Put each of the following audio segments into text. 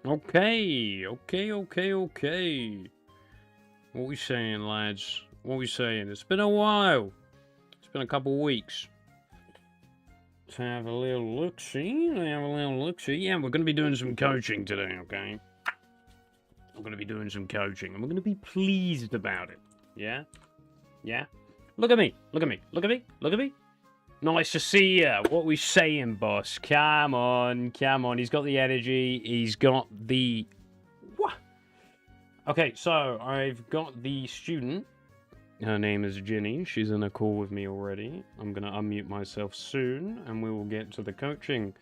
Okay. What we saying, lads? What we saying? It's been a while. It's been a couple weeks. Let's have a little look-see. Yeah, we're going to be doing some coaching today, okay? We're going to be doing some coaching, and we're going to be pleased about it. Yeah? Yeah? Look at me. Nice to see you. What we saying, boss? Come on. He's got the energy. He's got the... What? Okay, so I've got the student. Her name is Ginny. She's in a call with me already. I'm going to unmute myself soon, and we will get to the coaching.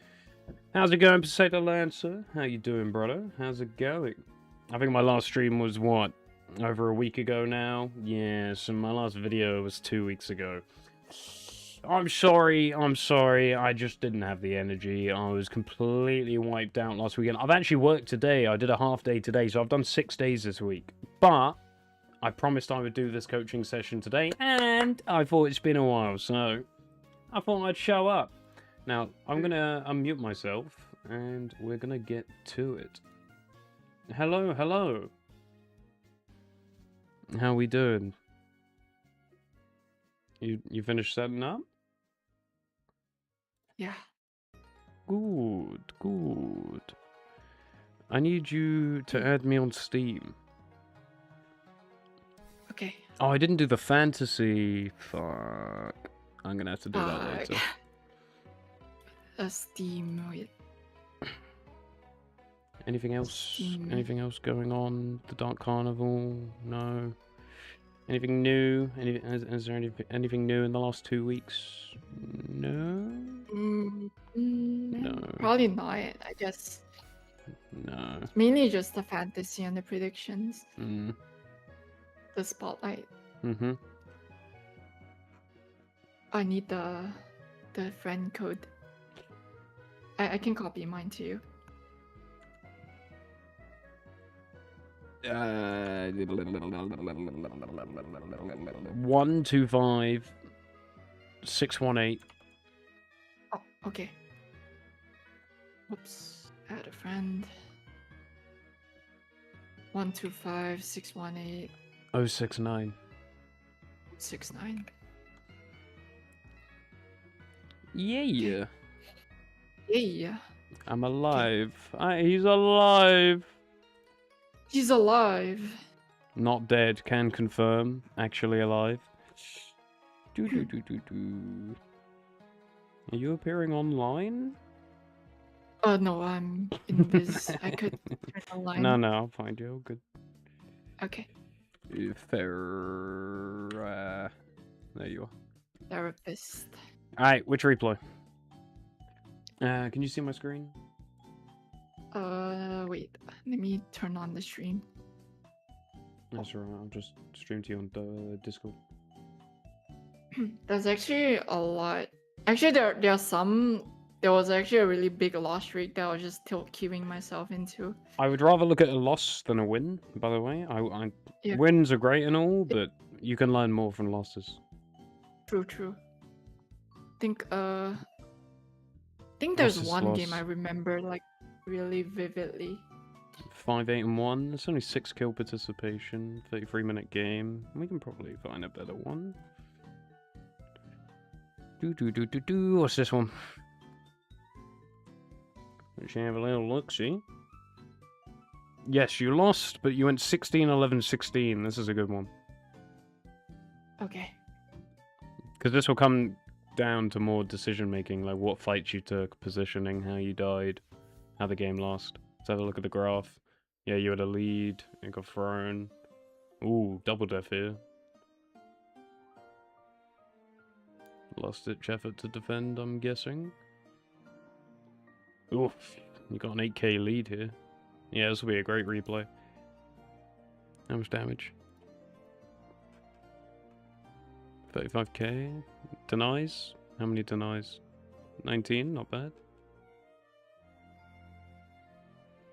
How's it going, Potato Lancer? How you doing, brother? How's it going? I think my last stream was, what, over a week ago now? Yeah, so my last video was 2 weeks ago. I'm sorry, I just didn't have the energy. I was completely wiped out last weekend. I've actually worked today. I did a half day today, so I've done 6 days this week. But I promised I would do this coaching session today, and I thought it's been a while, so I thought I'd show up. Now, I'm going to unmute myself, and we're going to get to it. Hello. How we doing? You finished setting up? Yeah. Good. I need you to add me on Steam. Okay. Oh, I didn't do the fantasy. Fuck. I'm gonna have to do that later. Steam. Wait. Anything else? Steam. Anything else going on? The Dark Carnival? No. Anything new? Is there anything new in the last 2 weeks? No. No. Probably not. I guess. No. It's mainly just the fantasy and the predictions. Mm. The spotlight. Mm-hmm. I need the friend code. I can copy mine to you. 125 618. Oh, okay. Oops. Add a friend. 125 618 069. 69. Yeah. Yeah. I'm alive. He's alive. He's alive. Not dead. Can confirm. Actually alive. Are you appearing online? No, I'm in this. I could turn online. No, I'll find you. Good. Okay. Fair. There you are. Therapist. Alright, which replay? Can you see my screen? Wait. Let me turn on the stream. That's alright. I'll just stream to you on Discord. There's actually a lot. Actually, there are some. There was actually a really big loss streak that I was just queuing myself into. I would rather look at a loss than a win, by the way. Yeah. Wins are great and all, but you can learn more from losses. True. think there's one loss? game I remember like really vividly. 5, 8, and 1. It's only 6 kill participation, 33-minute game. We can probably find a better one. What's this one? Let's have a little look, see? Yes, you lost, but you went 16, 11, 16. This is a good one. Okay. Because this will come down to more decision-making, like what fights you took, positioning, how you died, how the game lost. Let's have a look at the graph. Yeah, you had a lead, it got thrown. Ooh, double death here. Last-ditch effort to defend, I'm guessing. Oof, you got an 8k lead here. Yeah, this will be a great replay. How much damage? 35k. Denies? How many denies? 19, not bad.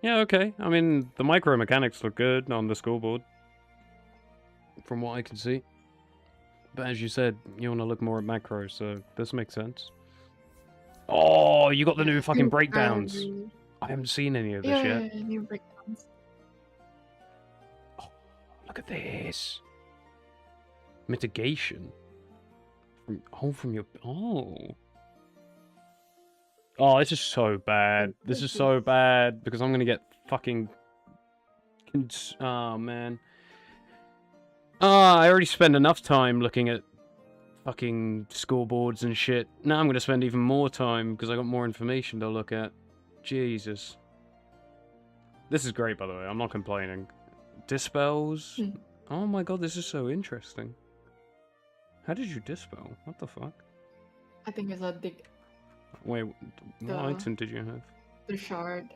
Yeah, okay. I mean, the micro mechanics look good on the scoreboard. From what I can see. But as you said, you want to look more at macro, so this makes sense. Oh, you got the new fucking breakdowns. I haven't seen any of this Yeah, yet. new breakdowns. Oh, look at this. Mitigation. From your... Oh. Oh, this is so bad. This is so bad because I'm gonna get fucking... Oh, man. Ah, I already spent enough time looking at fucking scoreboards and shit. Now I'm gonna spend even more time because I got more information to look at. Jesus. This is great, by the way. I'm not complaining. Dispels? Oh my god, this is so interesting. How did you dispel? What the fuck? I think it's a dig Wait, what item did you have? the shard.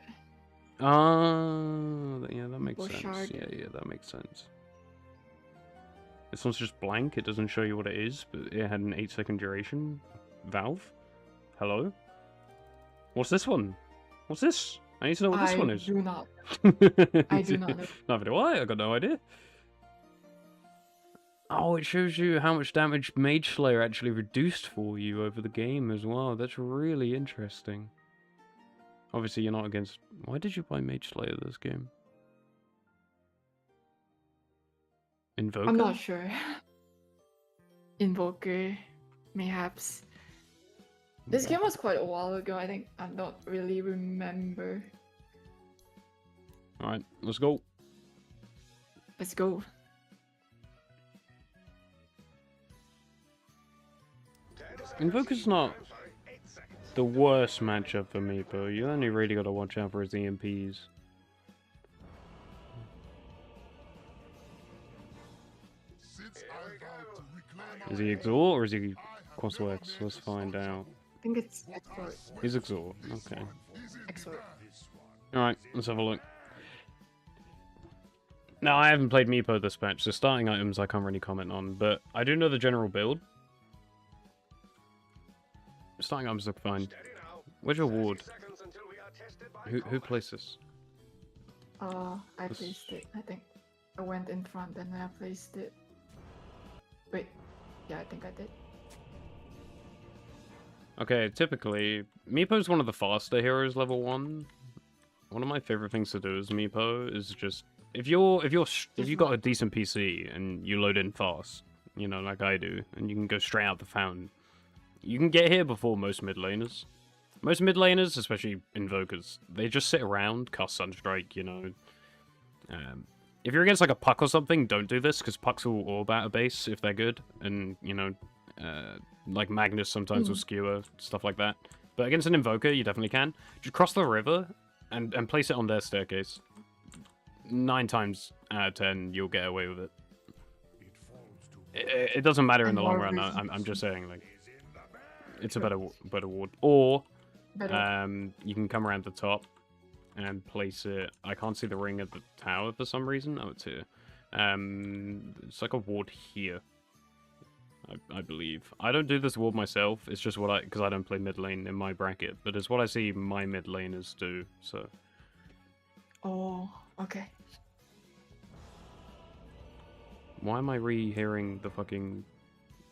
Ah, yeah, that makes sense. Shard. Yeah, that makes sense. This one's just blank. It doesn't show you what it is, but it had an 8-second duration. Valve? Hello? What's this one? What's this? I need to know what this one is. I do not. I do not know. Neither do I. I got no idea. Oh, it shows you how much damage Mage Slayer actually reduced for you over the game as well. That's really interesting. Obviously, you're not against... Why did you buy Mage Slayer this game? Invoker? I'm not sure. Invoker, mayhaps. This game was quite a while ago. I think I don't really remember. Alright, let's go. Let's go. Invoker's not the worst matchup for me, but you only really got to watch out for his EMPs. Is he Exalt or is he Crossworks? Let's find out. I think it's Exort. He's Exalt, okay. Exort. Alright, let's have a look. Now, I haven't played Meepo this match, so starting items I can't really comment on, but I do know the general build. Starting items look fine. Where's your ward? Who placed this? I placed it. I think I went in front and then I placed it. Wait, yeah, I think I did. Okay, typically, Meepo's one of the faster heroes level 1. One of my favorite things to do as Meepo is just if you got a decent PC and you load in fast, you know, like I do, and you can go straight out the fountain, you can get here before most mid laners. Most mid laners, especially Invokers, they just sit around, cast Sunstrike, you know. If you're against like a Puck or something, don't do this, because Pucks will orb out a base if they're good, and, you know, like Magnus sometimes will skewer, stuff like that. But against an Invoker, you definitely can. Just cross the river and place it on their staircase. 9 times out of 10, you'll get away with it. It doesn't matter in the long run. I'm just saying, like, it's a better ward. Or you can come around the top and place it. I can't see the ring at the tower for some reason. Oh, it's here. It's like a ward here, I believe. I don't do this ward myself. It's just what because I don't play mid lane in my bracket, but it's what I see my mid laners do. So. Oh, okay. Why am I re-hearing the fucking...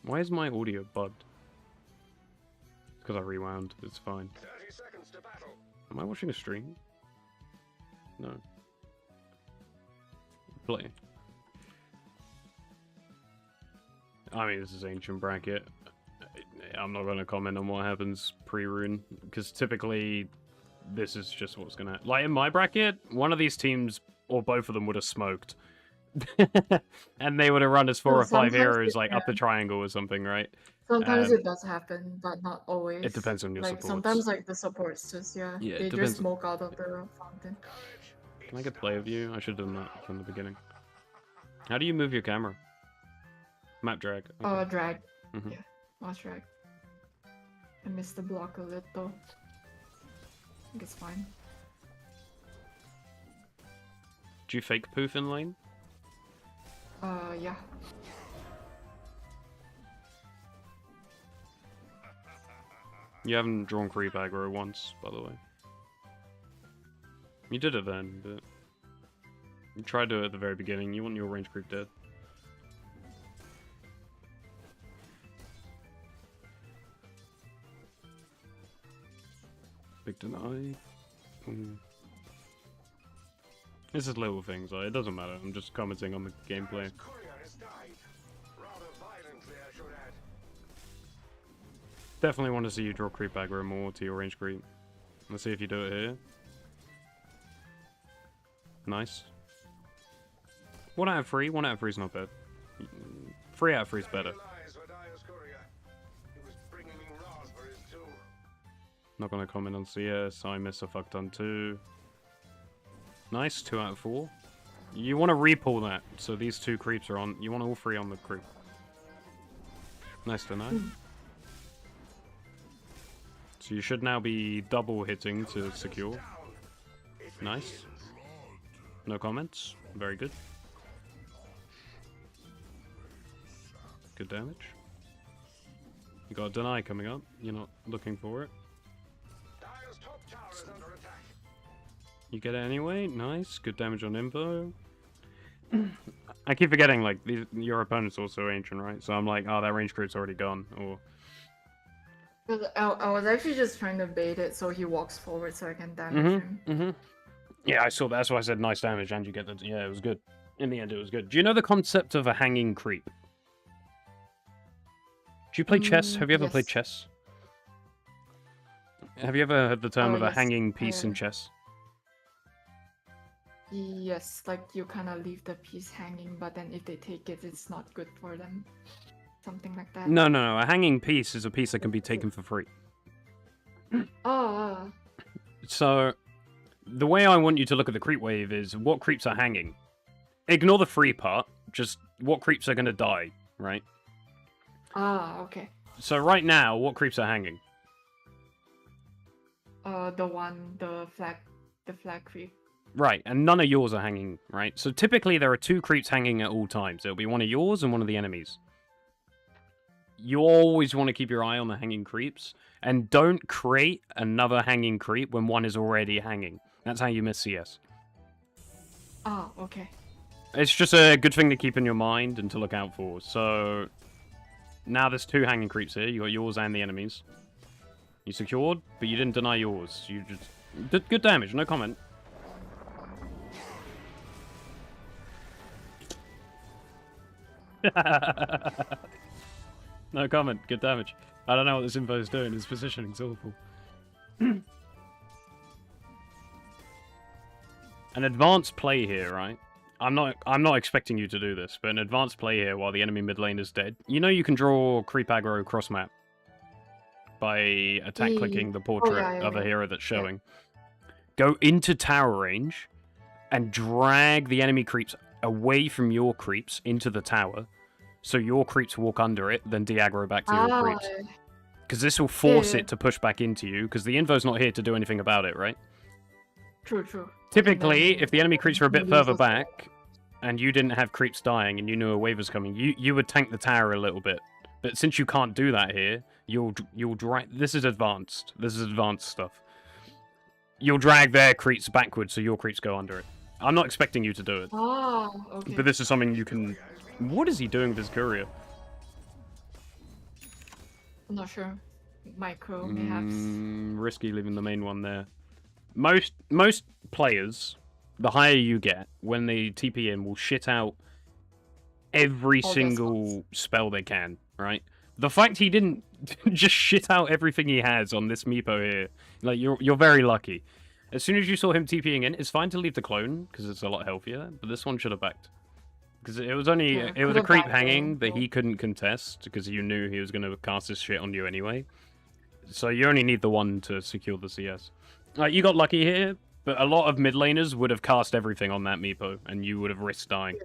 Why is my audio bugged? It's because I rewound. It's fine. 30 seconds to battle. Am I watching a stream? No. Play. I mean, this is ancient bracket. I'm not going to comment on what happens pre-rune, because typically this is just what's going to... Like, in my bracket, one of these teams, or both of them, would have smoked. And they would have run as 4 or 5 heroes, like, up the triangle or something, right? Sometimes it does happen, but not always. It depends on your like, supports. Sometimes, like, the supports just, they just smoke out of the fountain. Can I get play of you? I should have done that from the beginning. How do you move your camera? Map drag. Okay. Drag. Yeah, mouse drag. I missed the block a little. I think it's fine. Do you fake poof in lane? Yeah. You haven't drawn creep aggro once, by the way. You did it then, but... You tried to at the very beginning. You want your range creep dead. Big deny. This is little things, it doesn't matter. I'm just commenting on the gameplay. Definitely want to see you draw creep aggro more to your range creep. Let's see if you do it here. Nice. 1 out of 3. 1 out of 3 is not bad. 3 out of 3 is better. Not gonna comment on CS. I miss a fuck ton too. Nice. 2 out of 4. You want to repull that, so these 2 creeps are on. You want all 3 on the creep. Nice to know. So you should now be double hitting to secure. Nice. No comments. Very good. Good damage. You got a deny coming up. You're not looking for it. You get it anyway. Nice. Good damage on info. I keep forgetting, like, your opponent's also ancient, right? So I'm like, oh, that range creep's already gone. Or... I was actually just trying to bait it so he walks forward so I can damage him. Yeah, I saw that. That's why I said nice damage, and you get the... Yeah, it was good. In the end, it was good. Do you know the concept of a hanging creep? Do you play chess? Have you ever played chess? Have you ever heard the term of a hanging piece in chess? Yes, like you kind of leave the piece hanging, but then if they take it, it's not good for them. Something like that. No. A hanging piece is a piece that can be taken for free. Oh. So, the way I want you to look at the creep wave is what creeps are hanging. Ignore the free part, just what creeps are going to die, right? Ah, okay. So right now, what creeps are hanging? The flag creep. Right, and none of yours are hanging, right? So typically there are 2 creeps hanging at all times. It'll be one of yours and one of the enemies. You always want to keep your eye on the hanging creeps, and don't create another hanging creep when one is already hanging. That's how you miss CS. Ah, okay. It's just a good thing to keep in your mind and to look out for. So now there's 2 hanging creeps here. You got yours and the enemies. You secured, but you didn't deny yours. You just did good damage. No comment. No comment. Good damage. I don't know what this info is doing. His positioning's awful. An advanced play here, right? I'm not expecting you to do this, but an advanced play here while the enemy mid lane is dead. You know you can draw creep aggro cross map by attack clicking the portrait of a hero that's showing. Go into tower range and drag the enemy creeps away from your creeps into the tower, so your creeps walk under it, then de-aggro back to your creeps. Because this will force it to push back into you, because the info's not here to do anything about it, right? True. Typically, if the enemy creeps were a bit further back, and you didn't have creeps dying, and you knew a wave was coming, you would tank the tower a little bit. But since you can't do that here, you'll drag... This is advanced. This is advanced stuff. You'll drag their creeps backwards, so your creeps go under it. I'm not expecting you to do it. Oh, okay. But this is something you can... What is he doing with his courier? I'm not sure. Micro, perhaps. Risky leaving the main one there. Most players, the higher you get, when they TP in, will shit out every single spell they can, right? The fact he didn't just shit out everything he has on this Meepo here, like, you're very lucky. As soon as you saw him TPing in, it's fine to leave the clone, because it's a lot healthier, but this one should have backed. Because it was only, it was a creep hanging that he couldn't contest, because you knew he was going to cast his shit on you anyway. So you only need the one to secure the CS. You got lucky here, but a lot of mid laners would have cast everything on that Meepo, and you would have risked dying.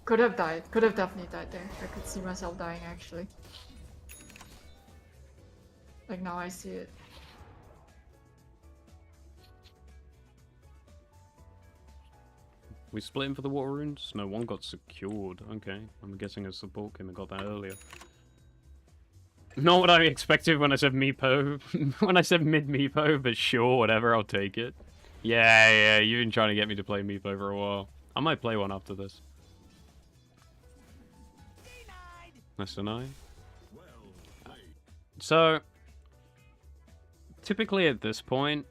Could have died. Could have definitely died there. I could see myself dying, actually. Like, now I see it. We split him for the water runes? No, one got secured. Okay, I'm guessing a support came and got that earlier. Not what I expected when I said Meepo. When I said mid Meepo, but sure, whatever, I'll take it. Yeah, you've been trying to get me to play Meepo for a while. I might play one after this. Nice to know. So, typically at this point,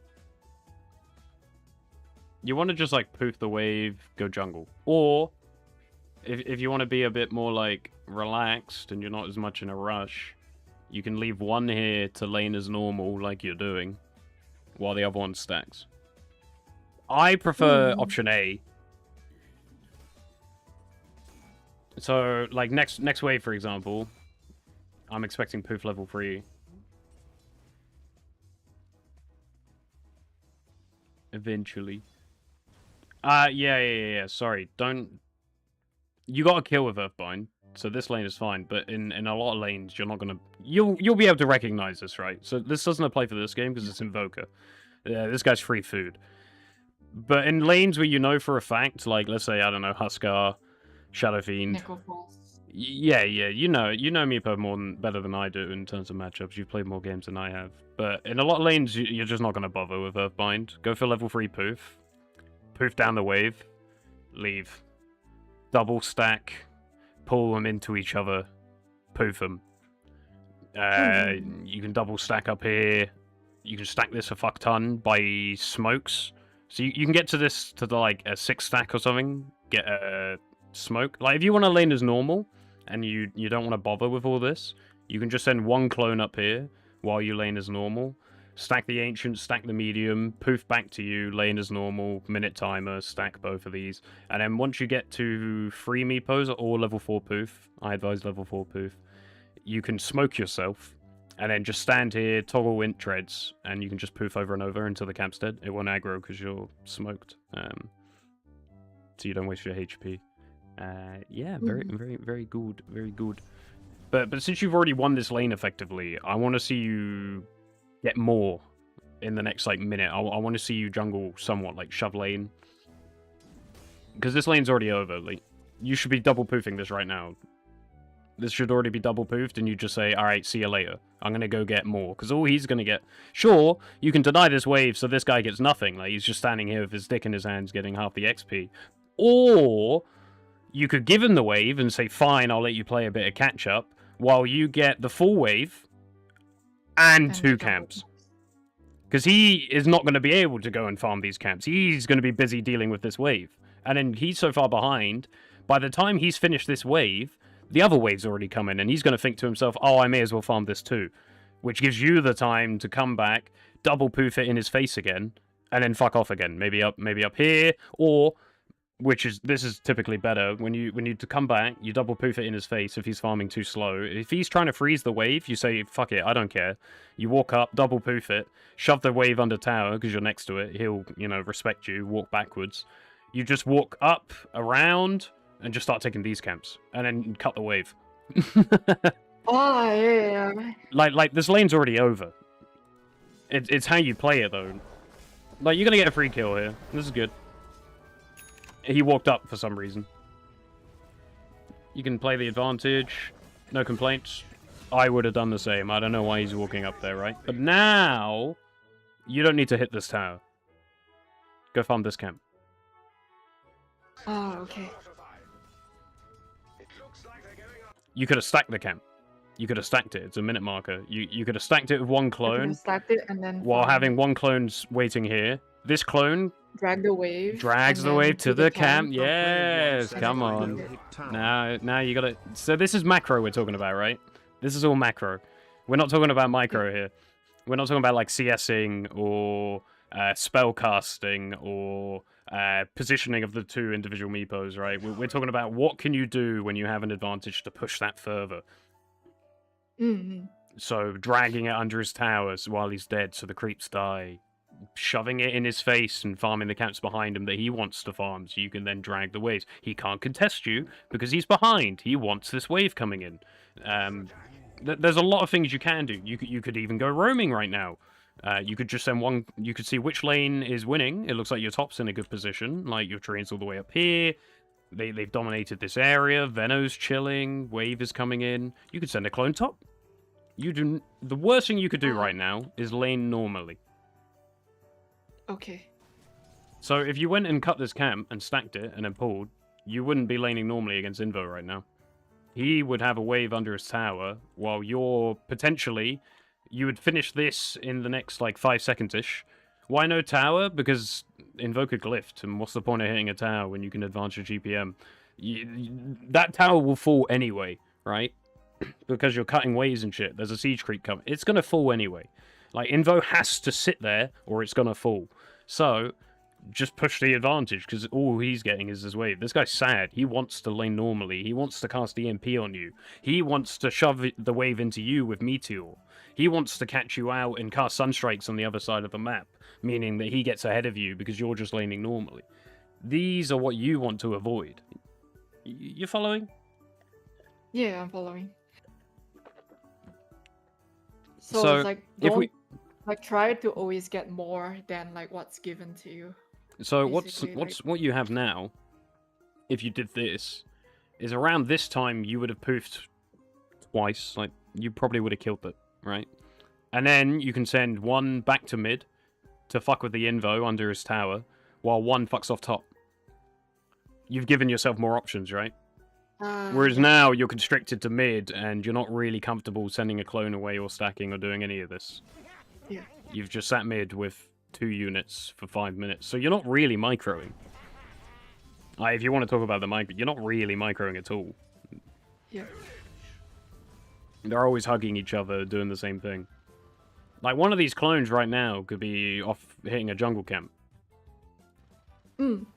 You want to just like poof the wave, go jungle, or if you want to be a bit more like relaxed and you're not as much in a rush, you can leave one here to lane as normal, like you're doing, while the other one stacks. I prefer option A. So, like, next wave, for example, I'm expecting poof level 3. Eventually. Yeah. Sorry, don't... You got a kill with Earthbind, so this lane is fine, but in a lot of lanes, you're not gonna... You'll be able to recognize this, right? So this doesn't apply for this game, because it's Invoker. This guy's free food. But in lanes where you know for a fact, like, let's say, I don't know, Huskar, Shadow Fiend... Yeah, you know me better than I do in terms of matchups. You've played more games than I have. But in a lot of lanes, you're just not going to bother with Earthbind. Go for level 3 poof. Poof down the wave. Leave. Double stack. Pull them into each other. Poof them. You can double stack up here. You can stack this a fuck ton by smokes. So you can get to this to like a 6 stack or something. Get a smoke. Like if you want to lane as normal and you don't want to bother with all this, you can just send one clone up here while you lane as normal. Stack the ancient, stack the medium, poof back to you, lane as normal, minute timer, stack both of these. And then once you get to 3 meepos or level 4 poof, I advise level 4 poof, you can smoke yourself and then just stand here, toggle wind treads, and you can just poof over and over until the camp's dead. It won't aggro because you're smoked. So you don't waste your HP. Yeah, very good, very good. But since you've already won this lane effectively, I want to see you get more in the next like minute. I want to see you jungle somewhat, like shove lane, because this lane's already over. Like you should be double poofing this right now. This should already be double poofed, and you just say, "All right, see you later. I'm gonna go get more," because all he's gonna get. Sure, you can deny this wave, so this guy gets nothing. Like he's just standing here with his dick in his hands, getting half the XP, or you could give him the wave and say, fine, I'll let you play a bit of catch-up, while you get the full wave and 2 camps. Because he is not going to be able to go and farm these camps. He's going to be busy dealing with this wave. And then he's so far behind, by the time he's finished this wave, the other wave's already come in, and he's going to think to himself, oh, I may as well farm this too. Which gives you the time to come back, double poof it in his face again, and then fuck off again. Maybe up here, or... this is typically better, when you to come back, you double poof it in his face if he's farming too slow. If he's trying to freeze the wave, you say, fuck it, I don't care. You walk up, double poof it, shove the wave under tower, because you're next to it, he'll, respect you, walk backwards. You just walk up, around, and just start taking these camps, and then cut the wave. Oh, yeah. Like, this lane's already over. It's how you play it, though. Like, you're gonna get a free kill here. This is good. He walked up for some reason. You can play the advantage. No complaints. I would have done the same. I don't know why he's walking up there, right? But now, you don't need to hit this tower. Go farm this camp. Oh, okay. You could have stacked the camp. You could have stacked it. It's a minute marker. You could have stacked it with one clone. Stacked it and then while having one clone's waiting here. This clone drag the wave. Drags the wave to the camp. Yes, come on. Now you gotta... So this is macro we're talking about, right? This is all macro. We're not talking about micro here. We're not talking about like CSing or spell casting or positioning of the 2 individual meepos, right? We're talking about what can you do when you have an advantage to push that further. So dragging it under his towers while he's dead so the creeps die. Shoving it in his face and farming the camps behind him that he wants to farm so you can then drag the waves. He can't contest you because he's behind. He wants this wave coming in. There's a lot of things you can do. You could even go roaming right now. You could just send one... You could see which lane is winning. It looks like your top's in a good position. Like, your train's all the way up here. They've dominated this area. Veno's chilling. Wave is coming in. You could send a clone top. The worst thing you could do right now is lane normally. Okay. So if you went and cut this camp and stacked it and then pulled, you wouldn't be laning normally against Invo right now. He would have a wave under his tower, while you're potentially... You would finish this in the next, like, 5 seconds-ish, Why no tower? Because Invoker glyphed, and what's the point of hitting a tower when you can advance your GPM? That tower will fall anyway, right? Because you're cutting waves and shit. There's a siege creep coming. It's gonna fall anyway. Like, Invo has to sit there, or it's gonna fall. So, just push the advantage, because all he's getting is this wave. This guy's sad. He wants to lane normally. He wants to cast EMP on you. He wants to shove the wave into you with Meteor. He wants to catch you out and cast Sunstrikes on the other side of the map, meaning that he gets ahead of you because you're just laning normally. These are what you want to avoid. You following? Yeah, I'm following. So it's like, don't like try to always get more than like what's given to you. So Basically, what you have now, if you did this, is around this time you would have poofed twice. Like, you probably would have killed it, right? And then you can send one back to mid to fuck with the Invo under his tower, while one fucks off top. You've given yourself more options, right? Whereas yeah. now you're constricted to mid, and you're not really comfortable sending a clone away or stacking or doing any of this. Yeah. You've just sat mid with 2 units for 5 minutes, so you're not really microing. If you want to talk about the micro, you're not really microing at all. Yeah. They're always hugging each other, doing the same thing. Like, one of these clones right now could be off hitting a jungle camp.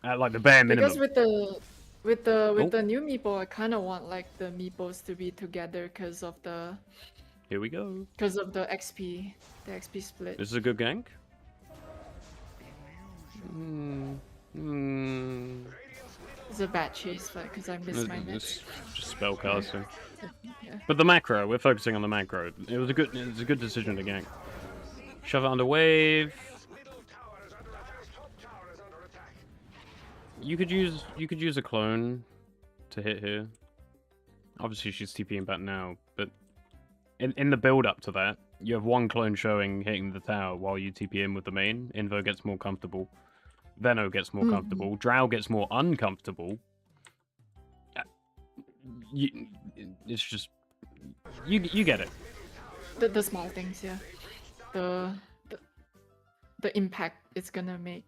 At, like, the bare minimum. Because with the new meeple, I kind of want like the meeples to be together because of the Here we go. XP, the XP split. This is a good gank. It's a bad chase, but because I missed my net. Just spell casting. Yeah. But the macro, we're focusing on the macro. It was a good decision to gank. Shove it under wave. You could use a clone to hit here. Obviously she's TPing back now, but in the build up to that, you have one clone showing hitting the tower while you TP in with the main. Invo gets more comfortable. Veno gets more comfortable. Drow gets more uncomfortable. It's just you get it. The small things, yeah. The impact it's gonna make.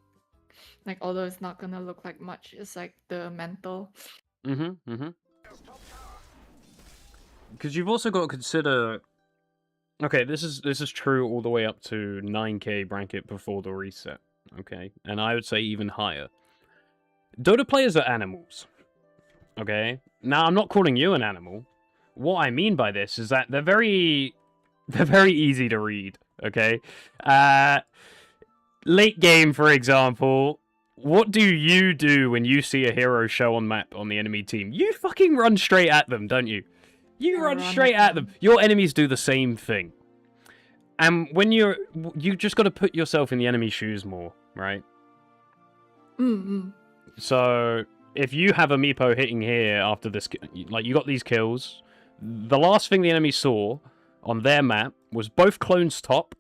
Like, although it's not gonna look like much, it's like the mental. Because you've also got to consider. Okay, this is true all the way up to 9k bracket before the reset. Okay, and I would say even higher. Dota players are animals. Okay, now I'm not calling you an animal. What I mean by this is that they're very easy to read. Okay, late game, for example. What do you do when you see a hero show on map on the enemy team? You fucking run straight at them, don't you? You run straight at them. Your enemies do the same thing. And when you just got to put yourself in the enemy's shoes more, right? So if you have a Meepo hitting here after this, like, you got these kills, the last thing the enemy saw on their map was both clones top,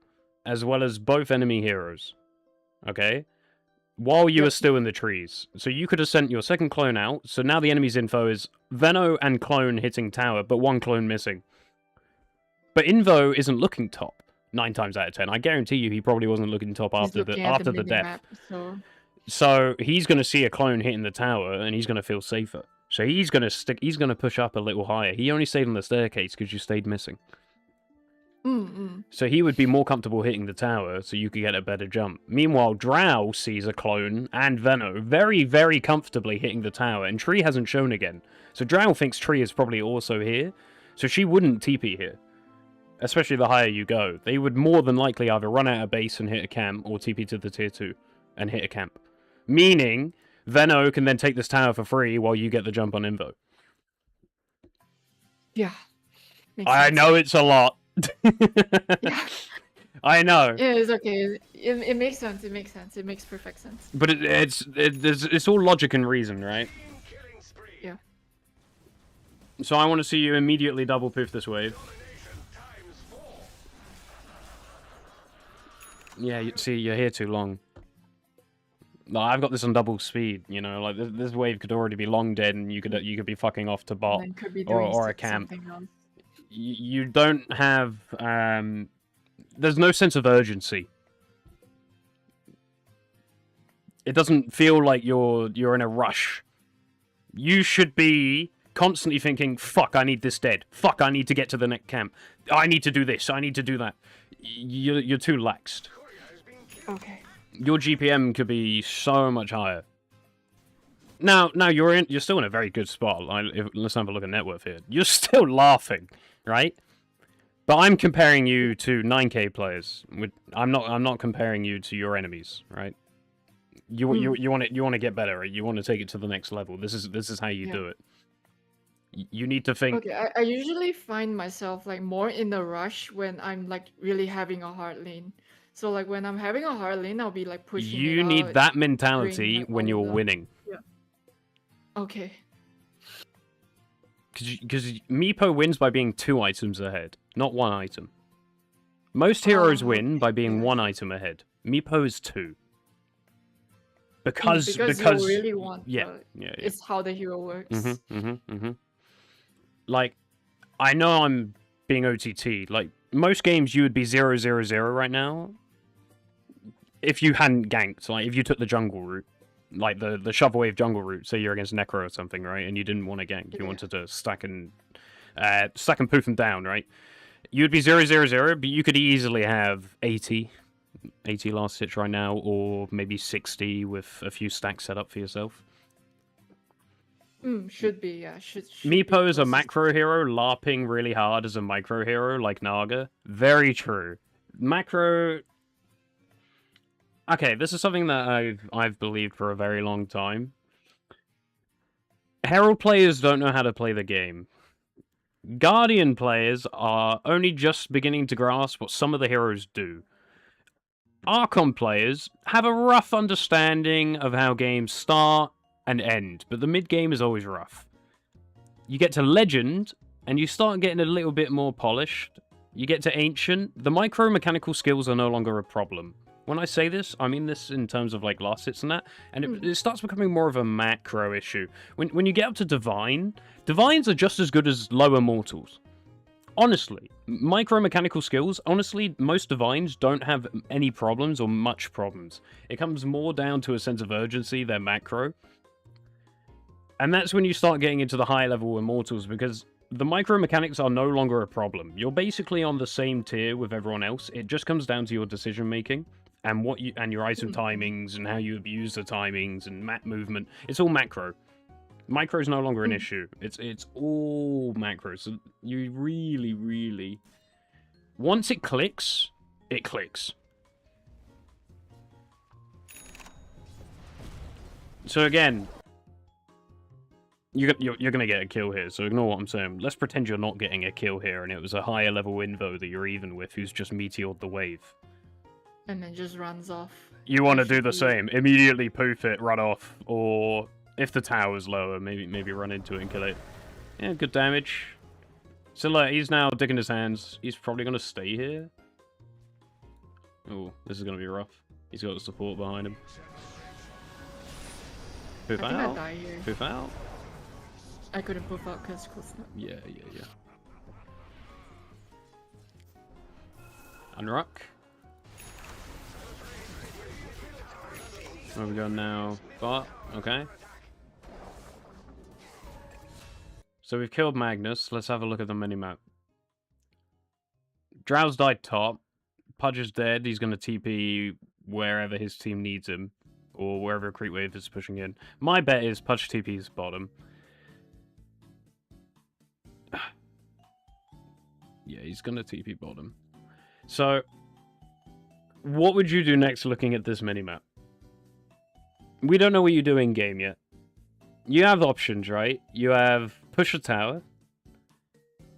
as well as both enemy heroes. Okay? While you were still in the trees. So you could have sent your second clone out, so now the enemy's info is Veno and clone hitting tower, but one clone missing. But Invo isn't looking top 9 times out of 10. I guarantee you he probably wasn't looking top after the death. So he's going to see a clone hitting the tower, and he's going to feel safer. So he's going to push up a little higher. He only stayed on the staircase because you stayed missing. So he would be more comfortable hitting the tower, so you could get a better jump. Meanwhile, Drow sees a clone and Veno very, very comfortably hitting the tower, and Tree hasn't shown again. So Drow thinks Tree is probably also here, so she wouldn't TP here. Especially the higher you go. They would more than likely either run out of base and hit a camp, or TP to the tier 2 and hit a camp. Meaning, Veno can then take this tower for free while you get the jump on Invo. Yeah. I know it's a lot. Yeah. I know. Yeah, it's okay. It makes sense. It makes sense. It makes perfect sense. But it's all logic and reason, right? Yeah. So I want to see you immediately double poof this wave. Yeah, see, you're here too long. No, I've got this on double speed. You know, like this wave could already be long dead, and you could be fucking off to bot or a camp. You don't have. There's no sense of urgency. It doesn't feel like you're in a rush. You should be constantly thinking, fuck, I need this dead. Fuck, I need to get to the next camp. I need to do this. I need to do that. You're too laxed. Okay. Your GPM could be so much higher. Now you're still in a very good spot. Let's have a look at net worth here. You're still laughing, right? But I'm comparing you to 9K players. I'm not comparing you to your enemies, right? You want to get better, right? You want to take it to the next level. This is how you do it. You need to think. Okay, I usually find myself like more in the rush when I'm like really having a hard lane. So like when I'm having a hard lane, I'll be like pushing it You need out, that doing mentality like when all you're the winning. okay. Because Meepo wins by being 2 items ahead, not 1 item. Most heroes win by being yeah. 1 item ahead. Meepo is 2. Because Because you really want yeah. it's how the hero works. Like, I know I'm being OTT. Like, most games you would be 0-0-0 right now if you hadn't ganked. Like, if you took the jungle route. Like, the Shovelwave jungle route. Say you're against Necro or something, right? And you didn't want to gank. You wanted to stack and poof them down, right? You'd be 0-0-0, but you could easily have 80 last hits right now, or maybe 60 with a few stacks set up for yourself. Should be, yeah. Should Meepo is a macro hero, LARPing really hard as a micro hero like Naga. Very true. Macro. Okay, this is something that I've believed for a very long time. Herald players don't know how to play the game. Guardian players are only just beginning to grasp what some of the heroes do. Archon players have a rough understanding of how games start and end, but the mid-game is always rough. You get to Legend, and you start getting a little bit more polished. You get to Ancient, the micro-mechanical skills are no longer a problem. When I say this, I mean this in terms of like last hits and that, and it starts becoming more of a macro issue. When you get up to Divine, Divines are just as good as lower mortals. Honestly, micro-mechanical skills, honestly, most Divines don't have any problems or much problems. It comes more down to a sense of urgency than macro. And that's when you start getting into the high level Immortals, because the micro-mechanics are no longer a problem. You're basically on the same tier with everyone else. It just comes down to your decision making and your item timings and how you abuse the timings and map movement. It's all macro. Micro is no longer an issue. It's all macro. So you really, once it clicks, it clicks. So again, you're gonna get a kill here. So ignore what I'm saying. Let's pretend you're not getting a kill here, and it was a higher level Invo that you're even with, who's just meteored the wave. And then just runs off. You want to do the same. Immediately poof it, run off, or if the tower's lower, maybe run into it and kill it. Yeah, good damage. So look, he's now digging his hands. He's probably gonna stay here. Oh, this is gonna be rough. He's got the support behind him. Poof out. I die here. Poof out. I couldn't poof out because cool snap. Yeah. Unrock. Where we go now? Bot. Okay. So we've killed Magnus. Let's have a look at the minimap. Drow's died top. Pudge is dead. He's going to TP wherever his team needs him. Or wherever Creep Wave is pushing in. My bet is Pudge TP's bottom. Yeah, he's going to TP bottom. So, what would you do next looking at this minimap? We don't know what you do in game yet. You have options, right? You have push a tower.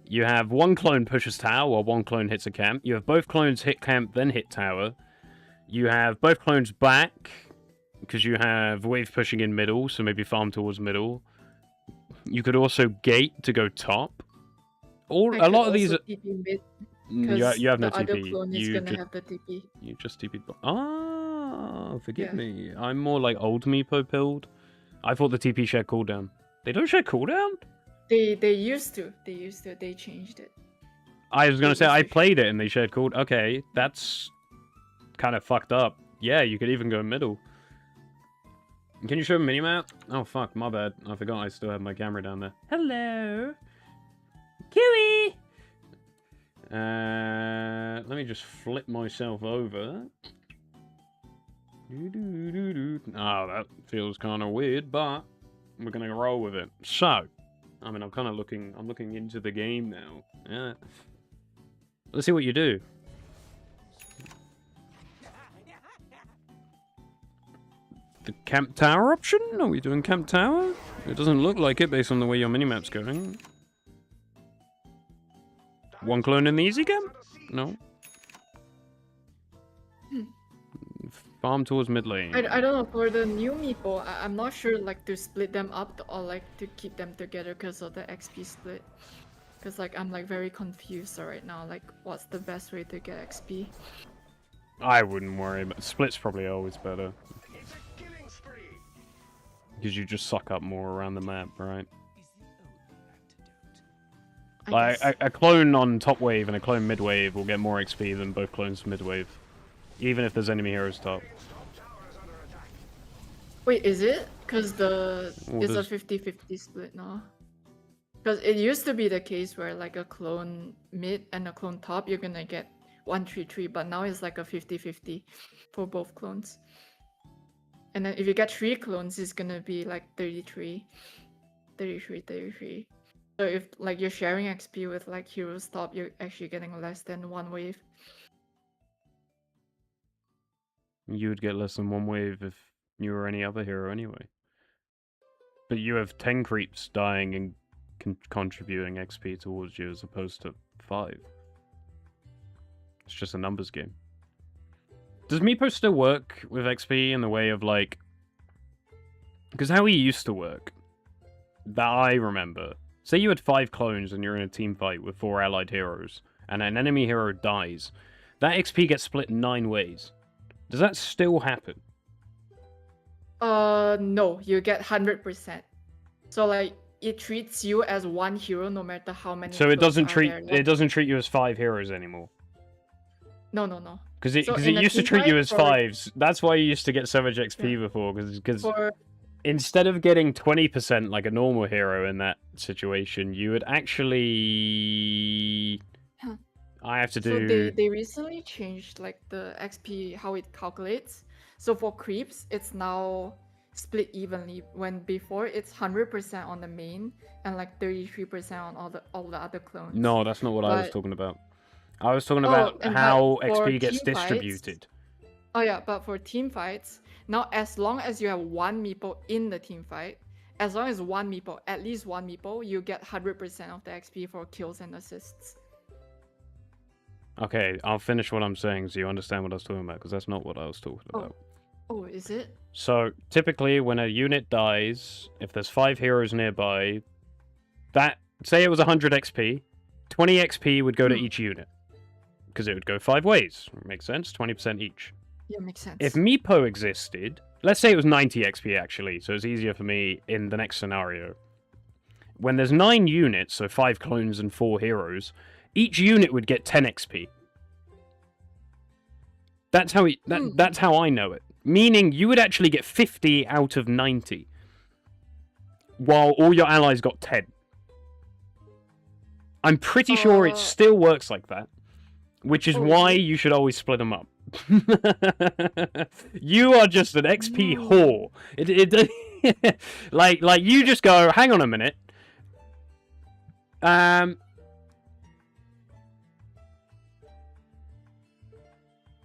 You have one clone pushes tower while one clone hits a camp. You have both clones hit camp, then hit tower. You have both clones back, because you have wave pushing in middle, so maybe farm towards middle. You could also gate to go top. A lot of these are... You have no TP. Other clone is gonna have the TP. You just TP'd. Forgive me. I'm more like old Meepo pilled. I thought the TP shared cooldown. They don't share cooldown? They used to. They changed it. I was gonna say I played it and they shared cooldown. Okay, that's kind of fucked up. Yeah, you could even go middle. Can you show a minimap? Oh fuck, my bad. I forgot I still have my camera down there. Hello, Kiwi. Let me just flip myself over. Oh, that feels kind of weird, but we're gonna roll with it. So, I mean, I'm looking into the game now. Yeah. Let's see what you do. The camp tower option? Are we doing camp tower? It doesn't look like it based on the way your minimap's going. One clone in the easy camp? No. Farm towards mid lane. I don't know, for the new meeple, I'm not sure like to split them up or like to keep them together because of the XP split. Because like I'm like very confused right now, like what's the best way to get XP? I wouldn't worry, but split's probably always better. Because you just suck up more around the map, right? Like, a clone on top wave and a clone mid wave will get more XP than both clones mid wave. Even if there's enemy heroes top. Wait, is it? Because it's a 50-50 split now. Because it used to be the case where like a clone mid and a clone top, you're gonna get 1-3-3, but now it's like a 50-50 for both clones. And then if you get 3 clones, it's gonna be like 33. So if like you're sharing XP with like heroes top, you're actually getting less than 1 wave. You would get less than 1 wave if you were any other hero anyway. But you have 10 creeps dying and contributing XP towards you as opposed to 5. It's just a numbers game. Does Meepo still work with XP in the way of like... Because how he used to work, that I remember, say you had 5 clones and you're in a team fight with 4 allied heroes, and an enemy hero dies, that XP gets split 9 ways. Does that still happen? No, you get 100%. So like it treats you as 1 hero no matter how many. So it doesn't treat there. you as 5 heroes anymore. No. Because it So it in a used to team treat you fight as for- 5s. That's why you used to get so much XP Yeah. before. Because For instead of getting 20% like a normal hero in that situation, you would actually... Huh. I have to So do... they recently changed like the XP how it calculates. So for creeps, it's now split evenly. When before it's 100% on the main and like 33% on all the other clones. No, that's not what I was But- talking about. I was talking about and how but for XP gets team fights- distributed. Oh yeah, but for team fights, now as long as you have 1 meeple in the team fight, as long as 1 meeple, at least 1 meeple, you get 100% of the XP for kills and assists. Okay, I'll finish what I'm saying so you understand what I was talking about, because that's not what I was talking Oh. about. Oh, is it? So, typically, when a unit dies, if there's 5 heroes nearby, that, say it was 100 XP, 20 XP would go to each unit. Because it would go 5 ways. Makes sense? 20% each. Yeah, makes sense. If Meepo existed, let's say it was 90 XP actually, so it's easier for me in the next scenario. When there's 9 units, so 5 clones and 4 heroes, each unit would get 10 XP. That's how that's how I know it. Meaning you would actually get 50 out of 90. While all your allies got 10. I'm pretty sure it still works like that. Which is why you should always split them up. You are just an XP whore. Like you just go, hang on a minute.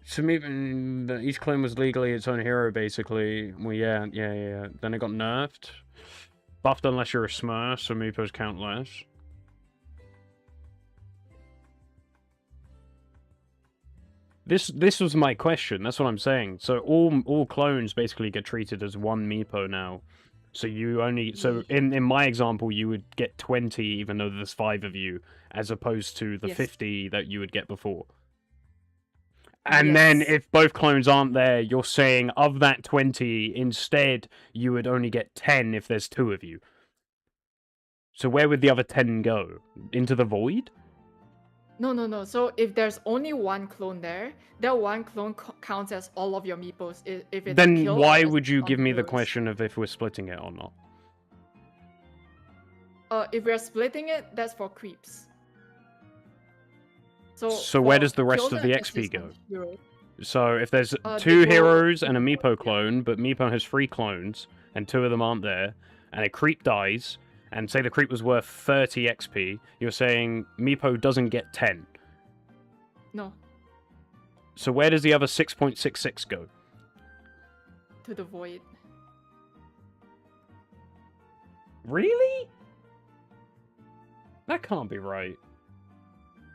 So even each clone was legally its own hero, basically. Well, yeah. Then it got nerfed. Buffed unless you're a Smurf, so Meepos count less. This was my question. That's what I'm saying. So all clones basically get treated as 1 Meepo now. So you only in my example you would get 20 even though there's 5 of you, as opposed to the 50 that you would get before. And then if both clones aren't there, you're saying of that 20, instead you would only get 10 if there's 2 of you. So where would the other 10 go? Into the void? No. So if there's only one clone there, that one clone counts as all of your meepos. If it's Then kill why or would you on give me the heroes. question of if we're splitting it or not? If we're splitting it, that's for creeps. So where for does the rest kills of and the XP assists go? on heroes, So if there's they 2 go heroes and a in Meepo order, yeah. clone, but Meepo has 3 clones, and 2 of them aren't there, and a creep dies, and say the creep was worth 30 XP, you're saying Meepo doesn't get 10. No, So where does the other 6.66 go? to the void. Really? That can't be right.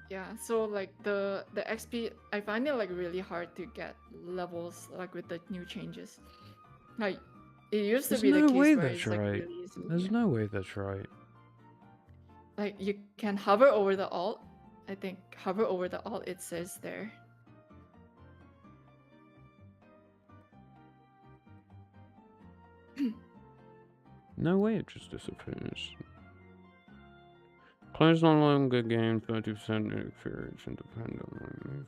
Yeah, so like the XP, I find it like really hard to get levels like with the new changes. Like it used to There's be the no case way where that's it's like right. really easy. There's Yeah. no way that's right. Like you can hover over the alt. I think hover over the alt, it says there. No way it just disappears. Clones no longer gain 30% experience independently.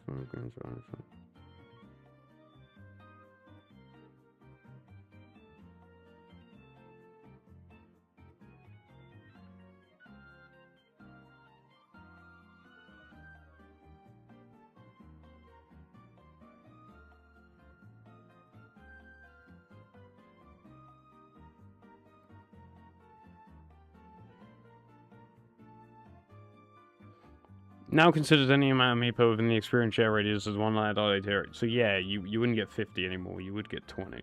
Now considered any amount of Meepo within the experience share radius as one allied territory. So yeah, you wouldn't get 50 anymore, you would get 20.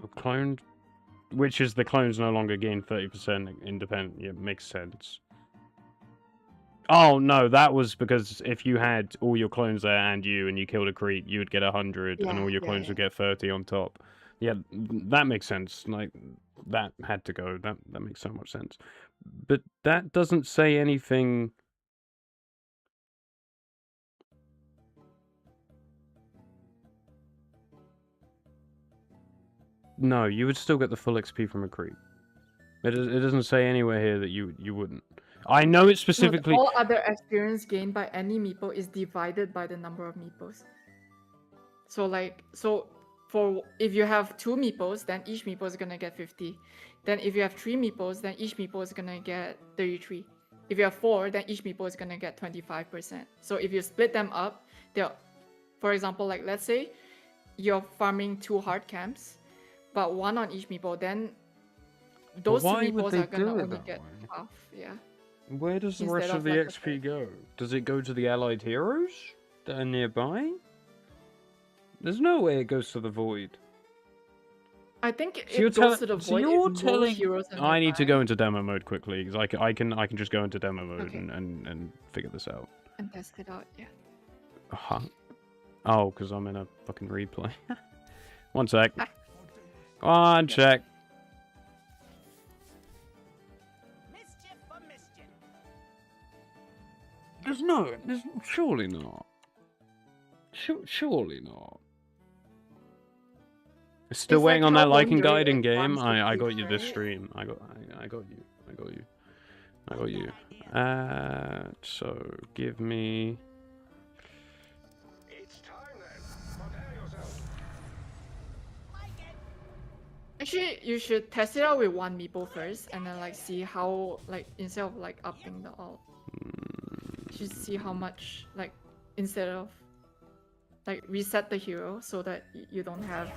So cloned, which is the clones no longer gain 30% independent. Yeah, makes sense. Oh no, that was because if you had all your clones there and you killed a creep, you would get 100, and all your clones would get 30 on top. Yeah, that makes sense. Like that had to go. That makes so much sense. But that doesn't say anything. No, you would still get the full XP from a creep. It doesn't say anywhere here that you wouldn't. I know it specifically. No, all other experience gained by any meepo is divided by the number of meepos. So for if you have 2 meepos, then each meepo is gonna get 50. Then if you have 3 meepos, then each meepo is gonna get 33. If you have 4, then each meepo is gonna get 25%. So if you split them up, they're, for example, like let's say you're farming 2 hard camps, but 1 on each meepo, then those 2 meepos are gonna only get half. Yeah. Where does the rest Instead of of, the like, a XP go? Does it go to the allied heroes that are nearby? There's no way it goes to the void. I think So it you're goes to the so void. you're if telling both heroes are I need to nearby go into demo mode quickly because I can just go into demo mode Okay. and figure this out. and test it out. Yeah. Uh-huh. Oh, because I'm in a fucking replay. One sec. Ah. One sec. Mischief for mischief. There's surely not. Surely not. Still It's waiting like on how that liking Wonder guide in like game. farms I the got you this right? stream. I got you. So give me. It's time then. Prepare yourself. Like it. Actually, you should test it out with 1 meepo first, and then like see how like instead of like upping the alt, you should see how much like instead of like reset the hero so that you don't have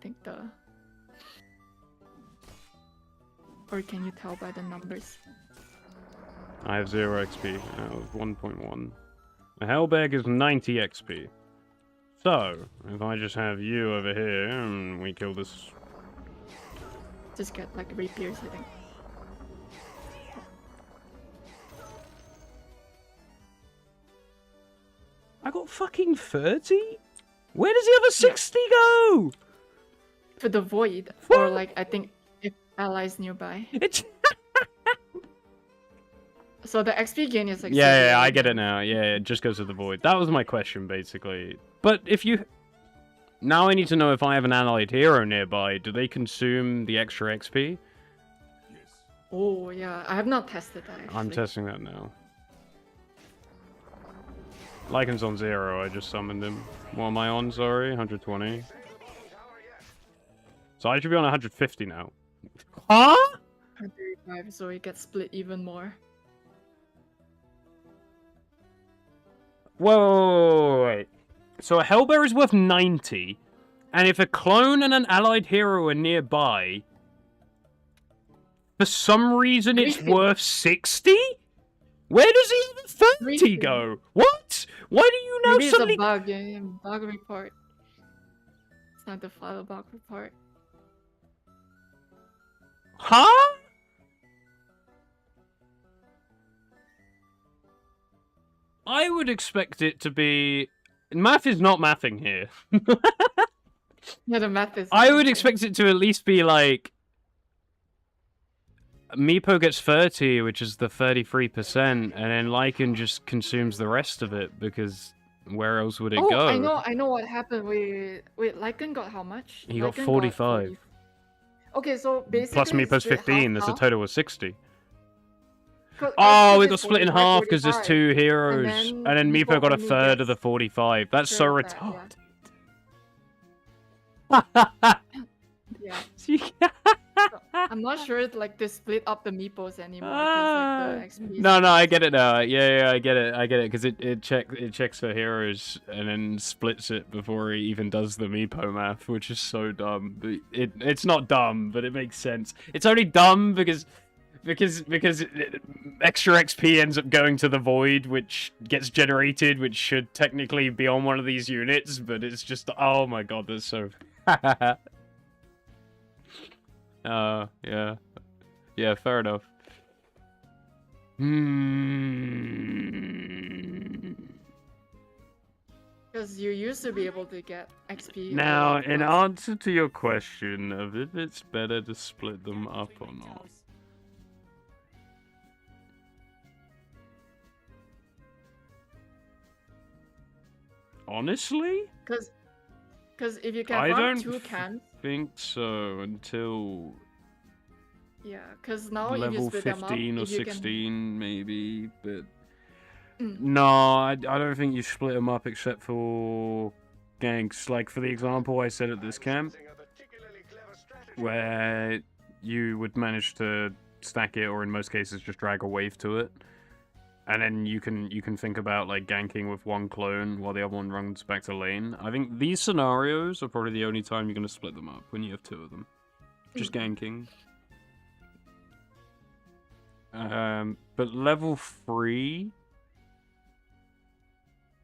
I think the, or can you tell by the numbers? I have 0 XP out of 1.1. The Hellbag is 90 XP. So, if I just have you over here and we kill this. Just get like rapiers hitting. I got fucking 30? Where does the other 60 go? For the void, What? or like I think if allies nearby. It's... So the XP gain is like Yeah, zero. I get it now. Yeah, it just goes to the void. That was my question, basically. But if you... Now I need to know if I have an allied hero nearby. Do they consume the extra XP? Oh yeah, I have not tested that actually. I'm testing that now. Lycan's on 0, I just summoned him. What am I on, sorry? 120. So I should be on 150 now. Huh? 135, so it gets split even more. Whoa, wait. So a Hellbear is worth 90, and if a clone and an allied hero are nearby, for some reason it's Briefing. worth 60? Where does even 30 Briefing. go? What? Why do you now Maybe it's suddenly... a bug, yeah, bug report. It's not the file bug report. Huh? I would expect it to be... Math is not mathing here. Yeah, the math is. I would okay. expect it to at least be like... Meepo gets 30, which is the 33%, and then Lycan just consumes the rest of it, because where else would it Oh, go? I know what happened. Wait, Lycan got how much? He got Lycan 45. Okay, so basically. Plus Meepo's split 15, there's a half-half. total of 60. 'Cause Oh, it's it got split in 45, half because there's 2 heroes. And And then then Meepo got a only third of gets the 45. That's so third of retarded. Yeah, See? I'm not sure it's like they split up the meepos anymore. 'Cause, like, the XP No, I get it now. Yeah, I get it, because it checks for heroes and then splits it before it even does the Meepo math, which is so dumb. But it's not dumb, but it makes sense. It's only dumb because extra XP ends up going to the void, which gets generated, which should technically be on one of these units, but it's just, oh my god, that's so... yeah, fair enough. Because you used to be able to get XP. a Now, lot in plus. answer to your question of if it's better to split them up or not, honestly, Because if you can I farm don't 2 camps, think so until yeah. Because now if you level split them up, 15 or if you 16, maybe. But Mm. no, I don't think you split them up except for ganks. Like for the example I said at this camp, where you would manage to stack it, or in most cases just drag a wave to it, and then you can think about like ganking with one clone while the other one runs back to lane. I think these scenarios are probably the only time you're going to split them up, when you have 2 of them, just ganking. But level 3,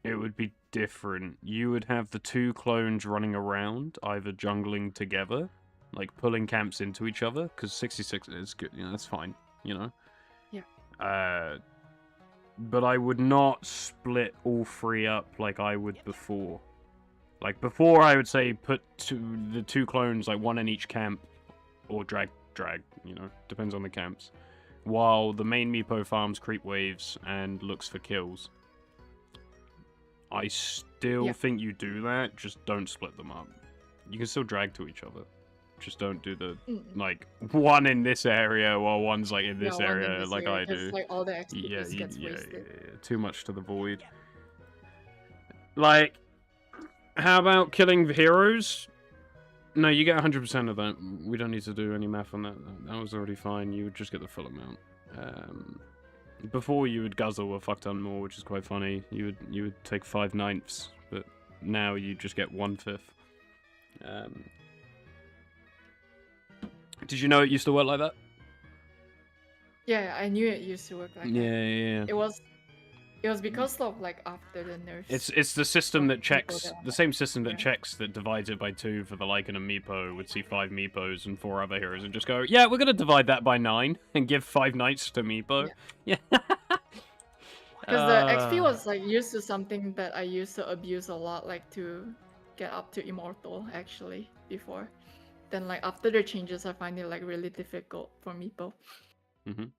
it would be different. You would have the 2 clones running around, either jungling together, like pulling camps into each other, because 66 is good, that's fine, Yeah. But I would not split all 3 up like I would before. Like before, I would say put the 2 clones, like 1 in each camp, or drag, depends on the camps. While the main Meepo farms creep waves and looks for kills. I still think you do that, just don't split them up. You can still drag to each other. Just don't do the, like, 1 in this area while 1's, like, in this area, like I do. Like all the XP just gets wasted. Yeah, too much to the void. Like, how about killing the heroes? No, you get 100% of that. We don't need to do any math on that. That was already fine. You would just get the full amount. Before you would guzzle a fuck ton more, which is quite funny. You would take 5/9, but now you just get 1/5. Did you know it used to work like that? Yeah, I knew it used to work like that. Yeah. It was because of like after the nerfs. It's the system that people checks, that- the same system that yeah. checks that divides it by 2 for the Lycan and Meepo would see 5 Meepos and 4 other heroes and just go, yeah, we're gonna divide that by 9 and give 5 knights to Meepo. Yeah. Because the XP was like used to something that I used to abuse a lot, like to get up to immortal actually before. Then like after the changes, I find it like really difficult for Meepo. Mhm.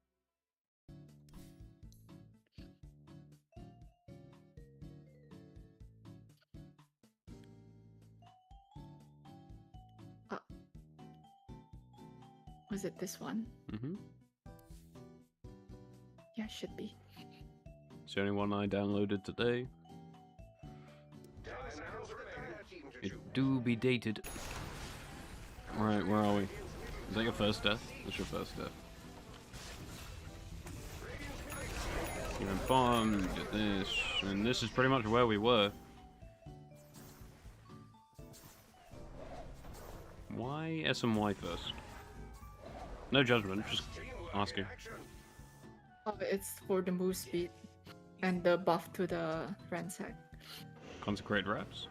Was it this one? Mhm. Yeah, should be. It's the only one I downloaded today. It do be dated. Alright, where are we? Is that your first death? That's your first death. You're in bomb, get this, and this is pretty much where we were. Why SMY first? No judgment, just asking. Oh, it's for the move speed and the buff to the ransack. Consecrate reps?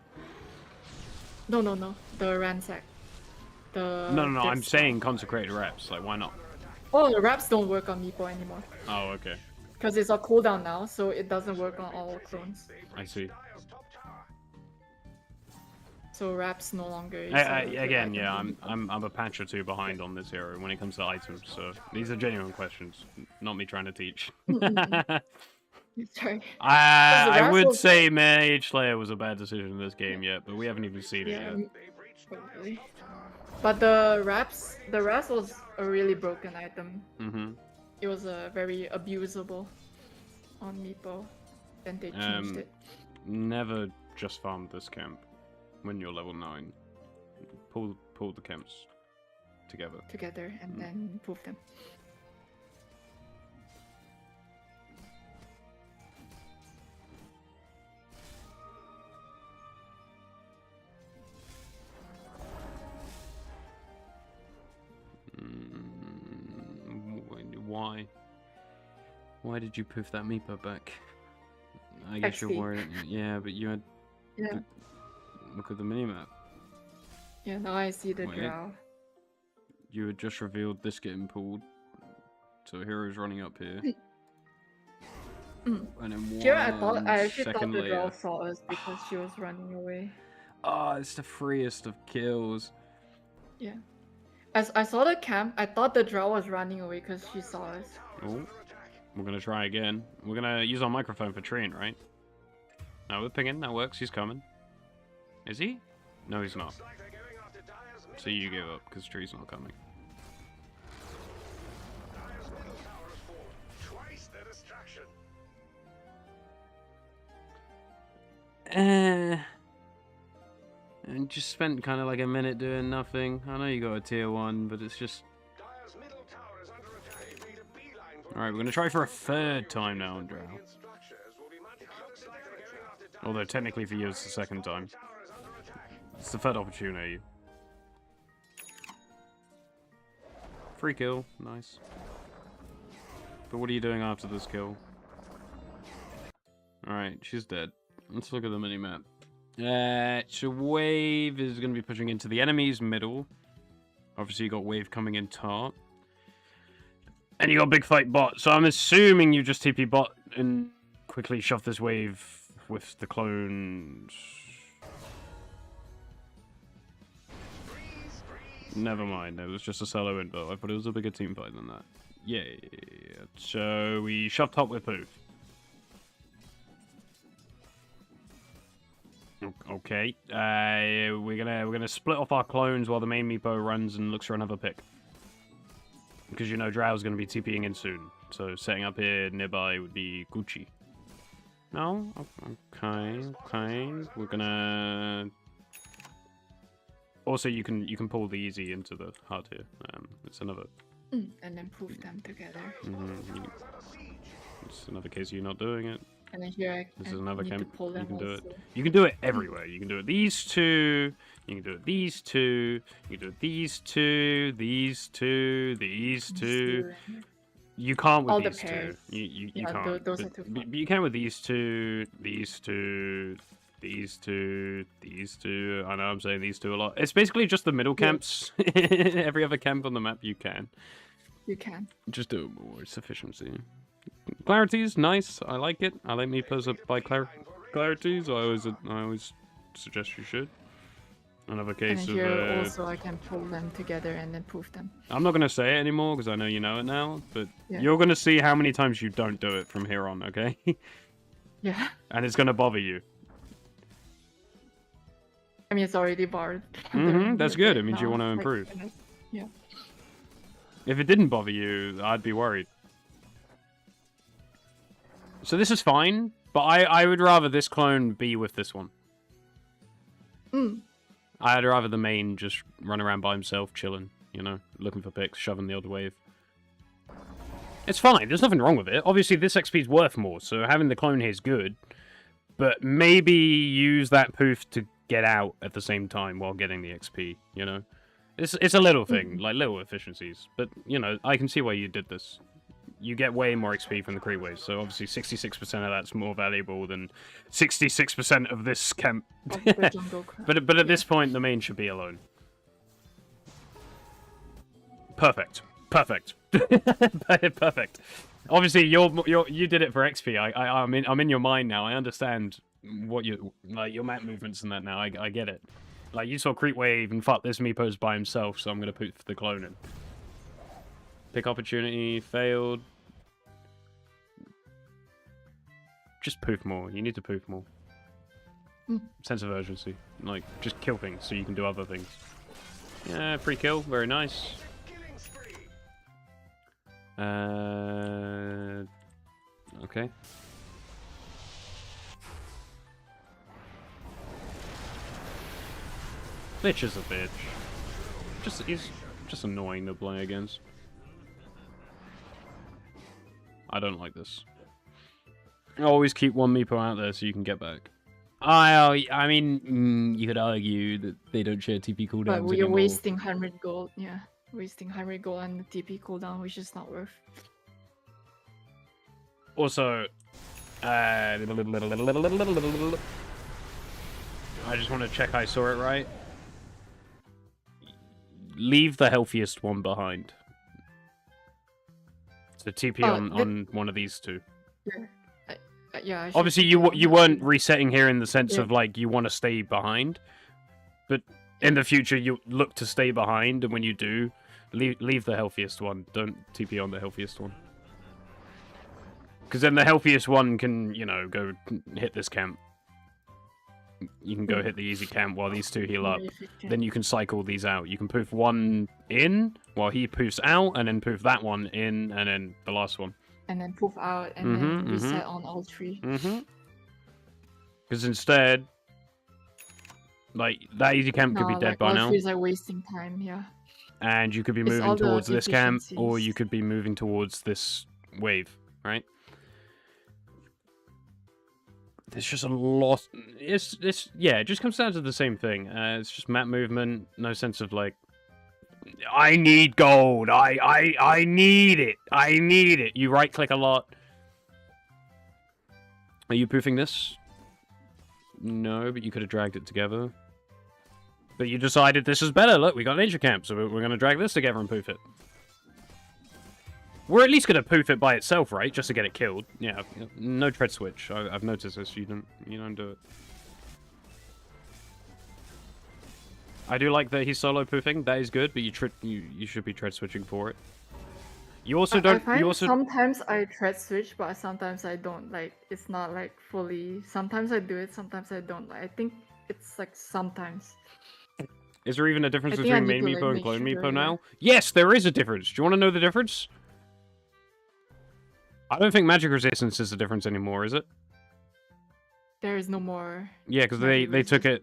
No, the ransack. The No, I'm this- saying consecrate reps, like why not? Oh, the reps don't work on Meepo anymore Oh, okay. because it's a cooldown now, so it doesn't work on all clones. I see. So reps no longer. Is Again, yeah, I'm a patch or two behind on this hero when it comes to items, so these are genuine questions, not me trying to teach. Sorry. I Because the would rest say Mage Slayer was a bad decision in this game yet, but we haven't even seen it Yeah, yet. probably. But the reps was a really broken item. Mm-hmm. It was very abusable on Meepo. Then they changed it. Never just farm this camp when you're level 9. Pull the camps together. Together and then prove them. Why? Why did you poof that Meepo back? I guess you're XP. worried. Yeah, but you had. Yeah. Look at the minimap. Yeah, now I see the Wait. drow. You had just revealed this getting pulled. So hero's running up here. Mm. And then Here I one actually thought second the drow later. saw us because she was running away. Oh, it's the freest of kills. Yeah. As I saw the camp, I thought the drow was running away because she saw us. Oh, we're gonna try again. We're gonna use our microphone for Treant, right? No, we're pinging. That works. He's coming. Is he? No, he's not. So you give up because Tree's not coming. And just spent kind of like a minute doing nothing. I know you got a tier 1, but it's just... Alright, we're gonna try for a third time now on Drow. Although technically for you it's the second time. It's the third opportunity. Free kill, nice. But what are you doing after this kill? Alright, she's dead. Let's look at the minimap. So Wave is going to be pushing into the enemy's middle. Obviously you got Wave coming in top. And you got Big Fight Bot. So I'm assuming you just TP Bot and quickly shove this Wave with the clones. Never mind, it was just a solo invo. I thought it was a bigger team fight than that. Yeah. So we shoved top with Poof. Okay. We're gonna split off our clones while the main Meepo runs and looks for another pick. Because you know Drow's gonna be TPing in soon. So setting up here nearby would be Gucci. No? Okay. We're gonna... Also, you can pull the easy into the hard here. It's another... And then prove them together. It's another case of you not doing it. And then here This is another need to camp. pull You them can do it. also. You can do it everywhere. You can do it these two. You can do it these two. You can do it these two. These two. These two. You can't with All the these two. pairs. You Yeah, can't. those but, are too but fun. you can with these two. These two. These two. These two. I know I'm saying these two a lot. It's basically just the middle Yeah. camps. Every other camp on the map you can. You can. Just do it more. It's efficiency. Clarity's nice. I like it. I like Meepos up by Clarity's. I always suggest you should. Another And case then of. here also I can pull them together and then prove them. I'm not gonna say it anymore because I know you know it now. But Yeah. you're gonna see how many times you don't do it from here on. Okay. Yeah. And it's gonna bother you. I mean, it's already barred. That's good. It means you want to improve. Yeah. If it didn't bother you, I'd be worried. So this is fine, but I would rather this clone be with this one. Mm. I'd rather the main just run around by himself, chilling, you know, looking for picks, shoving the other wave. It's fine, there's nothing wrong with it. Obviously, this XP is worth more, so having the clone here is good. But maybe use that poof to get out at the same time while getting the XP, you know? It's a little thing, like little efficiencies. But, you know, I can see why you did this. You get way more XP from the creep waves, so obviously 66% of that's more valuable than 66% of this camp. Of the jungle crab. But at this point, the main should be alone. Perfect. Perfect. Perfect. Obviously, you did it for XP. I'm in your mind now. I understand what you like your map movements and that now. I get it. Like you saw creep wave and fuck this Meepos by himself, so I'm gonna put the clone in. Pick opportunity failed. Just poof more. You need to poof more. Sense of urgency. Like just kill things so you can do other things. Yeah, free kill. Very nice. Killing spree. Okay. Bitch is a bitch. He's just annoying to play against. I don't like this. Always keep one Meepo out there so you can get back. I mean, you could argue that they don't share TP cooldowns But we're anymore. wasting 100 gold. Yeah, wasting 100 gold on the TP cooldown, which is not worth. Also, I just want to check I saw it right. Leave the healthiest one behind. So TP on one of these two. Yeah. I should Obviously, TP you on you that weren't too. resetting here in the sense Yeah. of like you want to stay behind, but in the future you look to stay behind, and when you do, leave the healthiest one. Don't TP on the healthiest one, because then the healthiest one can go hit this camp. You can go hit the easy camp while these two heal up. Very efficient. Then you can cycle these out. You can poof one in while he poofs out, and then poof that one in, and then the last one. And then poof out and then reset on all three. Because instead, like, that easy camp could be No, dead like, by all now. threes are wasting time. Yeah. And you could be It's moving all the towards this camp, or you efficiencies. could be moving towards this wave, right? There's just a lot. Yeah, it just comes down to the same thing. It's just map movement, no sense of like, I need gold. I need it. I need it. You right click a lot. Are you poofing this? No, but you could have dragged it together. But you decided this is better. Look, we got nature camp, so we're going to drag this together and poof it. We're at least going to poof it by itself, right? Just to get it killed. Yeah, no tread switch. I've noticed this. You don't do it. I do like that he's solo poofing. That is good, but you should be tread switching for it. You also I don't. find You also sometimes I tread switch, but sometimes I don't. Like it's not like fully. Sometimes I do it, sometimes I don't. Like I think it's like sometimes. Is there even a difference I think I between main need to, Meepo like, and clone make sure, Meepo yeah. now? Yes, there is a difference. Do you want to know the difference? I don't think magic resistance is the difference anymore, is it? There is no more. Yeah, because Magic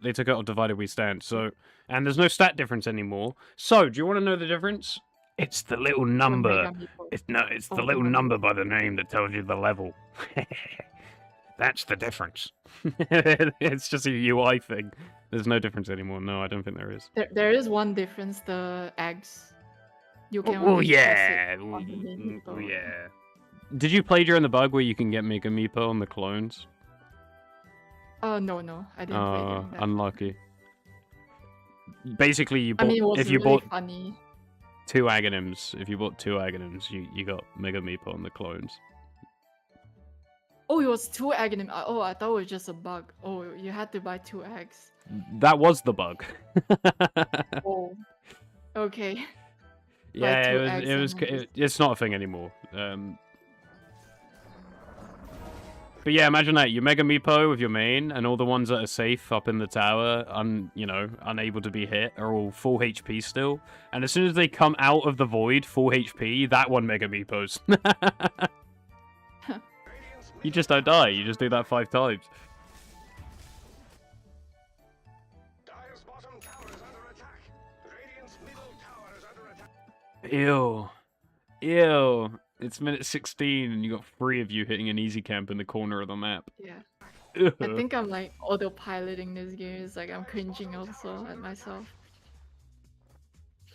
they took it on Divided We Stand. So, and there's no stat difference anymore. So, do you want to know the difference? It's the little number. Mega Meepo. It's Oh, the little Mega number Meepo. by the name that tells you the level. That's the difference. It's just a UI thing. There's no difference anymore. No, I don't think there is. There is one difference. The eggs. You can. Oh only press yeah, it on the main oh Meepo. yeah. Did you play during the bug where you can get Mega Meepo on the clones? Oh no, I didn't play during that. Unlucky. Basically, you I bought mean, it was if you really bought funny. 2 Aghanims. If you bought 2 Aghanims, you got Mega Meepo on the clones. Oh, it was 2 Aghanim. Oh, I thought it was just a bug. Oh, you had to buy 2 eggs. That was the bug. Oh. Okay. Yeah, 2 it eggs was. and then just- It's not a thing anymore. But yeah, imagine that you Mega Meepo with your main, and all the ones that are safe up in the tower, unable to be hit, are all full HP still. And as soon as they come out of the void, full HP, that one Mega Meepos. Radiant's You just don't die. You just do that 5 times. Dire's bottom tower is under attack. Radiant's middle tower is under attack. Ew. Ew. It's minute 16 and you got 3 of you hitting an easy camp in the corner of the map. Yeah. Ugh. I think I'm like autopiloting this game. It's like I'm cringing also at myself.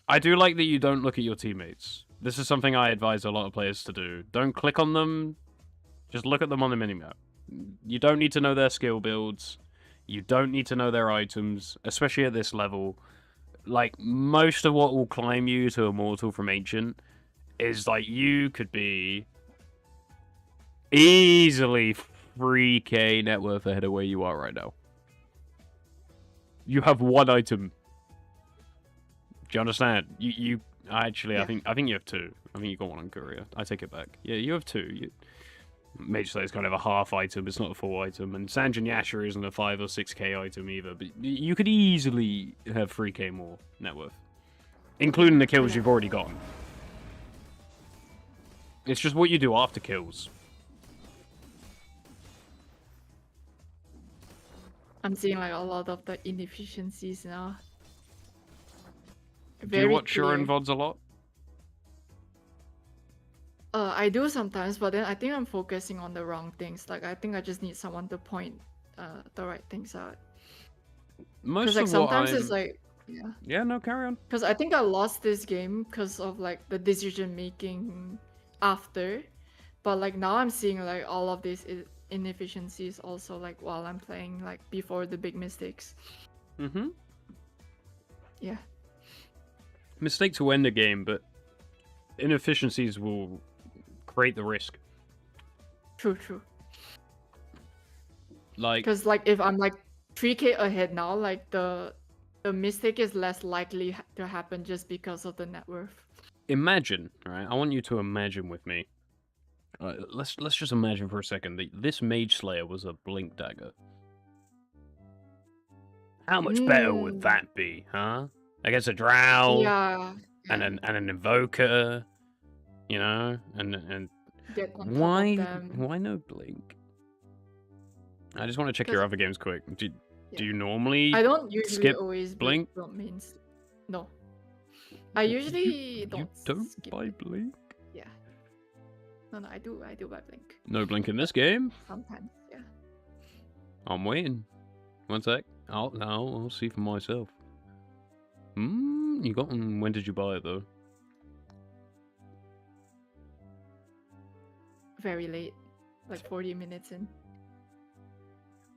I do like that you don't look at your teammates. This is something I advise a lot of players to do. Don't click on them. Just look at them on the minimap. You don't need to know their skill builds. You don't need to know their items, especially at this level. Like, most of what will climb you to Immortal from Ancient is, like, you could be easily 3k net worth ahead of where you are right now. You have 1 item. Do you understand? Actually, I think you have 2. I think you got 1 on Courier. I take it back. Yeah, you have 2. Mage Slayer is kind of a half item. It's not a full item. And Sanjin Yasha isn't a 5 or 6k item either. But you could easily have 3k more net worth, including the kills you've already gotten. It's just what you do after kills. I'm seeing like a lot of the inefficiencies now. Do you watch Shuren VODs a lot? I do sometimes, but then I think I'm focusing on the wrong things. Like I think I just need someone to point the right things out. Most Like of what sometimes I'm... it's like Yeah, no, carry on. because I think I lost this game because of like the decision making after, but like now I'm seeing like all of these inefficiencies also like while I'm playing, like before the big mistakes. Mm-hmm. Yeah. Mistake to end a game, but inefficiencies will create the risk. True. Like, Because like if I'm like 3k ahead now, like the mistake is less likely to happen just because of the net worth. imagine, right? I want you to imagine with me. Let's just imagine for a second that this Mage Slayer was a Blink Dagger. How much better would that be, huh? Against a Drow Yeah. and an Invoker, you know, and Get on top of why them. no Blink? I just want to check your 'Cause- other games quick. Do Yeah. you normally? I don't usually skip always Blink? build mains. No. I usually You don't. don't skip buy it. Blink? Yeah. No, I do buy Blink No Blink in this game. sometimes. Yeah. I'm waiting. One sec. I'll see for myself. You got them. When did you buy it though? Very late, like 40 minutes in.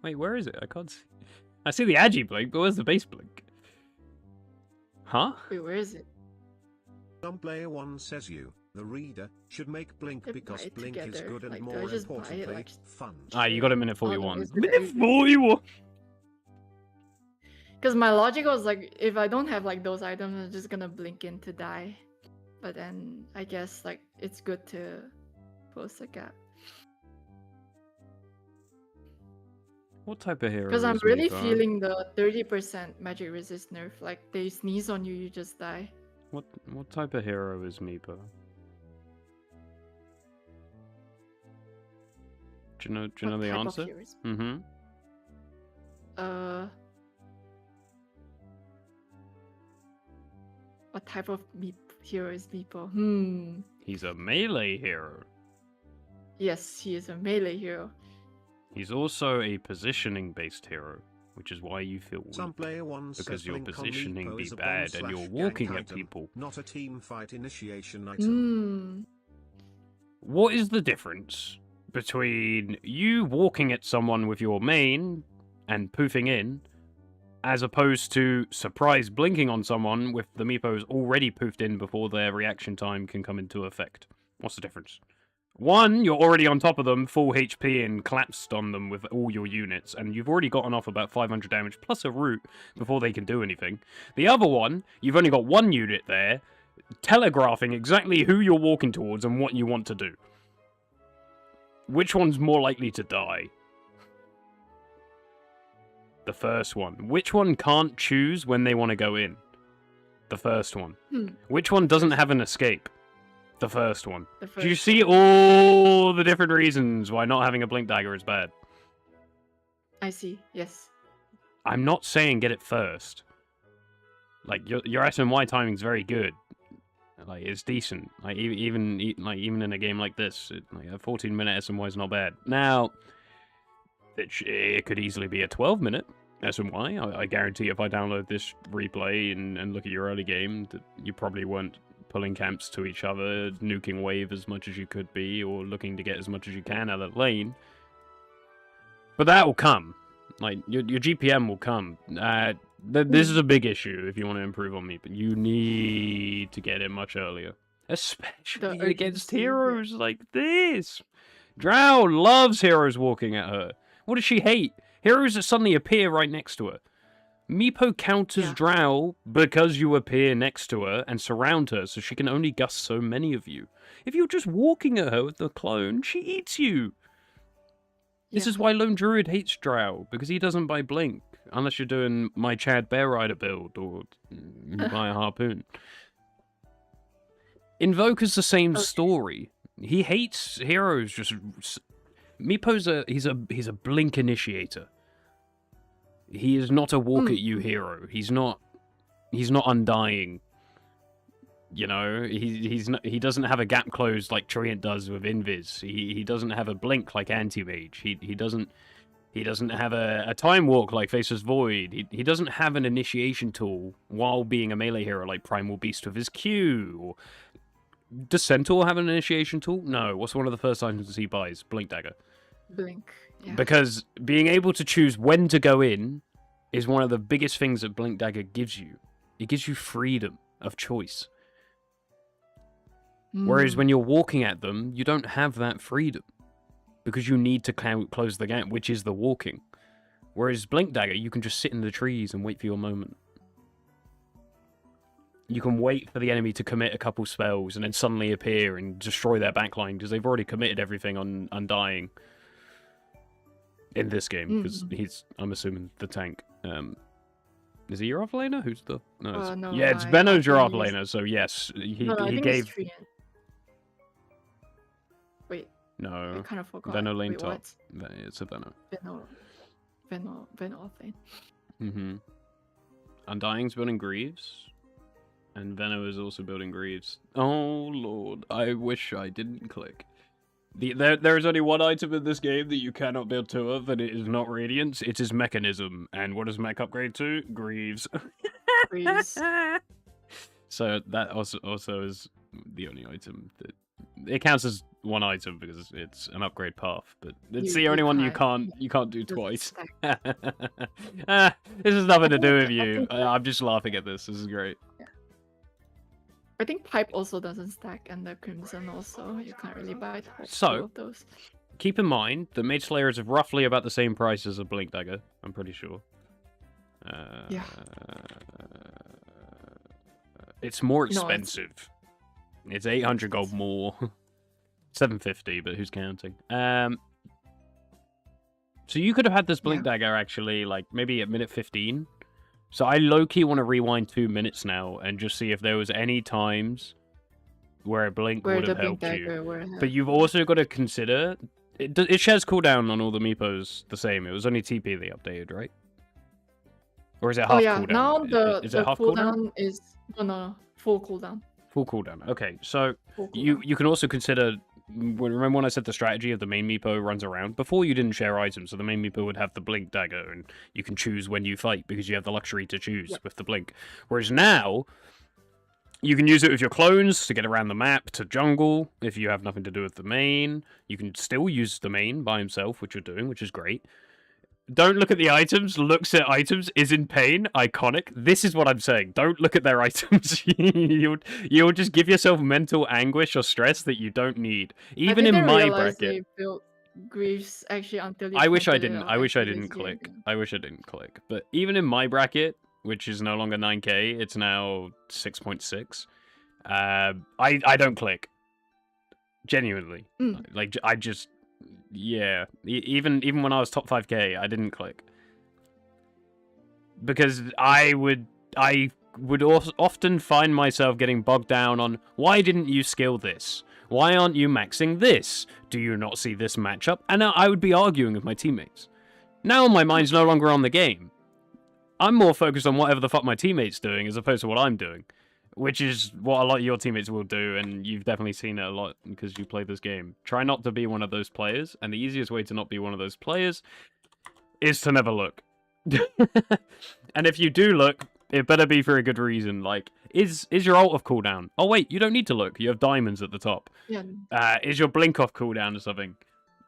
Wait, where is it? I can't see. I see the Agi Blink, but where's the base Blink? Huh? Wait, where is it? Some player one says you, the reader, should make Blink Should because buy it Blink is together. good and Like, do I more just buy it, importantly, like, fun. Ah, you got a minute Oh, no, 41. it's Minute very- 41. Because my logic was like, if I don't have like those items, I'm just gonna blink in to die. But then I guess like it's good to post a gap. What type of hero? Because I'm is really Mika? feeling the 30% magic resist nerf. Like they sneeze on you, you just die. What type of hero is Meepo? Do you know What the type of answer? heroes? Mm-hmm. What type of hero is Meepo? He's a melee hero. Yes, he is a melee hero. He's also a positioning-based hero, which is why you feel weak. Some player one says Because your Blink on positioning Meepo be is a bad and bomb/gank you're walking at item, people. not a team fight initiation item. What is the difference between you walking at someone with your main and poofing in, as opposed to surprise blinking on someone with the Meepos already poofed in before their reaction time can come into effect? What's the difference? One, you're already on top of them, full HP and collapsed on them with all your units, and you've already gotten off about 500 damage plus a root before they can do anything. The other one, you've only got one unit there, telegraphing exactly who you're walking towards and what you want to do. Which one's more likely to die? The first one. Which one can't choose when they want to go in? The first one. Which one doesn't have an escape? The first one. The Do you first see one. all the different reasons why not having a blink dagger is bad? I see. Yes. I'm not saying get it first. Like your SMY timing's very good. Like it's decent. Like even in a game like this, like a 14-minute SMY is not bad. Now, it could easily be a 12-minute SMY. I guarantee if I download this replay and look at your early game, that you probably weren't pulling camps to each other, nuking wave as much as you could be, or looking to get as much as you can out of lane. But that will come. Like, your GPM will come. This is a big issue if you want to improve on me, but you need to get it much earlier. Especially against urgency, yeah. heroes like this. Drow loves heroes walking at her. What does she hate? Heroes that suddenly appear right next to her. Meepo counters Yeah. Drow because you appear next to her and surround her, so she can only gust so many of you. If you're just walking at her with the clone, she eats you. This Yeah. is why Lone Druid hates Drow, because he doesn't buy Blink, unless you're doing my Chad Bear Rider build, or you buy a Harpoon. Invoker's the same Okay. story. He hates heroes just... Meepo's he's a Blink initiator. He is not a walk at you hero. He's not Undying. You know, he doesn't have a gap close like Treant does with Invis. He doesn't have a blink like Anti-Mage. He doesn't have a time walk like Faceless Void. He doesn't have an initiation tool while being a melee hero like Primal Beast with his Q. Does Centaur have an initiation tool? No. What's one of the first items he buys? Blink Dagger. Blink. Yeah. Because being able to choose when to go in is one of the biggest things that Blink Dagger gives you. It gives you freedom of choice. Whereas when you're walking at them, you don't have that freedom. Because you need to close the gap, which is the walking. Whereas Blink Dagger, you can just sit in the trees and wait for your moment. You can wait for the enemy to commit a couple spells and then suddenly appear and destroy their backline because they've already committed everything on Undying. In this game, because he's, I'm assuming, the tank. Is he your offlaner? Who's the... No, it's, No, yeah, it's I Benno's your think he's- offlaner, so yes, No, I he think gave... it's Treant. Wait, I No, kind of forgot. Venno lane Wait, top. what? It's a Venno. Venno offlane. Mm-hmm. Undying's building Greaves, and Venno is also building Greaves. Oh lord, I wish I didn't click. There is only one item in this game that you cannot build two of, and it is not Radiance. It is Mechanism. And what does Mech upgrade to? Greaves. Greaves. So that also is the only item that... It counts as one item because it's an upgrade path, but it's the You only one you can't- can't do Doesn't twice. stack. This has nothing to do with I you. think- I'm just laughing at this. This is great. I think Pipe also doesn't stack, and the Crimson also. You can't really buy two So- of those. Keep in mind, the Mage Slayer is roughly about the same price as a Blink Dagger, I'm pretty sure. Yeah. It's more No, it's- expensive. It's 800 gold more. 750, but who's counting? So you could have had this Blink Dagger actually, like, maybe at minute 15. So I low-key want to rewind 2 minutes now and just see if there was any times where a Blink Where would the have Blink helped you. Dagger were. But you've also got to consider it shares cooldown on all the Meepos the same. It was only TP they updated, right? Or is it half Oh yeah, cooldown? now the is it half cooldown is no full cooldown. Full cooldown. Okay, so Full you cooldown. can also consider. Remember when I said the strategy of the main Meepo runs around? Before you didn't share items, so the main Meepo would have the Blink Dagger, and you can choose when you fight because you have the luxury to choose with the Blink. Whereas now, you can use it with your clones to get around the map to jungle if you have nothing to do with the main. You can still use the main by himself, which you're doing, which is great. Don't look at the items, looks at items, is in pain, iconic. This is what I'm saying. Don't look at their items. You'll just give yourself mental anguish or stress that you don't need. Even in didn't my realize bracket. they built Greaves actually until you I wish I pointed it didn't. out I wish I after didn't this game. click. I wish I didn't click. But even in my bracket, which is no longer 9k, it's now 6.6. I don't click. Genuinely, like I just, yeah. Even when I was top 5k, I didn't click because I would often find myself getting bogged down on, why didn't you skill this? Why aren't you maxing this? Do you not see this matchup? And I would be arguing with my teammates. Now my mind's no longer on the game. I'm more focused on whatever the fuck my teammate's doing as opposed to what I'm doing. Which is what a lot of your teammates will do, and you've definitely seen it a lot because you play this game. Try not to be one of those players, and the easiest way to not be one of those players is to never look. And if you do look, it better be for a good reason. Like, is your ult off cooldown? Oh wait, you don't need to look. You have diamonds at the top. Yeah. Is your blink off cooldown or something?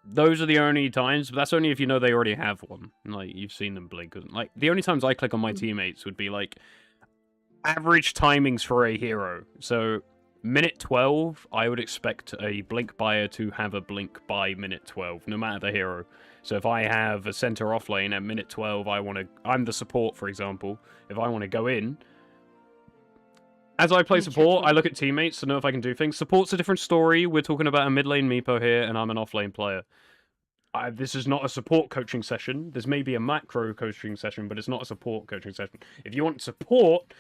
Those are the only times, but that's only if you know they already have one. Like, you've seen them blink. Like, the only times I click on my teammates would be like average timings for a hero. So minute 12, I would expect a blink buyer to have a blink by minute 12, no matter the hero. So if I have a center off lane at minute 12, I'm the support, for example. If I want to go in, as I play support, I look at teammates to know if I can do things. Support's a different story. We're talking about a mid lane Meepo here, and I'm an off lane player. This is not a support coaching session. There's maybe a macro coaching session, but it's not a support coaching session. If you want support,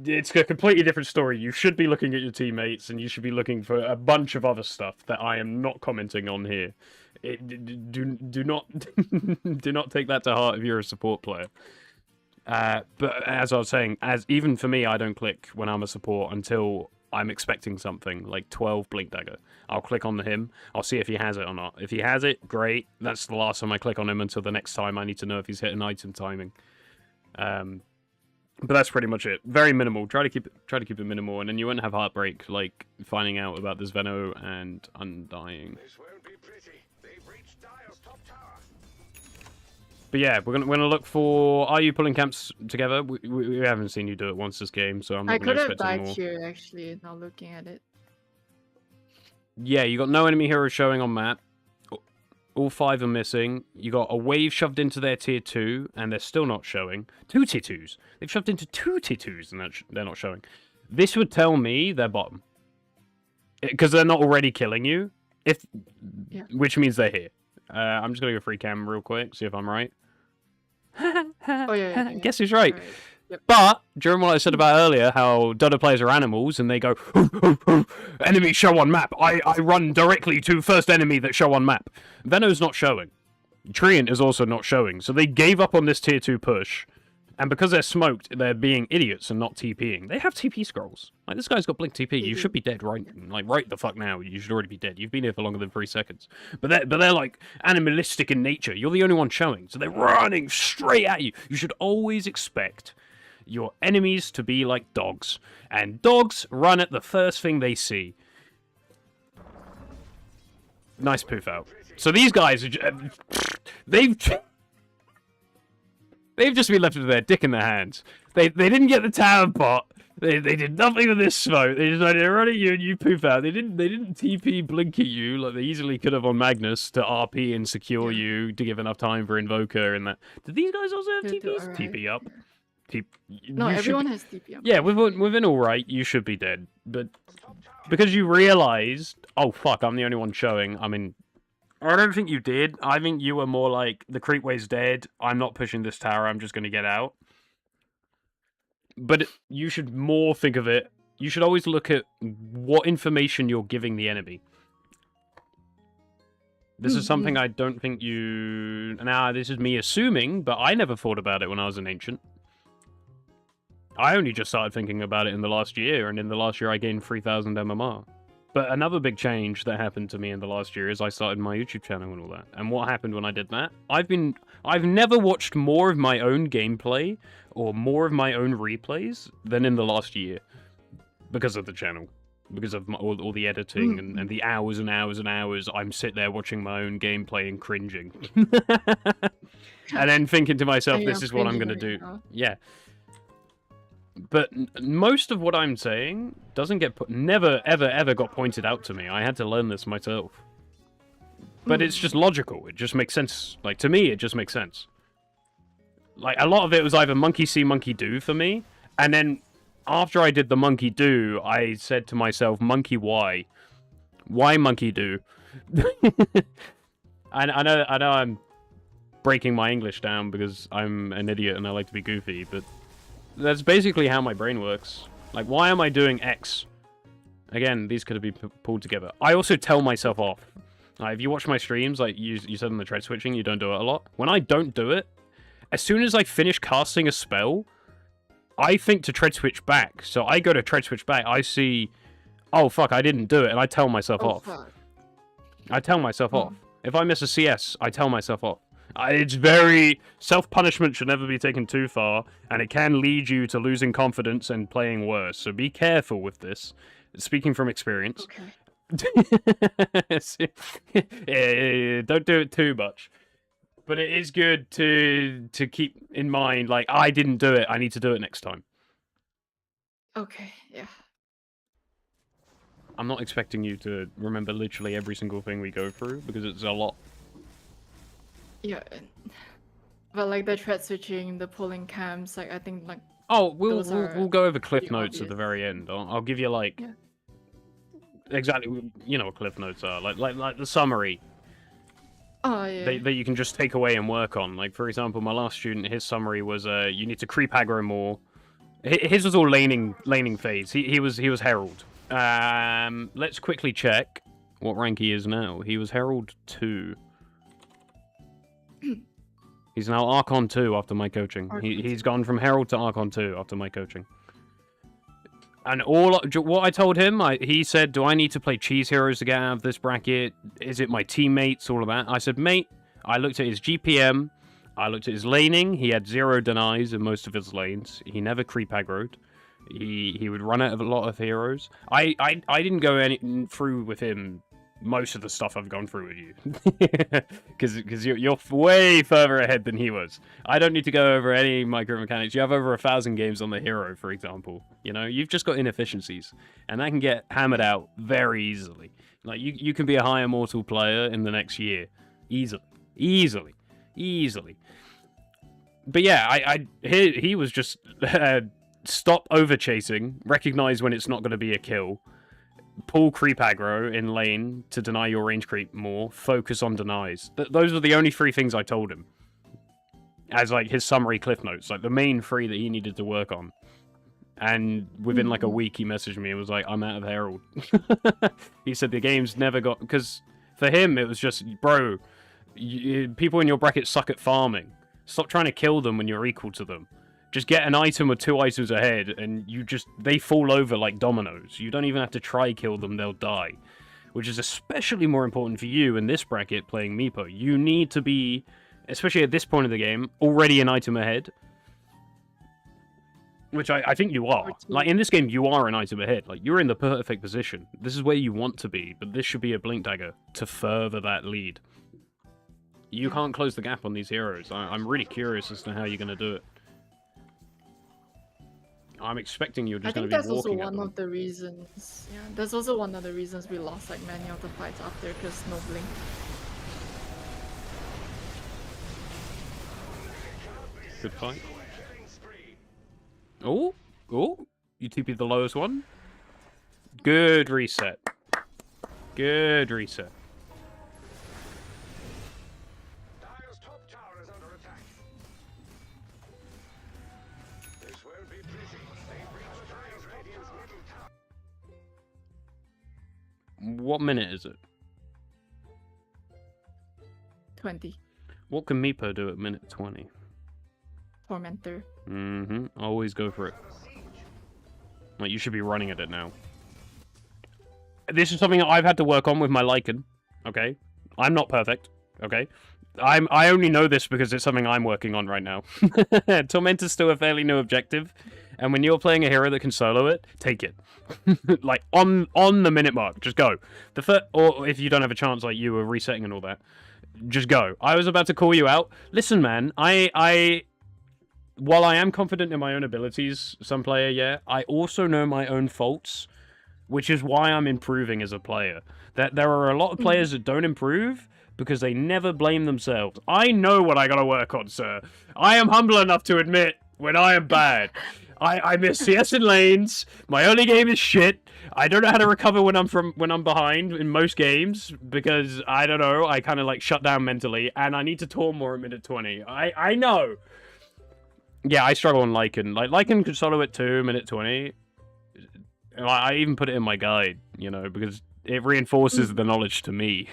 it's a completely different story. You should be looking at your teammates, and you should be looking for a bunch of other stuff that I am not commenting on here. Do not do not take that to heart if you're a support player. But as I was saying, even for me, I don't click when I'm a support until I'm expecting something, like 12 Blink Dagger. I'll click on him, I'll see if he has it or not. If he has it, great. That's the last time I click on him until the next time I need to know if he's hit an item timing. But that's pretty much it. Very minimal. Try to keep it minimal, and then you won't have heartbreak like finding out about this Veno and Undying. This won't be pretty. They've reached Dire's top tower. But yeah, we're gonna look for. Are you pulling camps together? We haven't seen you do it once this game, so I'm not I gonna could have expect any died more. here actually. Now looking at it. Yeah, you got no enemy heroes showing on map. All 5 are missing. You got a wave shoved into their tier 2, and they're still not showing. 2 tier 2s. They've shoved into 2 tier 2s, and they're not showing. This would tell me they're bottom. Because they're not already killing you. Which means they're here. I'm just going to go free cam real quick, see if I'm right. Oh yeah. Guess who's right. Alright. Yep. But, during what I said about earlier, how Dota players are animals, and they go, enemy show on map. I run directly to first enemy that show on map. Veno's not showing. Treant is also not showing. So they gave up on this tier 2 push. And because they're smoked, they're being idiots and not TPing. They have TP scrolls. Like, this guy's got blink TP. You should be dead right the fuck now. You should already be dead. You've been here for longer than 3 seconds. But they're like animalistic in nature. You're the only one showing. So they're running straight at you. You should always expect your enemies to be like dogs. And dogs run at the first thing they see. Nice poof out. So these guys are they've just been left with their dick in their hands. They didn't get the tower bot. They did nothing with this smoke. They decided to run at you and you poof out. They didn't TP blink at you like they easily could have on Magnus to RP and secure you to give enough time for Invoker and that. Did these guys also have They do TPs? alright. TP up. No, everyone has TP. Yeah, within all right, you should be dead. But because you realized, oh fuck, I'm the only one showing. I mean, I don't think you did. I think you were more like, the creep wave's dead. I'm not pushing this tower. I'm just going to get out. But you should more think of it. You should always look at what information you're giving the enemy. This is something I don't think you... Now, this is me assuming, but I never thought about it when I was an Ancient. I only just started thinking about it in the last year, and in the last year I gained 3,000 MMR. But another big change that happened to me in the last year is I started my YouTube channel and all that. And what happened when I did that? I've never watched more of my own gameplay or more of my own replays than in the last year. Because of the channel. Because of all the editing and the hours and hours and hours I'm sit there watching my own gameplay and cringing. And then thinking to myself, this is what I'm going to do. Yeah. But most of what I'm saying doesn't get never, ever got pointed out to me. I had to learn this myself. But it's just logical. It just makes sense. Like, to me, it just makes sense. Like, a lot of it was either monkey see, monkey do for me. And then, after I did the monkey do, I said to myself, monkey why? Why monkey do? I know I'm breaking my English down because I'm an idiot and I like to be goofy, but... That's basically how my brain works. Like, why am I doing X? Again, these could have been pulled together. I also tell myself off. Like, if you watch my streams, like you said in the tread switching, you don't do it a lot. When I don't do it, as soon as I finish casting a spell, I think to tread switch back. So I go to tread switch back, I see, oh fuck, I didn't do it, and I tell myself Oh off. fuck. I tell myself off. If I miss a CS, I tell myself off. It's very... Self-punishment should never be taken too far, and it can lead you to losing confidence and playing worse. So be careful with this. Speaking from experience. Okay. Yeah, don't do it too much. But it is good to keep in mind, like, I didn't do it, I need to do it next time. Okay, yeah. I'm not expecting you to remember literally every single thing we go through, because it's a lot. Yeah. But like the thread switching, the pulling cams, like I think like Oh, those are we'll go over cliff pretty notes at the obvious. very end. I'll give you like Yeah. exactly, you know what cliff notes are, like the summary Oh yeah. that you can just take away and work on. Like for example, my last student, his summary was you need to creep aggro more. His was all laning phase. He was Herald. Let's quickly check what rank he is now. He was Herald 2. He's now Archon 2 after my coaching. He's gone from Herald to Archon 2 after my coaching. And what I told him, he said, do I need to play cheese heroes to get out of this bracket? Is it my teammates? All of that. I said, mate, I looked at his GPM. I looked at his laning. He had 0 denies in most of his lanes. He never creep aggroed. He would run out of a lot of heroes. I didn't go through with him most of the stuff I've gone through with you, because you're way further ahead than he was. I don't need to go over any micro mechanics. You have over 1,000 games on the hero, for example. You know, you've just got inefficiencies, and that can get hammered out very easily. Like you can be a high immortal player in the next year, easily. But yeah, he was just stop over chasing, recognize when it's not going to be a kill. Pull creep aggro in lane to deny your range creep more. Focus on denies. Those are the only 3 things I told him. As like his summary cliff notes. Like the main 3 that he needed to work on. And within like a week he messaged me and was like, I'm out of Herald. He said the game's never got... Because for him it was just, bro, people in your bracket suck at farming. Stop trying to kill them when you're equal to them. Just get an item or 2 items ahead, and they fall over like dominoes. You don't even have to try kill them, they'll die. Which is especially more important for you in this bracket playing Meepo. You need to be, especially at this point of the game, already an item ahead. Which I think you are. Like, in this game, you are an item ahead. Like, you're in the perfect position. This is where you want to be, but this should be a Blink Dagger to further that lead. You can't close the gap on these heroes. I'm really curious as to how you're going to do it. I'm expecting you're just going to be walking I think that's also at one them. of the reasons. Yeah, that's also one of the reasons we lost like many of the fights after, because no blink. Good fight. Oh, you TP'd the lowest one. Good reset. Good reset. Dire's top tower is under attack. This won't be pretty. They breached Dire's Radiant's middle tower. What minute is it? 20. What can Meepo do at minute 20? Tormentor. Always go for it. Like, you should be running at it now. This is something that I've had to work on with my Lycan. Okay? I'm not perfect. Okay? I only know this because it's something I'm working on right now. Tormentor's still a fairly new objective. And when you're playing a hero that can solo it, take it. Like, on the minute mark, just go. Or if you don't have a chance, like you were resetting and all that, just go. I was about to call you out. Listen, man, while I am confident in my own abilities, some player, yeah, I also know my own faults, which is why I'm improving as a player. There are a lot of players that don't improve because they never blame themselves. I know what I gotta work on, sir. I am humble enough to admit when I am bad. I miss CS in lanes. My early game is shit. I don't know how to recover when I'm behind in most games because I don't know. I kind of like shut down mentally, and I need to tour more at minute 20. I know. Yeah, I struggle on Lycan. Like, Lycan could solo at 2, minute 20. I even put it in my guide, you know, because it reinforces the knowledge to me.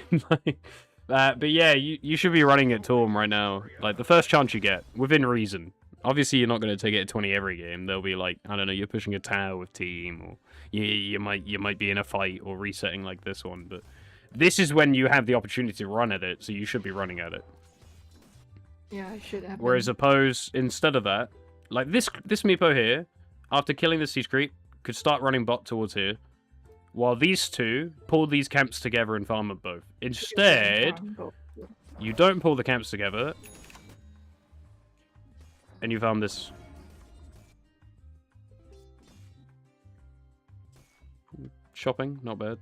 But yeah, you should be running at Torm right now. Like, the first chance you get, within reason. Obviously, you're not going to take it at 20 every game. There'll be, like, I don't know, you're pushing a tower with team, or you might be in a fight or resetting like this one. But this is when you have the opportunity to run at it, so you should be running at it. Yeah, I should have. Whereas instead of that, like this Meepo here, after killing the Siege Creep, could start running bot towards here, while these two pull these camps together and farm them both. Instead, you don't pull the camps together, and you farm this. Shopping, not bad.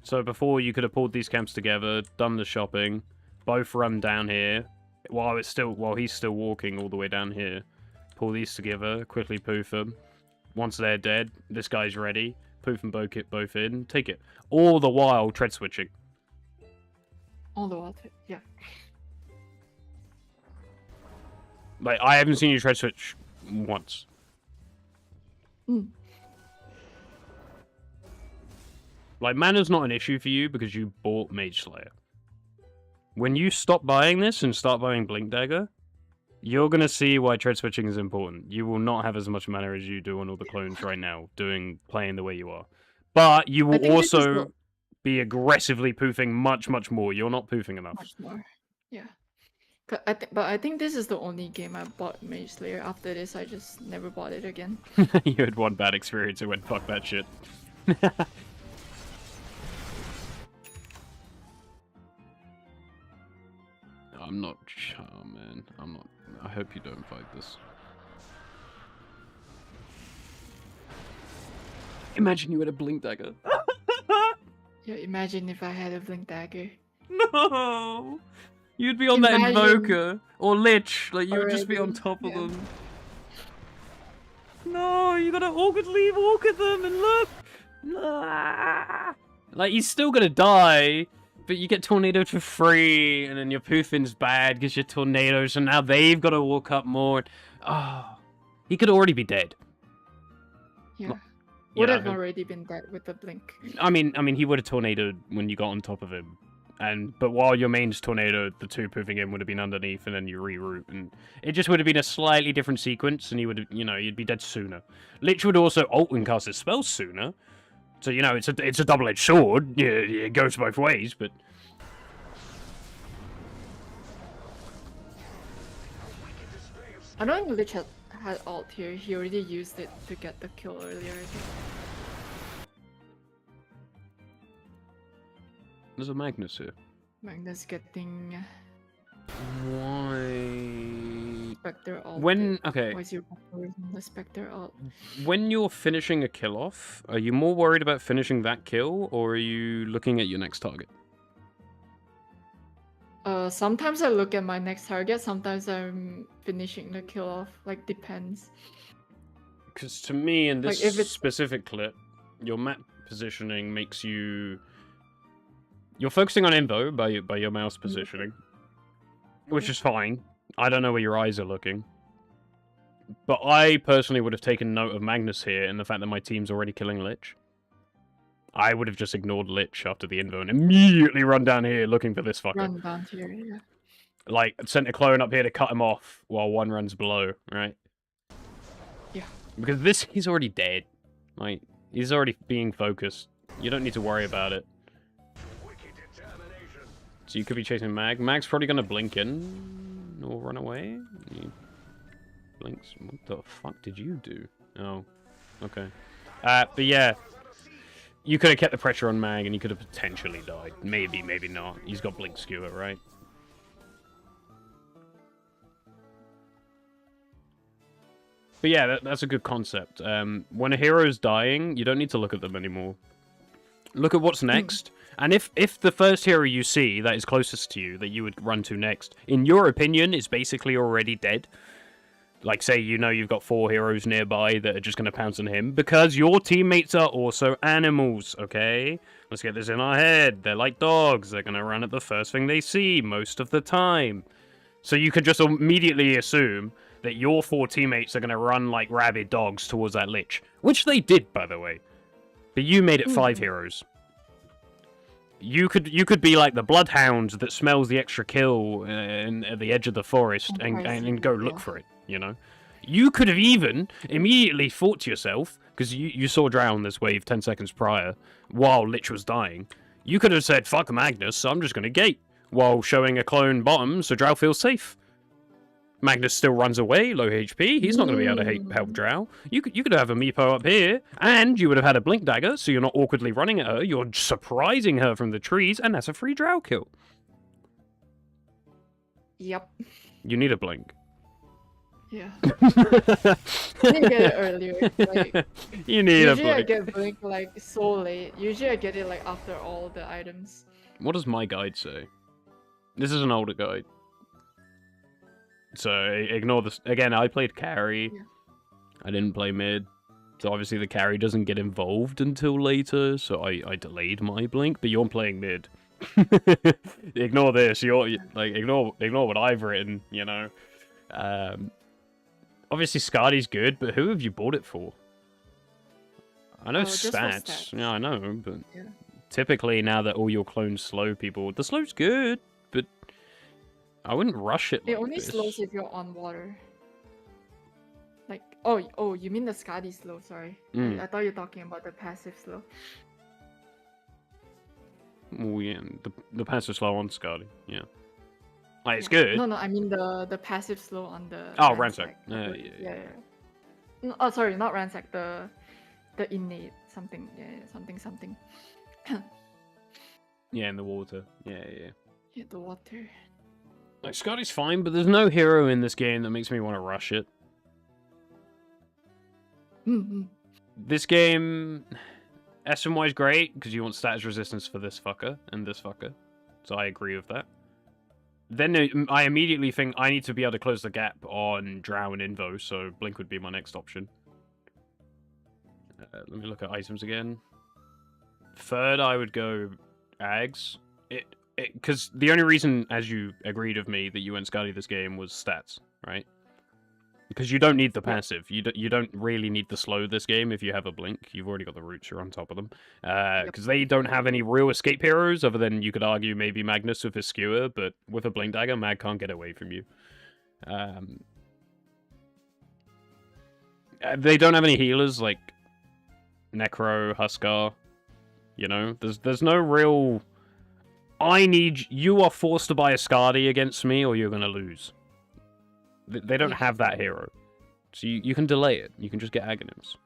So before you could have pulled these camps together, done the shopping, both run down here, while he's still walking all the way down here. Pull these together, quickly poof them. Once they're dead, this guy's ready. Poof and both in, take it. All the while tread switching. All the while, yeah. Like, I haven't seen you tread switch once. Like, mana's not an issue for you because you bought Mage Slayer. When you stop buying this and start buying Blink Dagger, you're going to see why tread switching is important. You will not have as much mana as you do on all the clones right now, playing the way you are. But you will also be aggressively poofing much, much more. You're not poofing enough. Much more, yeah. But I think this is the only game I bought Mage Slayer. After this, I just never bought it again. You had one bad experience and went, fuck that shit. I'm not... Oh, man. I'm not... I hope you don't fight this. Imagine you had a Blink Dagger. Yeah, imagine if I had a Blink Dagger. No! You'd be on that Invoker. Or Lich. Like, you would just be on top of them. No, you gotta awkwardly walk at them and look! Nah. Like, he's still gonna die. But you get tornadoed for free, and then your poofin's bad because you're tornadoes, and now they've got to walk up more. Oh, he could already be dead. Yeah, would have already been dead with the blink. I mean, he would have tornadoed when you got on top of him, but while your main's tornadoed, the two poofing him would have been underneath, and then you reroute, and it just would have been a slightly different sequence, and you'd be dead sooner. Lich would also ult and cast his spells sooner. So, you know, it's a double-edged sword. Yeah, it goes both ways, but... I don't think Lich had ult here. He already used it to get the kill earlier, I think. There's a Magnus here. Magnus getting... Why... Spectre ult. Okay. Why is he using the Spectre ult? When you're finishing a kill off, are you more worried about finishing that kill, or are you looking at your next target? Sometimes I look at my next target, sometimes I'm finishing the kill off, like depends. Because to me, in this like specific clip, your map positioning makes you... You're focusing on Invo by your mouse positioning, which is fine. I don't know where your eyes are looking. But I personally would have taken note of Magnus here and the fact that my team's already killing Lich. I would have just ignored Lich after the Invo and immediately run down here looking for this fucker. Run down here, yeah. Like, sent a clone up here to cut him off while one runs below, right? Yeah. Because he's already dead. Like, he's already being focused. You don't need to worry about it. So you could be chasing Mag. Mag's probably going to blink in or run away. He blinks. What the fuck did you do? Oh, okay. But yeah, you could have kept the pressure on Mag and he could have potentially died. Maybe, maybe not. He's got blink skewer, right? But yeah, that's a good concept. When a hero's dying, you don't need to look at them anymore. Look at what's next. And if the first hero you see that is closest to you, that you would run to next, in your opinion, is basically already dead, like say you know you've got 4 heroes nearby that are just going to pounce on him, because your teammates are also animals, okay? Let's get this in our head. They're like dogs. They're going to run at the first thing they see most of the time. So you could just immediately assume that your 4 teammates are going to run like rabid dogs towards that lich. Which they did, by the way. But you made it 5 heroes. You could be like the bloodhound that smells the extra kill at the edge of the forest and go look for it, you know? You could have even immediately thought to yourself, because you saw Drow this wave 10 seconds prior, while Lich was dying. You could have said, fuck Magnus, so I'm just going to gate, while showing a clone bottom so Drow feels safe. Magnus still runs away, low HP. He's not going to be able to help Drow. You could have a Meepo up here, and you would have had a Blink Dagger, so you're not awkwardly running at her. You're surprising her from the trees, and that's a free Drow kill. Yep. You need a Blink. Yeah. I didn't get it earlier. Like, you need a usually I Blink. get Blink like so late. Usually I get it like after all the items. What does my guide say? This is an older guide. So ignore this. Again, I played carry. Yeah. I didn't play mid. So obviously the carry doesn't get involved until later. So I delayed my blink, but you're playing mid. Ignore this. You're like ignore what I've written. You know. Obviously Scardy's good, but who have you bought it for? I know just for stats. Yeah, I know, but Yeah. typically now that all your clones slow people, the slow's good, but I wouldn't rush it. It like only this. slows if you're on water. Like, oh, you mean the Skadi slow? Sorry, Mm. I thought you were talking about the passive slow. Oh yeah, the passive slow on Scardy, yeah. Like, it's Yeah. good. No, I mean the passive slow on the. Oh, Ransack. Yeah. Yeah. No, oh, sorry, not Ransack. The innate something. Yeah, something. Yeah, in the water. Yeah. Yeah, the water. Like, Scardy's fine, but there's no hero in this game that makes me want to rush it. Mm-hmm. This game, SMY is great, because you want status resistance for this fucker and this fucker. So I agree with that. Then I immediately think I need to be able to close the gap on Drow and Invo, so Blink would be my next option. Let me look at items again. Third, I would go Ags. Because the only reason, as you agreed with me, that you went Scardy this game was stats, right? Because you don't need the passive. You don't really need the slow this game if you have a Blink. You've already got the roots, you're on top of them. Because they don't have any real escape heroes, other than you could argue maybe Magnus with his skewer, but with a Blink Dagger, Mag can't get away from you. They don't have any healers like Necro, Huskar. You know, there's no real... You are forced to buy a Scardy against me, or you're going to lose. They don't have that hero. So you can delay it. You can just get Aghanims.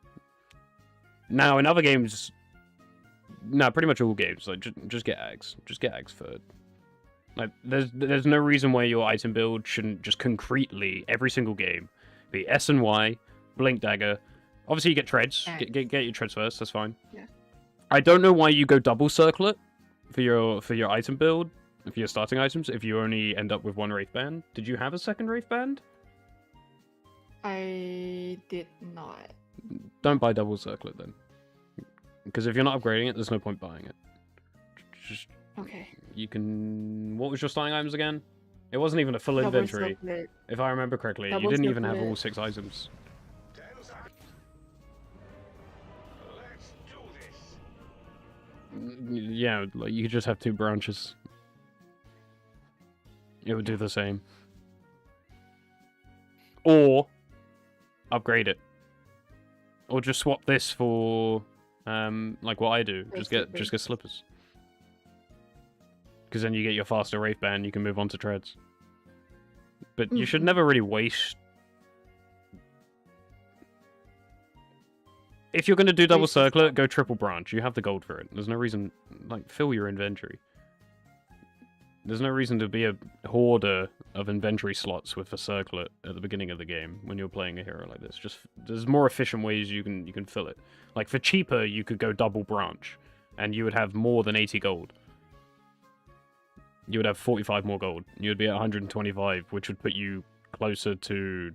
Now, in other games... No, pretty much all games. Like, just get Ags. Just get Ags third. Like, there's no reason why your item build shouldn't just concretely, every single game, be S and Y, Blink Dagger. Obviously, you get Treads. Get your Treads first. That's fine. Yeah. I don't know why you go double circlet for your item build, for your starting items, if you only end up with one Wraith Band. Did you have a second Wraith Band? I did not. Don't buy double circlet then. Because if you're not upgrading it, there's no point buying it. Just, Okay. you can... What was your starting items again? It wasn't even a full Double inventory. circlet. If I remember correctly, you Double didn't even have circlet. all 6 items. 10 seconds. Let's do this. Yeah, like you could just have 2 branches. It would do the same. Or upgrade it. Or just swap this for like what I do. Just get slippers. Because then you get your faster Wraith Band, you can move on to treads. But you should never really waste... If you're going to do double circlet, go triple branch. You have the gold for it. There's no reason... Like, fill your inventory. There's no reason to be a hoarder of inventory slots with a circlet at the beginning of the game when you're playing a hero like this. Just there's more efficient ways you can fill it. Like, for cheaper, you could go double branch, and you would have more than 80 gold. You would have 45 more gold. You would be at 125, which would put you closer to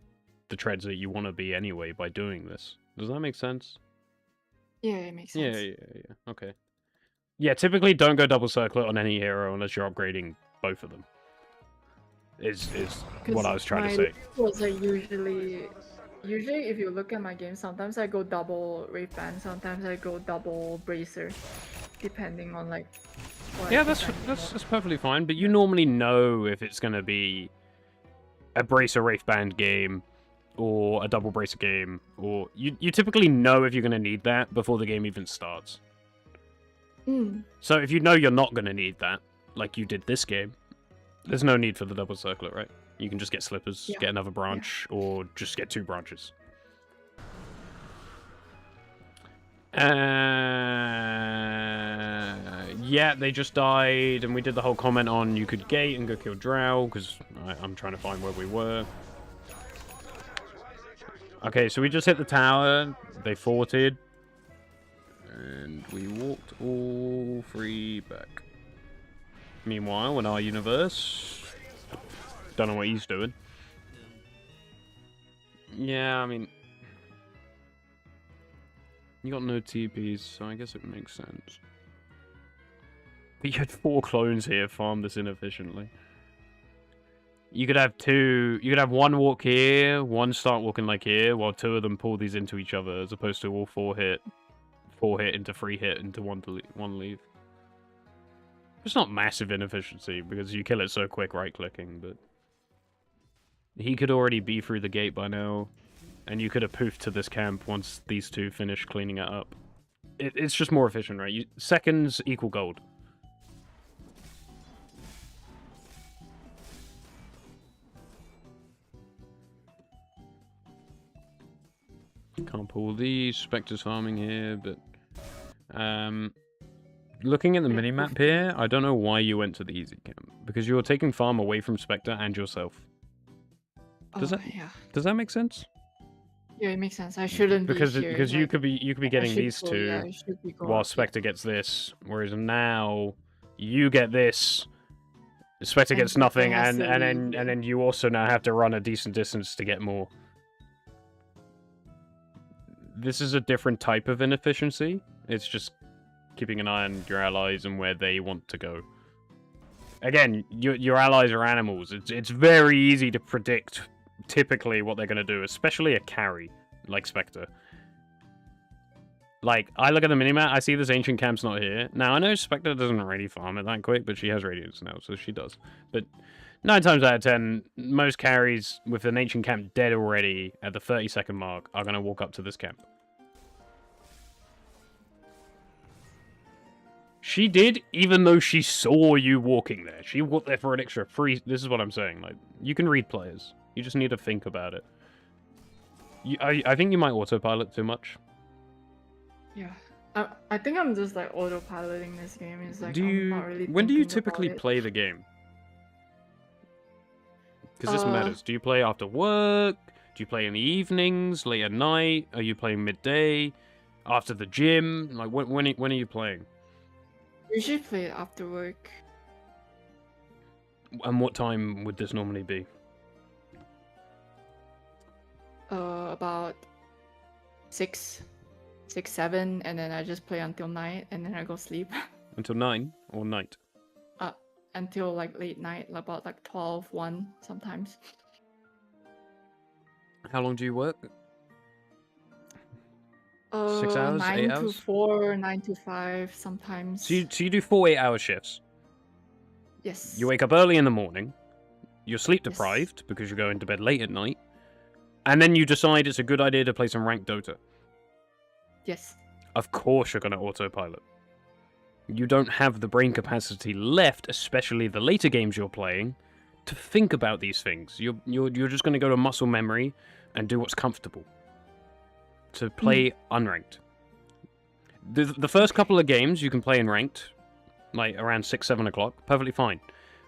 the treads that you want to be anyway by doing this. Does that make sense? Yeah, it makes sense. Yeah. Okay. Yeah, typically don't go double circlet on any hero unless you're upgrading both of them. Is 'Cause what I was trying to my say. was like usually if you look at my game, sometimes I go double Wraith Band, sometimes I go double Bracer, depending on like. What I Yeah, think that's I need that's more. that's perfectly fine. But you normally know if it's gonna be a Bracer Wraith Band game or a double Bracer game, or you typically know if you're gonna need that before the game even starts. Mm, So if you know you're not gonna need that, like you did this game, there's no need for the double circlet, right? You can just get slippers, Yeah, get another branch, or just get 2 branches. Yeah, they just died, and we did the whole comment on you could gate and go kill Drow, because I'm trying to find where we were. Okay, so we just hit the tower, they forted, and we walked all 3 back. Meanwhile, in our universe, don't know what he's doing. Yeah, I mean, you got no TPs, so I guess it makes sense. But you had 4 clones here farm this inefficiently. You could have 2, you could have 1 walk here, 1 start walking like here, while 2 of them pull these into each other, as opposed to all 4 hit into 3 hit into 1 leave. It's not massive inefficiency, because you kill it so quick right-clicking, but... He could already be through the gate by now, and you could have poofed to this camp once these 2 finish cleaning it up. It's just more efficient, right? Seconds equal gold. Can't pull these. Spectre's farming here, but... Looking at the minimap here, I don't know why you went to the easy camp. Because you're taking farm away from Spectre and yourself. Does that make sense? Yeah, it makes sense. I shouldn't Because be here. because you like, could be getting should these go- 2 yeah, I should be going while up, yeah. Spectre gets this, whereas now you get this. Spectre And gets Spectre nothing, has and to leave, then you also now have to run a decent distance to get more. This is a different type of inefficiency. It's just keeping an eye on your allies and where they want to go. Again, your allies are animals. It's very easy to predict typically what they're going to do, especially a carry like Spectre. Like, I look at the minimap, I see this ancient camp's not here. Now, I know Spectre doesn't really farm it that quick, but she has Radiance now, so she does. But 9 times out of 10, most carries with an ancient camp dead already at the 30-second mark are going to walk up to this camp. She did, even though she saw you walking there. She walked there for an extra 3... This is what I'm saying. Like, you can read players. You just need to think about it. I think you might autopilot too much. Yeah. I think I'm just like autopiloting this game. It's like Do I'm you? not really When do you thinking about typically it. play the game? Because this Uh, matters. Do you play after work? Do you play in the evenings, late at night? Are you playing midday? After the gym? Like, when are you playing? Usually play it after work. And what time would this normally be? About 6, 7, and then I just play until night, and then I go sleep. Until 9 or night? Until like late night, about like 12, 1 sometimes. How long do you work? 6 hours, 8 9 to hours? 4, 9 to 5 sometimes. So you do 4 8-hour shifts. Yes. You wake up early in the morning. You're sleep Yes. deprived because you're going to bed late at night. And then you decide it's a good idea to play some ranked Dota. Yes. Of course you're going to autopilot. You don't have the brain capacity left, especially the later games you're playing, to think about these things. You're just going to go to muscle memory and do what's comfortable. To play unranked. The first couple of games you can play in ranked, like around 6, 7 o'clock, perfectly fine.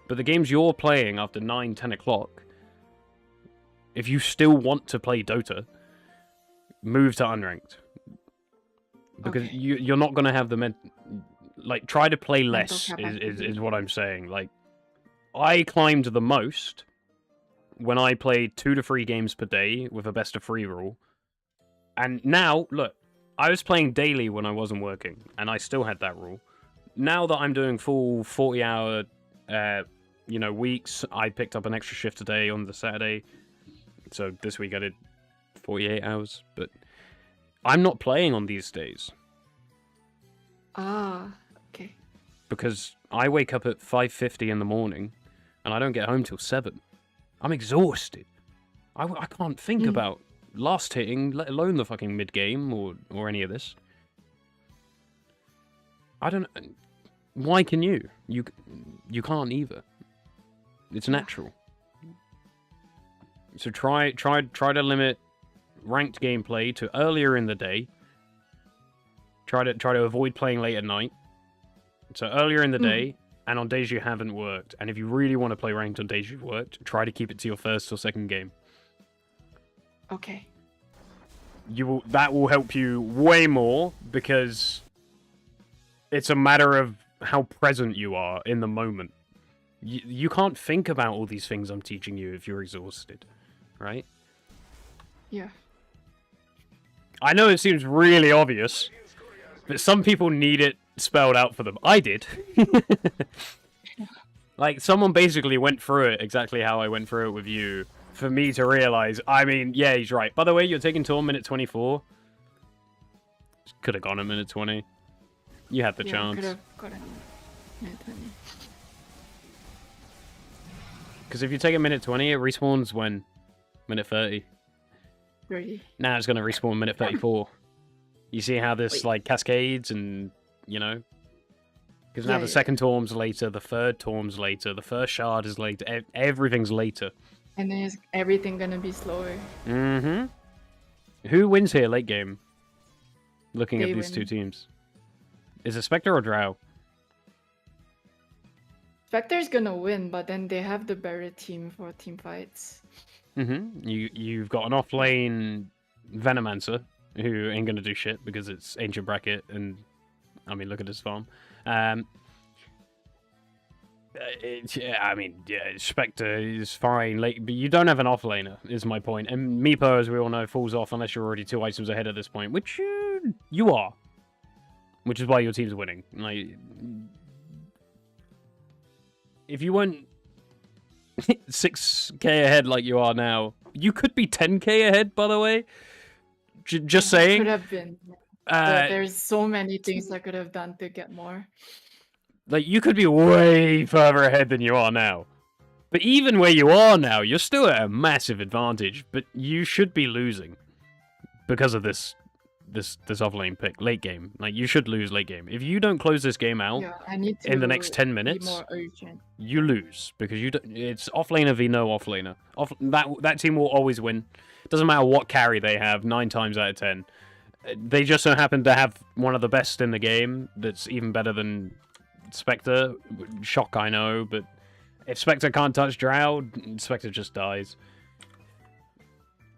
But the games you're playing after 9, 10 o'clock, if you still want to play Dota, move to unranked. Because Okay. you're not going to have the like, try to play Mental less capacity. is what I'm saying. Like, I climbed the most when I played 2 to 3 games per day with a best of 3 rule. And now, look, I was playing daily when I wasn't working, and I still had that rule. Now that I'm doing full 40-hour weeks. I picked up an extra shift today on the Saturday, so this week I did 48 hours. But I'm not playing on these days Ah, okay. because I wake up at 5:50 in the morning, and I don't get home till 7. I'm exhausted. I can't think about last hitting, let alone the fucking mid game or any of this. I don't. Why can you? You can't either. It's natural. So try to limit ranked gameplay to earlier in the day. Try to avoid playing late at night. So earlier in the day and on days you haven't worked. And if you really want to play ranked on days you've worked, try to keep it to your first or second game. Okay. That will help you way more because it's a matter of how present you are in the moment. You can't think about all these things I'm teaching you if you're exhausted, right? Yeah. I know it seems really obvious, but some people need it spelled out for them. I did. Like, someone basically went through it exactly how I went through it with you for me to realize, I mean, yeah, he's right. By the way, you're taking Torm minute 24. Could have gone at minute 20. You had the chance. Could have got it. Minute 20. Because if you take a minute 20, it respawns when? Minute 30. 30. Now it's going to respawn minute 34. You see how this, like, cascades and, Because now Yeah, the yeah. second Torm's later, the third Torm's later, the first Shard is later, everything's later. And then is everything gonna be slower? Mm-hmm. Who wins here late game? Looking They at these two win. teams. Is it Spectre or Drow? Spectre's gonna win, but then they have the better team for team fights. Mm-hmm. You've got an off-lane Venomancer, who ain't gonna do shit because it's Ancient Bracket, and, I mean, look at his farm. Spectre is fine, late, but you don't have an off-laner, is my point. And Meepo, as we all know, falls off unless you're already 2 items ahead at this point, which you are. Which is why your team's winning. Like, if you weren't 6k ahead like you are now, you could be 10k ahead, by the way. Just saying. Could have been. There's so many things I could have done to get more. Like, you could be way further ahead than you are now. But even where you are now, you're still at a massive advantage, but you should be losing because of this off-lane pick, late game. Like, you should lose late game. If you don't close this game out Yeah, I need to in the next 10 be minutes, more urgent. you lose because it's off-laner v no off-laner. That team will always win. Doesn't matter what carry they have, 9 times out of 10. They just so happen to have one of the best in the game that's even better than Spectre. Shock, I know, but if Spectre can't touch Drow, Spectre just dies.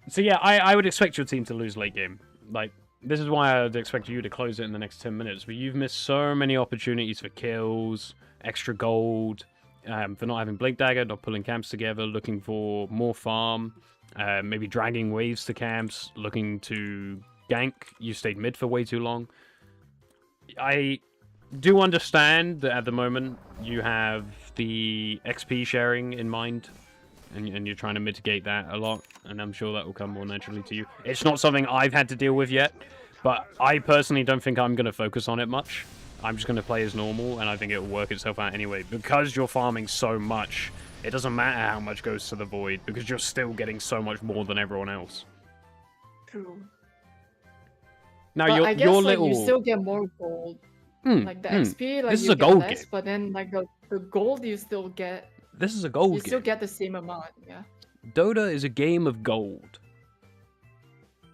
So yeah, I would expect your team to lose late game. Like, this is why I would expect you to close it in the next 10 minutes. But you've missed so many opportunities for kills, extra gold, for not having Blink Dagger, not pulling camps together, looking for more farm, maybe dragging waves to camps, looking to gank. You stayed mid for way too long. I do understand that at the moment you have the XP sharing in mind, and you're trying to mitigate that a lot, and I'm sure that will come more naturally to you. It's not something I've had to deal with yet, but I personally don't think I'm going to focus on it much. I'm just going to play as normal, and I think it will work itself out anyway. Because you're farming so much, it doesn't matter how much goes to the Void, because you're still getting so much more than everyone else. True. Now, But your I guess like, little... you still get more gold. Like the XP, like This is you a get gold less, game. but then like the gold you still get. This is a You gold still game. get the same amount. Yeah. Dota is a game of gold.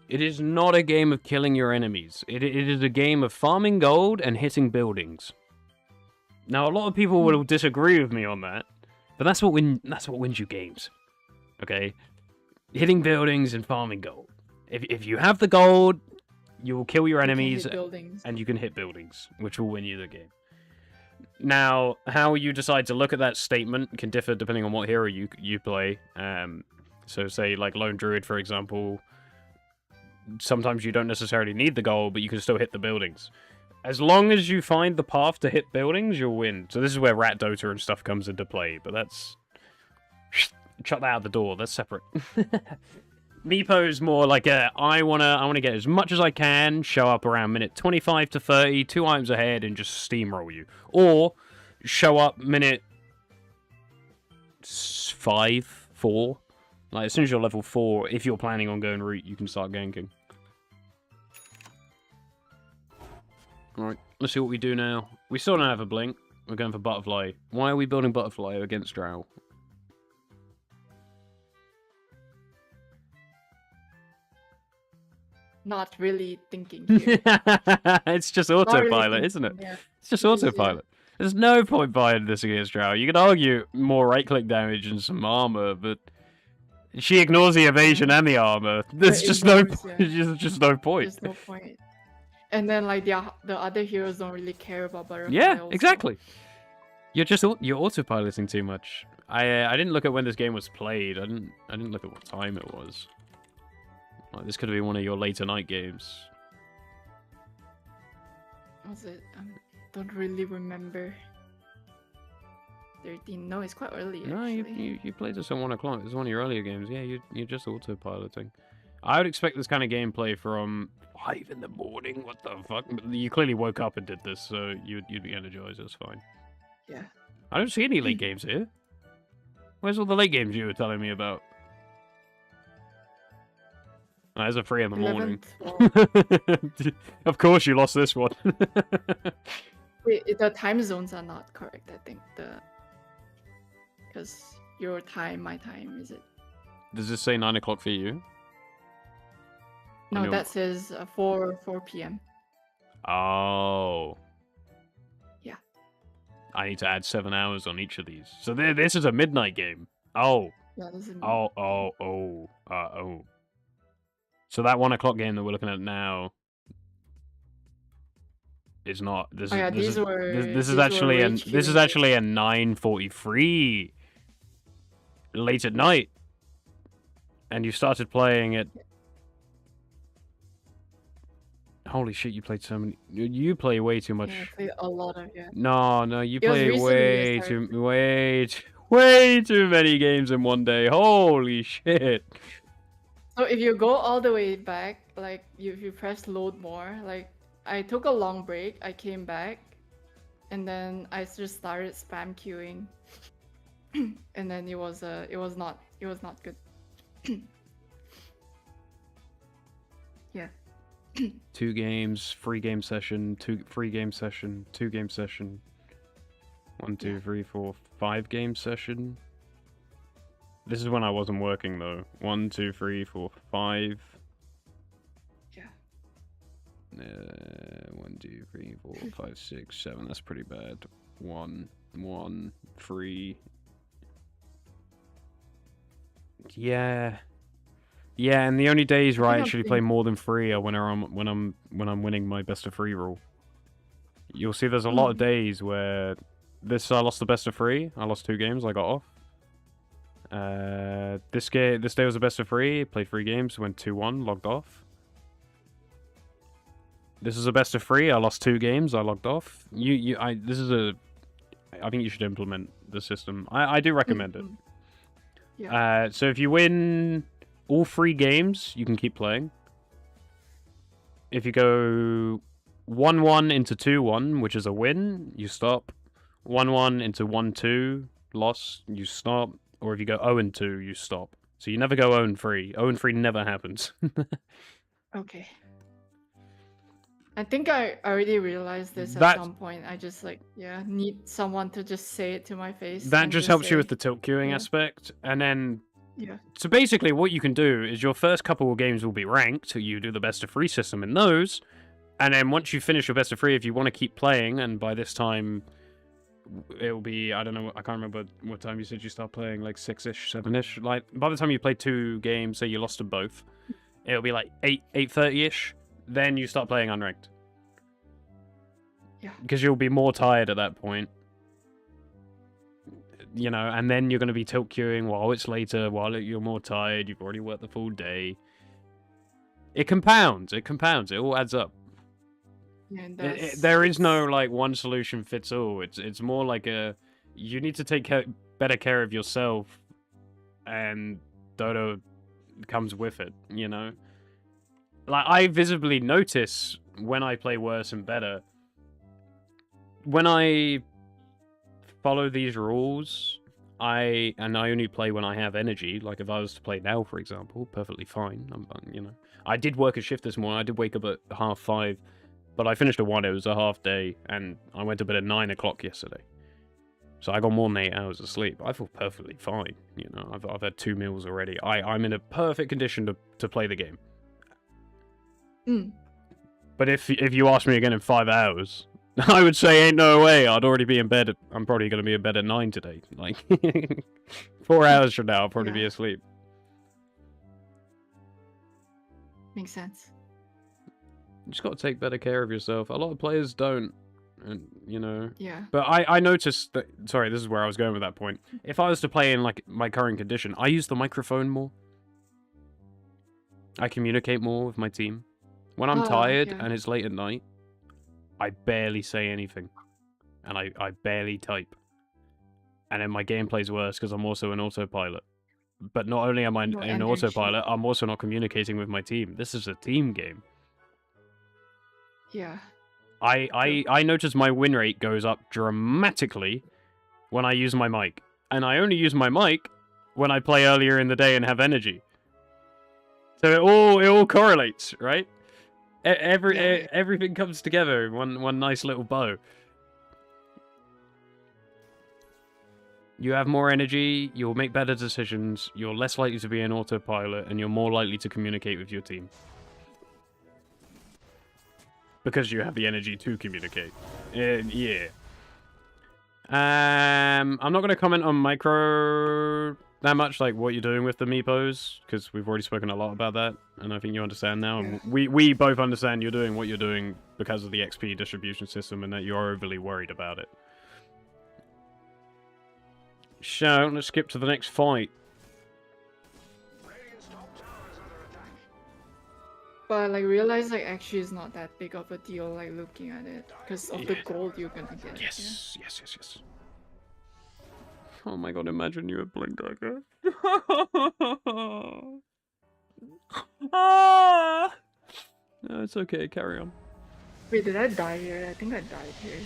It is not a game of killing your enemies. It is a game of farming gold and hitting buildings. Now, a lot of people will disagree with me on that, but that's what wins you games. Okay? Hitting buildings and farming gold. If you have the gold, you will kill your You can enemies hit buildings. and you can hit buildings, which will win you the game. Now, how you decide to look at that statement can differ depending on what hero you play. So say, like, Lone Druid, for example, sometimes you don't necessarily need the gold, but you can still hit the buildings. As long as you find the path to hit buildings, you'll win. So this is where Rat Dota and stuff comes into play, but that's... Chuck that out the door, that's separate. Meepo's more like I wanna get as much as I can, show up around minute 25 to 30, 2 items ahead, and just steamroll you. Or show up minute 5, 4. Like as soon as you're level 4, if you're planning on going root, you can start ganking. Alright, let's see what we do now. We still don't have a blink. We're going for butterfly. Why are we building butterfly against Drow? Not really thinking here. It's just Not really autopilot, isn't it? thinking, yeah. It's just It is, yeah. autopilot. There's no point buying this against Drow. You could argue more right-click damage and some armor, but she ignores the evasion and the armor. There's It just no ignores, point. yeah. There's just no point. There's no point. And then like the other heroes don't really care about butterfly. Yeah, also. exactly. You're autopiloting too much. I didn't look at when this game was played. I didn't look at what time it was. Like, this could have been one of your later night games. Was it? Don't really remember. 13. No, it's quite early. No, actually. you played this at 1 o'clock. This is one of your earlier games. Yeah, you're just autopiloting. I would expect this kind of gameplay from 5 in the morning. What the fuck? But you clearly woke up and did this, so you'd be energized. That's fine. Yeah. I don't see any late games here. Where's all the late games you were telling me about? Oh, there's a 3 in the morning. 11th. Of course you lost this one. Wait, the time zones are not correct. I think because your time, my time, is it? Does this say 9 o'clock for you? No, your- that says 4 p.m. Oh. Yeah. I need to add 7 hours on each of these. So this is a midnight game. Oh. Yeah, this is. Oh. So that 1 o'clock game that we're looking at now is not. This Oh, is yeah, this these is were- this these is were actually rage this is queuing actually a 9:43 late at night, and you started playing at. Holy shit! You played so many. You play way too much. Yeah, I played a lot of No, you It was play recently I started way too many games in one day. Holy shit! So if you go all the way back, like if you press load more, like I took a long break, I came back, and then I just started spam queuing, and then it was not good. Yeah. 2 games, 3 game session, 2 free game session, 2 game session. 1, 2, 3, 4, 5 game session. This is when I wasn't working though. 1, 2, 3, 4, 5. Yeah. 1, 2, 3, 4, 5, 6, 7. That's pretty bad. 1, 3. Yeah. Yeah, and the only days where I don't actually play think- more than 3 are when I'm winning my best of 3 rule. You'll see there's a lot of days where this I lost the best of 3. I lost 2 games. I got off. This day was a best of 3. Played 3 games. Went 2-1. Logged off. This is a best of 3. I lost 2 games. I logged off. I think you should implement the system. I do recommend it. Yeah. So if you win all 3 games, you can keep playing. If you go 1-1 into 2-1, which is a win, you stop. 1-1 into 1-2, loss, you stop. Or if you go 0-2, you stop. So you never go 0-3. 0-3 never happens. Okay. I think I already realized this at That- some point. I just need someone to just say it to my face. That and just helps you say, with the tilt queuing yeah. aspect. And then Yeah. so basically, what you can do is your first couple of games will be ranked. So you do the best of 3 system in those, and then once you finish your best of 3, if you want to keep playing, and by this time it'll be I don't know, I can't remember what time you said you start playing, like 6ish, 7ish. Like by the time you play 2 games, say you lost them both, it'll be like 8:30ish. Then you start playing unranked. Yeah. Because you'll be more tired at that point. You know, and then you're going to be tilt queuing while it's later, while you're more tired, you've already worked the full day. It compounds, it all adds up. Yeah, that's There is no like one solution fits all. It's more like you need to take better care of yourself, and Dodo comes with it. You know, like I visibly notice when I play worse and better. When I follow these rules, I only play when I have energy. Like if I was to play now, for example, perfectly fine. You know, I did work a shift this morning. I did wake up at 5:30, but I finished at 1. It was a half day, and I went to bed at 9 o'clock yesterday. So I got more than 8 hours of sleep. I feel perfectly fine. You know, I've had 2 meals already. I'm in a perfect condition to play the game. Mm. But if you ask me again in 5 hours, I would say ain't no way. I'd already be in bed. I'm probably going to be in bed at 9 today. Like 4 hours from now, I'll probably be asleep. Makes sense. You just got to take better care of yourself. A lot of players don't, and you know. Yeah. But I noticed that. Sorry, this is where I was going with that point. If I was to play in like my current condition, I use the microphone more. I communicate more with my team. When I'm tired and it's late at night, I barely say anything, and I barely type. And then my gameplay's worse because I'm also an autopilot. But not only am I No an energy. autopilot, I'm also not communicating with my team. This is a team game. Yeah. I notice my win rate goes up dramatically when I use my mic. And I only use my mic when I play earlier in the day and have energy. So it all correlates, right? Everything comes together in one nice little bow. You have more energy, you'll make better decisions, you're less likely to be an autopilot, and you're more likely to communicate with your team. Because you have the energy to communicate. Yeah. I'm not going to comment on micro that much, like what you're doing with the Meepos, because we've already spoken a lot about that, and I think you understand now. And we both understand you're doing what you're doing because of the XP distribution system, and that you're overly worried about it. So, let's skip to the next fight. Radiant's top tower is under attack. But I like realize like actually it's not that big of a deal like looking at it because of the gold you're gonna get. Yes. Oh my god, imagine you had Blink Dagger. Ah! No, it's okay, carry on. Wait, did I die here? I think I died here.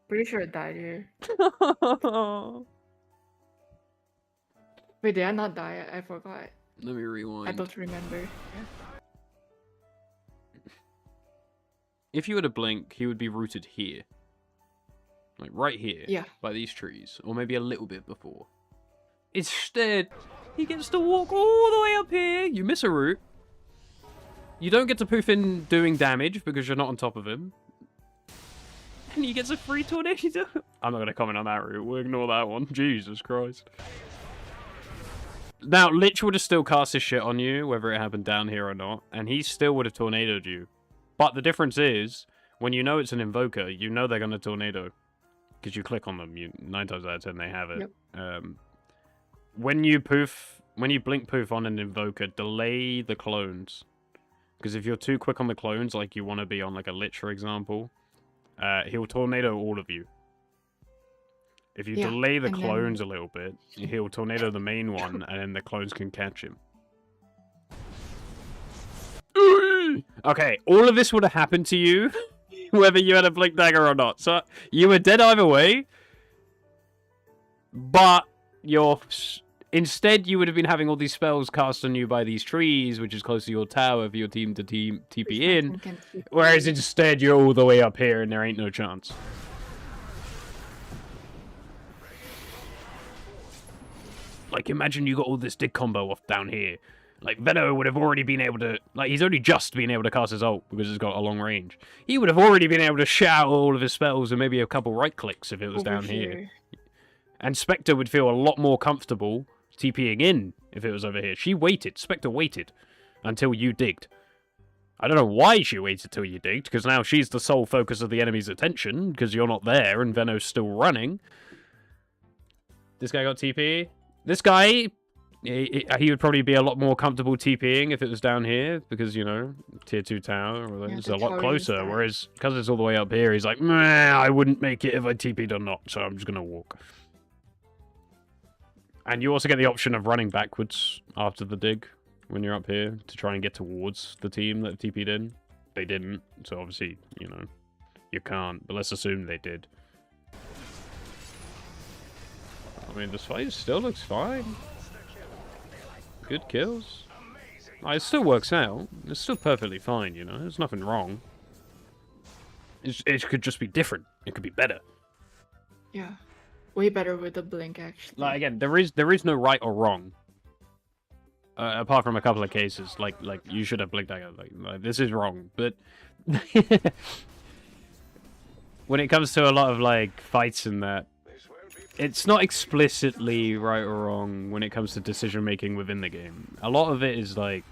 Pretty sure I died here. Wait, did I not die? I forgot. Let me rewind. I don't remember. Yeah. If you were to blink, he would be rooted here. Like right here. Yeah. By these trees. Or maybe a little bit before. Instead, he gets to walk all the way up here. You miss a root. You don't get to poof in doing damage because you're not on top of him. And he gets a free tornado. I'm not going to comment on that route. We'll ignore that one. Jesus Christ. Now, Lich would have still cast his shit on you, whether it happened down here or not. And he still would have tornadoed you. But the difference is, when you know it's an invoker, you know they're going to tornado. Because you click on them. 9 times out of 10 they have it. Yep. When you blink poof on an invoker, delay the clones. Because if you're too quick on the clones, like you want to be on like a Lich, for example, he'll tornado all of you. If you delay the clones a little bit, he'll tornado the main one, and then the clones can catch him. Okay, all of this would have happened to you, whether you had a Blink Dagger or not. So you were dead either way, but instead you would have been having all these spells cast on you by these trees, which is close to your tower for your team to TP in. Whereas instead you're all the way up here and there ain't no chance. Like, imagine you got all this dig combo off down here. Like, Veno would have already been able to... Like, he's only just been able to cast his ult because it's got a long range. He would have already been able to shout all of his spells and maybe a couple right clicks if it was down here. And Spectre would feel a lot more comfortable TPing in if it was over here. She waited. Spectre waited until you digged. I don't know why she waited till you digged, because now she's the sole focus of the enemy's attention, because you're not there and Veno's still running. This guy got TP. This guy he would probably be a lot more comfortable TPing if it was down here, because, you know, tier 2 tower, Yeah, it's the a lot tower is closer, bad. whereas, because it's all the way up here, he's like, meh, I wouldn't make it if I TP'd or not, so I'm just going to walk. And you also get the option of running backwards after the dig when you're up here to try and get towards the team that TP'd in. They didn't, so obviously, you know, you can't, but let's assume they did. I mean, this fight still looks fine. Good kills. It still works out. It's still perfectly fine, you know. There's nothing wrong. It could just be different. It could be better. Yeah. Way better with the blink, actually. Like, again, there is no right or wrong. Apart from a couple of cases, like you should have blinked dagger. Like this is wrong, but when it comes to a lot of like fights and that, it's not explicitly right or wrong when it comes to decision making within the game. A lot of it is like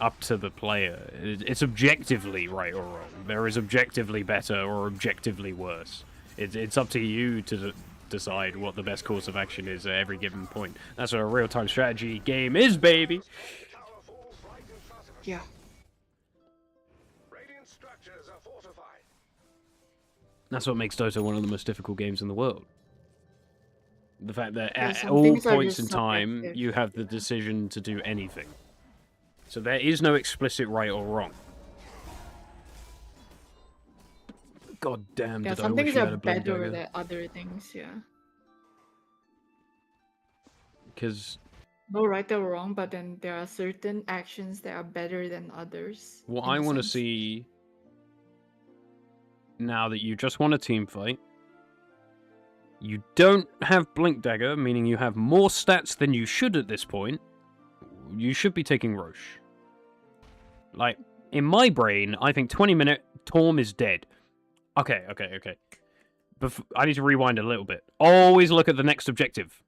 up to the player. It's objectively right or wrong. There is objectively better or objectively worse. It's up to you to decide what the best course of action is at every given point. That's what a real-time strategy game is, baby. Yeah. Radiant structures are fortified. That's what makes Dota one of the most difficult games in the world. The fact that Yeah, at some all things are points in just time, subjective. you have the decision to do anything. So there is no explicit right or wrong. God damn, Yeah, did I some wish things you had are a blink better dagger. than other things, yeah. Because No right or wrong, but then there are certain actions that are better than others. what in I a want to sense. see now that you just won a team fight, you don't have blink dagger, meaning you have more stats than you should at this point. You should be taking Roche. Like, in my brain, I think 20-minute Torm is dead. Okay. I need to rewind a little bit. Always look at the next objective.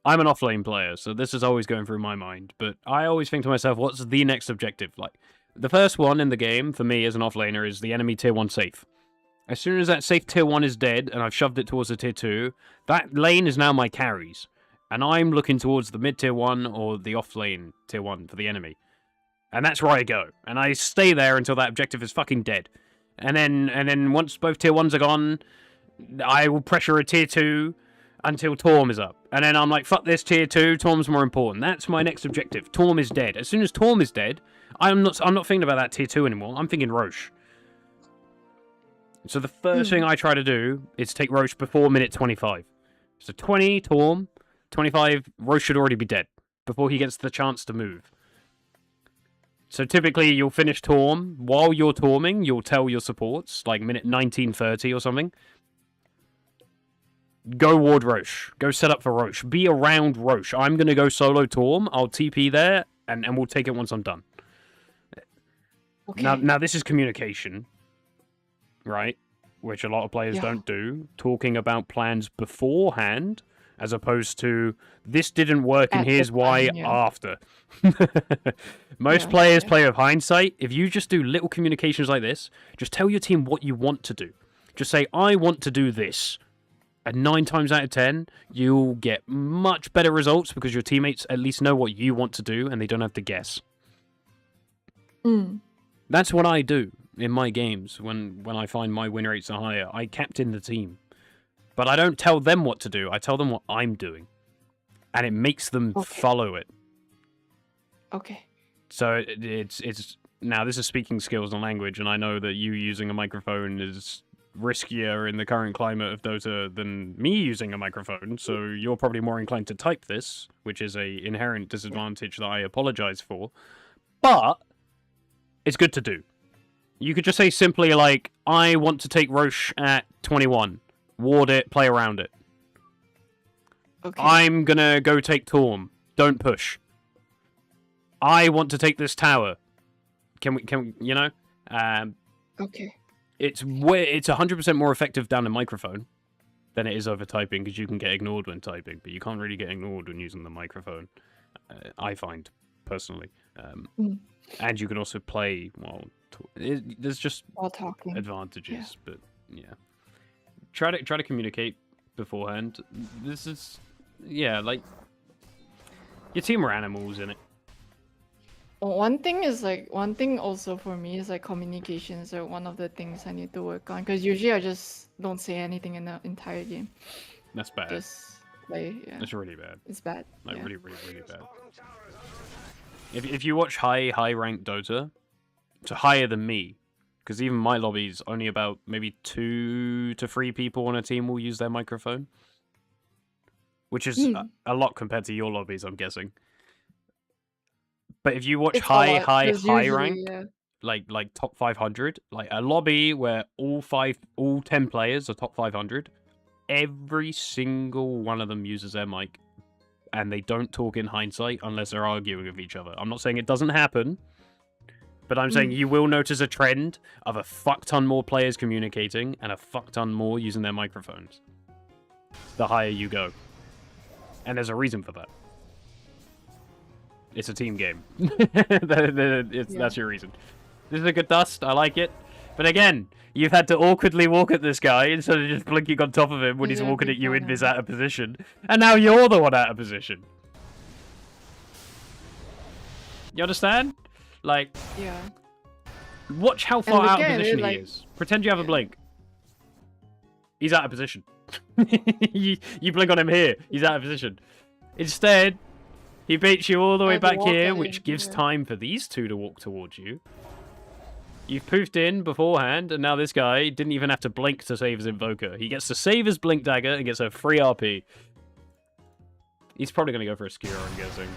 I'm an offlane player, so this is always going through my mind. But I always think to myself, what's the next objective? Like, the first one in the game, for me as an offlaner, is the enemy tier 1 safe. As soon as that safe tier 1 is dead, and I've shoved it towards the tier 2, that lane is now my carries. And I'm looking towards the mid tier 1 or the off lane tier 1 for the enemy. And that's where I go. And I stay there until that objective is fucking dead. And then once both tier 1s are gone, I will pressure a tier 2 until Torm is up. And then I'm like, fuck this tier 2, Torm's more important. That's my next objective. Torm is dead. As soon as Torm is dead, I'm not thinking about that tier 2 anymore. I'm thinking Roche. So the first thing I try to do is take Roche before minute 25. So 20, Torm. 25, Roche should already be dead before he gets the chance to move. So typically you'll finish Torm. While you're Torming, you'll tell your supports, like minute 19:30 or something. Go ward Roche. Go set up for Roche. Be around Roche. I'm going to go solo Torm. I'll TP there, and we'll take it once I'm done. Okay. Now this is communication, right? Which a lot of players Yeah. don't do. Talking about plans beforehand, as opposed to, this didn't work and At the here's why time, yeah. after. Most Yeah, players yeah. play with hindsight. If you just do little communications like this, just tell your team what you want to do. Just say, I want to do this. And 9 times out of 10, you'll get much better results because your teammates at least know what you want to do and they don't have to guess. Mm. That's what I do in my games when I find my win rates are higher. I captain the team. But I don't tell them what to do. I tell them what I'm doing. And it makes them Okay. follow it. Okay. So it's now this is speaking skills and language, and I know that you using a microphone is riskier in the current climate of Dota than me using a microphone, so you're probably more inclined to type this, which is a inherent disadvantage that I apologize for. But it's good to do. You could just say simply like, I want to take Roche at 21. Ward it, play around it. Okay. I'm gonna go take Torm. Don't push. I want to take this tower. Can we, you know? Okay. It's 100% more effective down the microphone than it is over typing, because you can get ignored when typing, but you can't really get ignored when using the microphone, I find, personally. And you can also play while... there's just While talking. advantages, Yeah. but yeah. Try to communicate beforehand. This is yeah, like your team are animals in it. One thing also for me is like communications are one of the things I need to work on because usually I just don't say anything in the entire game. That's bad. Just play. Yeah, That's really bad. it's bad. Like Yeah. really, really, really bad. Bottom tower is under attack. If you watch high ranked Dota, so higher than me, because even my lobby's only about maybe 2 to 3 people on a team will use their microphone, which is a lot compared to your lobbies, I'm guessing. But if you watch It's a high lot, 'cause usually, rank, yeah. like top 500, like a lobby where all 10 players are top 500, every single one of them uses their mic, and they don't talk in hindsight unless they're arguing with each other. I'm not saying it doesn't happen, but I'm saying you will notice a trend of a fuck ton more players communicating and a fuck ton more using their microphones the higher you go. And there's a reason for that. It's a team game. That's your reason. This is a good dust. I like it. But again, you've had to awkwardly walk at this guy instead of just blinking on top of him when he's Yeah, walking big at you in fan this of out of position. And now you're the one out of position. You understand? Like, Yeah. watch how far out of again, position like- he is. Pretend you have a blink. He's out of position. you blink on him here. He's out of position. Instead, he beats you all the I way had to back walk here, at which him, gives yeah. time for these two to walk towards you. You've poofed in beforehand, and now this guy didn't even have to blink to save his Invoker. He gets to save his Blink Dagger and gets a free RP. He's probably going to go for a Skewer, I'm guessing.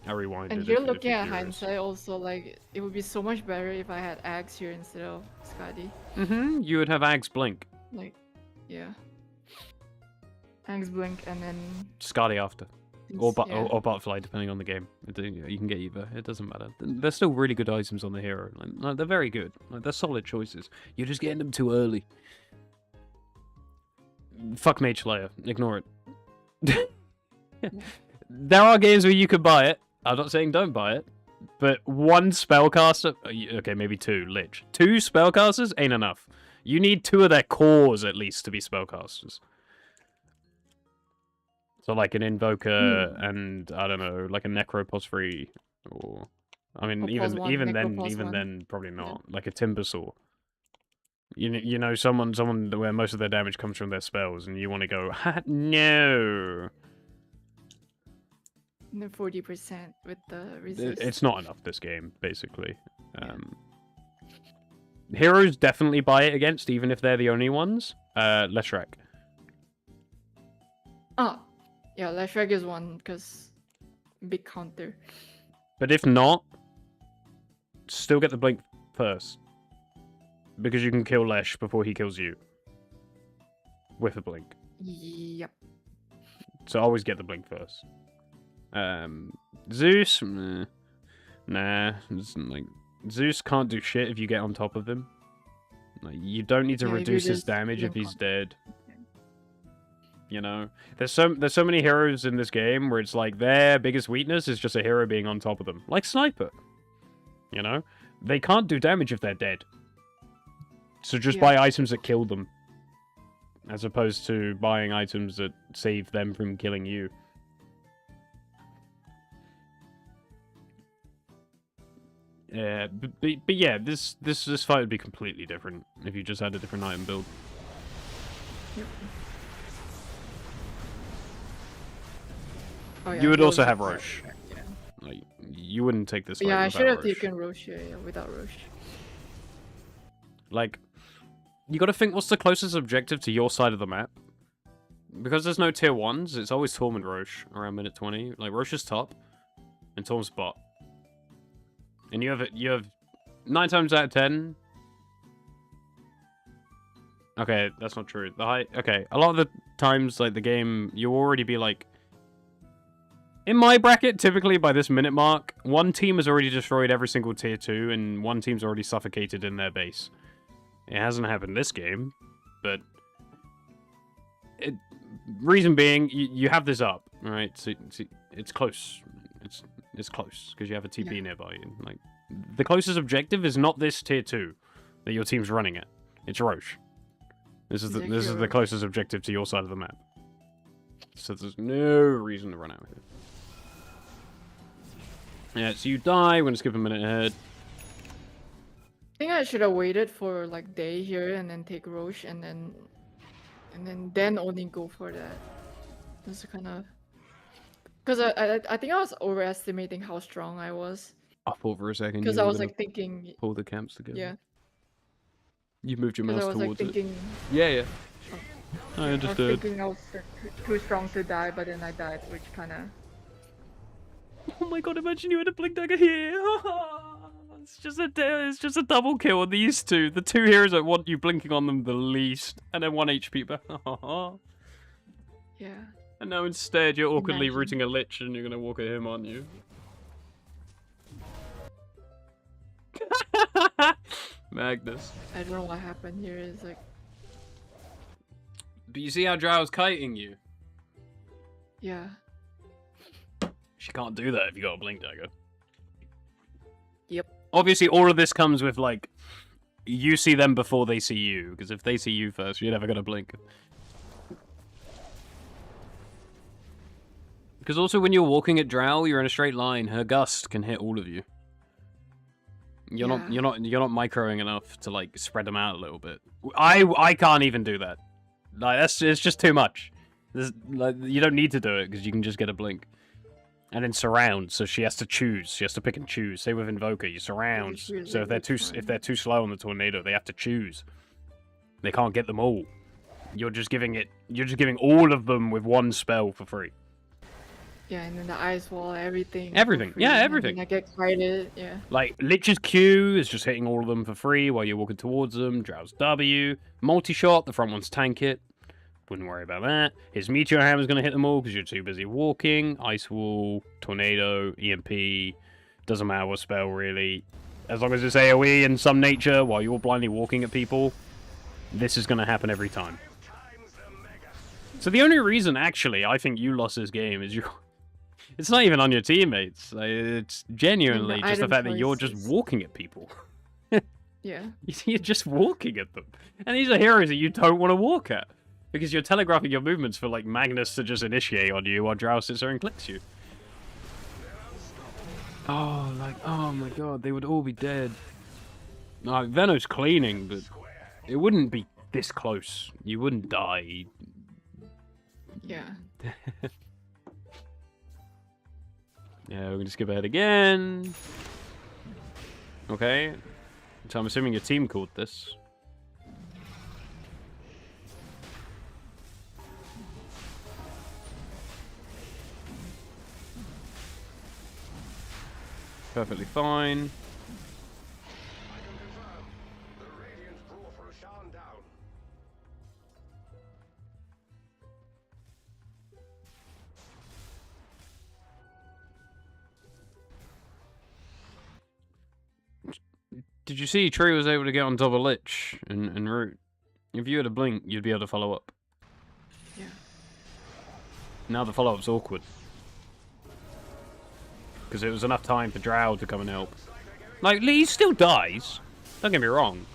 I rewinded. And if- you're if looking you're at curious. hindsight also, like, it would be so much better if I had Axe here instead of Skadi. You would have Ags Blink. Like, yeah. Axe Blink and then... Skadi after. Or, yeah. or Butterfly, depending on the game. You can get either. It doesn't matter. They're still really good items on the hero. Like, they're very good. Like, they're solid choices. You're just getting them too early. Fuck Mage Slayer. Ignore it. There are games where you could buy it. I'm not saying don't buy it. But one spellcaster... Okay, maybe 2. Lich. 2 spellcasters ain't enough. You need 2 of their cores, at least, to be spellcasters. So like an Invoker and I don't know, like a Necropos 3, or I mean Or Pos one, even Necropos then probably not. Like a Timbersaw. You know someone where most of their damage comes from their spells, and you want to go no. And then 40% with the resist. It's not enough this game, basically. Heroes definitely buy it against, even if they're the only ones. Leshrac. Ah, yeah, Leshrac is one because big counter. But if not, still get the blink first. Because you can kill Lesh before he kills you. With a blink. Yep. So always get the blink first. Zeus? Meh. Nah. Like, Zeus can't do shit if you get on top of him. Like, you don't need to Yeah, if you reduce his just damage if blink he's on- dead. You know? There's so many heroes in this game where it's like their biggest weakness is just a hero being on top of them. Like Sniper. You know? They can't do damage if they're dead. So just Yeah. buy items that kill them. As opposed to buying items that save them from killing you. Yeah, but yeah, this fight would be completely different if you just had a different item build. Oh, yeah, You would he also was have there. Roche. Yeah, Like, you wouldn't take this fight yeah I without should have Roche. taken Roche yeah, without Roche. Like, you gotta think, what's the closest objective to your side of the map? Because there's no tier 1s, it's always Torm and Roche around minute 20. Like, Roche is top, and Torm's bot. And you have 9 times out of 10... Okay, that's not true. Okay, a lot of the times, like, the game, you'll already be like... In my bracket, typically by this minute mark, one team has already destroyed every single tier 2, and one team's already suffocated in their base. It hasn't happened this game, but... Reason being, you have this up, right? So it's close. It's close, because you have a TP Yeah. nearby. And, like, the closest objective is not this tier 2 that your team's running at. It's Roche. This is the Exactly closest objective to your side of the map. So there's no reason to run out here. Yeah, so you die. We're gonna skip a minute ahead. I think I should have waited for like day here and then take Roche and then only go for that. That's kind of because I think I was overestimating how strong I was I thought for a second because you I were was gonna like thinking, pull the camps together. yeah, You moved your because mouse I was like towards it. thinking, Yeah. I I was understood. thinking I was too strong to die, but then I died, which kind of. Oh my god! Imagine you had a blink dagger here. It's just a double kill on these two. The two heroes that want you blinking on them the least, and then 1 HP back. Yeah. And now instead you're awkwardly Imagine. rooting a lich and you're gonna walk at him, aren't you? Magnus. I don't know what happened here. It's like, But you see how Drow's kiting you? yeah. She can't do that if you got a blink dagger. Yep. Obviously, all of this comes with, like, you see them before they see you, because if they see you first, you're never gonna blink. Because also, when you're walking at Drow, you're in a straight line. Her gust can hit all of you. You're not microing enough to like spread them out a little bit. I can't even do that. Like it's just too much. Like you don't need to do it because you can just get a blink. And then surround, so she has to choose. She has to pick and choose. Say with Invoker, you surround. It's really So if they're good fun. too slow on the tornado, they have to choose. They can't get them all. You're just giving all of them with one spell for free. Yeah, and then the ice wall, everything. for Everything. free, Yeah, and everything. then I get excited. Yeah. Like Lich's Q is just hitting all of them for free while you're walking towards them. Drow's W, multi-shot, the front ones tank it. Wouldn't worry about that. His Meteor Hammer's going to hit them all because you're too busy walking. Ice Wall, Tornado, EMP. Doesn't matter what spell, really. As long as it's AoE in some nature while you're blindly walking at people, this is going to happen every time. So the only reason, actually, I think you lost this game is you... It's not even on your teammates. Like, it's genuinely just the item fact that you're just choices. walking at people. Yeah. You're just walking at them. And these are heroes that you don't want to walk at. Because you're telegraphing your movements for, like, Magnus to just initiate on you while Drow sits there and clicks you. Oh, like, oh my god, they would all be dead. No, Veno's cleaning, but it wouldn't be this close. You wouldn't die. Yeah. Yeah, we're gonna skip ahead again. Okay. So I'm assuming your team called this. Perfectly fine. I can confirm. The Radiant brought Roshan down. Did you see Tree was able to get on double Lich and root? If you had a blink, you'd be able to follow up. Yeah. Now the follow-up's awkward. Because it was enough time for Drow to come and help. Like, he still dies. Don't get me wrong.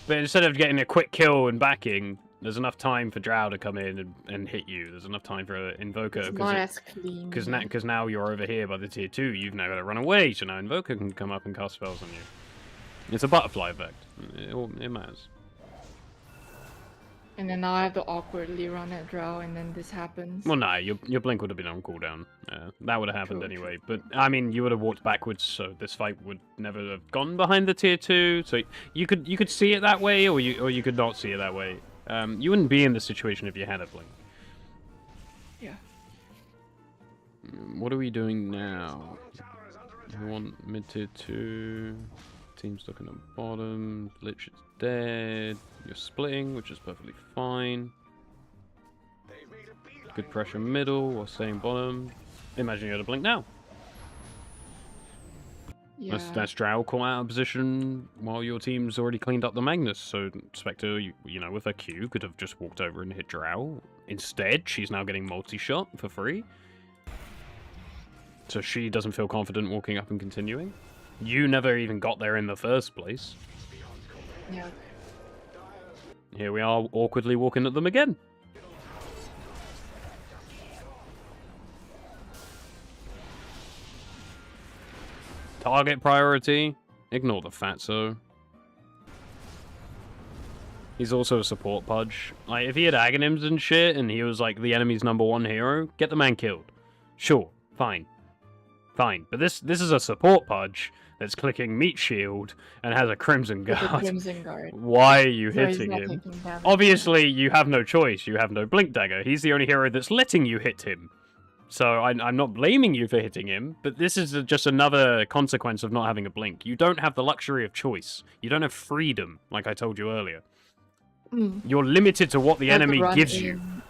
But instead of getting a quick kill and backing, there's enough time for Drow to come in and hit you. There's enough time for Invoker. It's not as clean. Because now you're over here by the tier 2. You've now got to run away, so now Invoker can come up and cast spells on you. It's a butterfly effect. It matters. And then now I have to awkwardly run at Drow, and then this happens. Well, no, your blink would have been on cooldown. That would have happened True, anyway. But I mean, you would have walked backwards, so this fight would never have gone behind the tier 2. So you could see it that way, or you could not see it that way. You wouldn't be in this situation if you had a blink. Yeah. What are we doing now? We want mid tier 2. Team stuck in the bottom. Lich is dead. You're splitting, which is perfectly fine. Good pressure middle while staying bottom. Imagine you had a blink now. Yeah. That's Drow caught out of position while your team's already cleaned up the Magnus. So Spectre, you know, with her Q, could have just walked over and hit Drow. Instead, she's now getting multi-shot for free. So she doesn't feel confident walking up and continuing. You never even got there in the first place. Yeah. Here we are awkwardly walking at them again. Target priority. Ignore the fatso. He's also a support pudge. Like, if he had Aghanims and shit, and he was, like, the enemy's #1 hero, get the man killed. Sure, fine. Fine. But this is a support pudge that's clicking Meat Shield and has a Crimson With the Guard. Crimson Guard. Why are you So he's hitting not him? taking damage. Obviously, you have no choice. You have no Blink Dagger. He's the only hero that's letting you hit him. So I'm not blaming you for hitting him, but this is just another consequence of not having a Blink. You don't have the luxury of choice. You don't have freedom, like I told you earlier. Mm. You're limited to what the I have to enemy run gives you. in.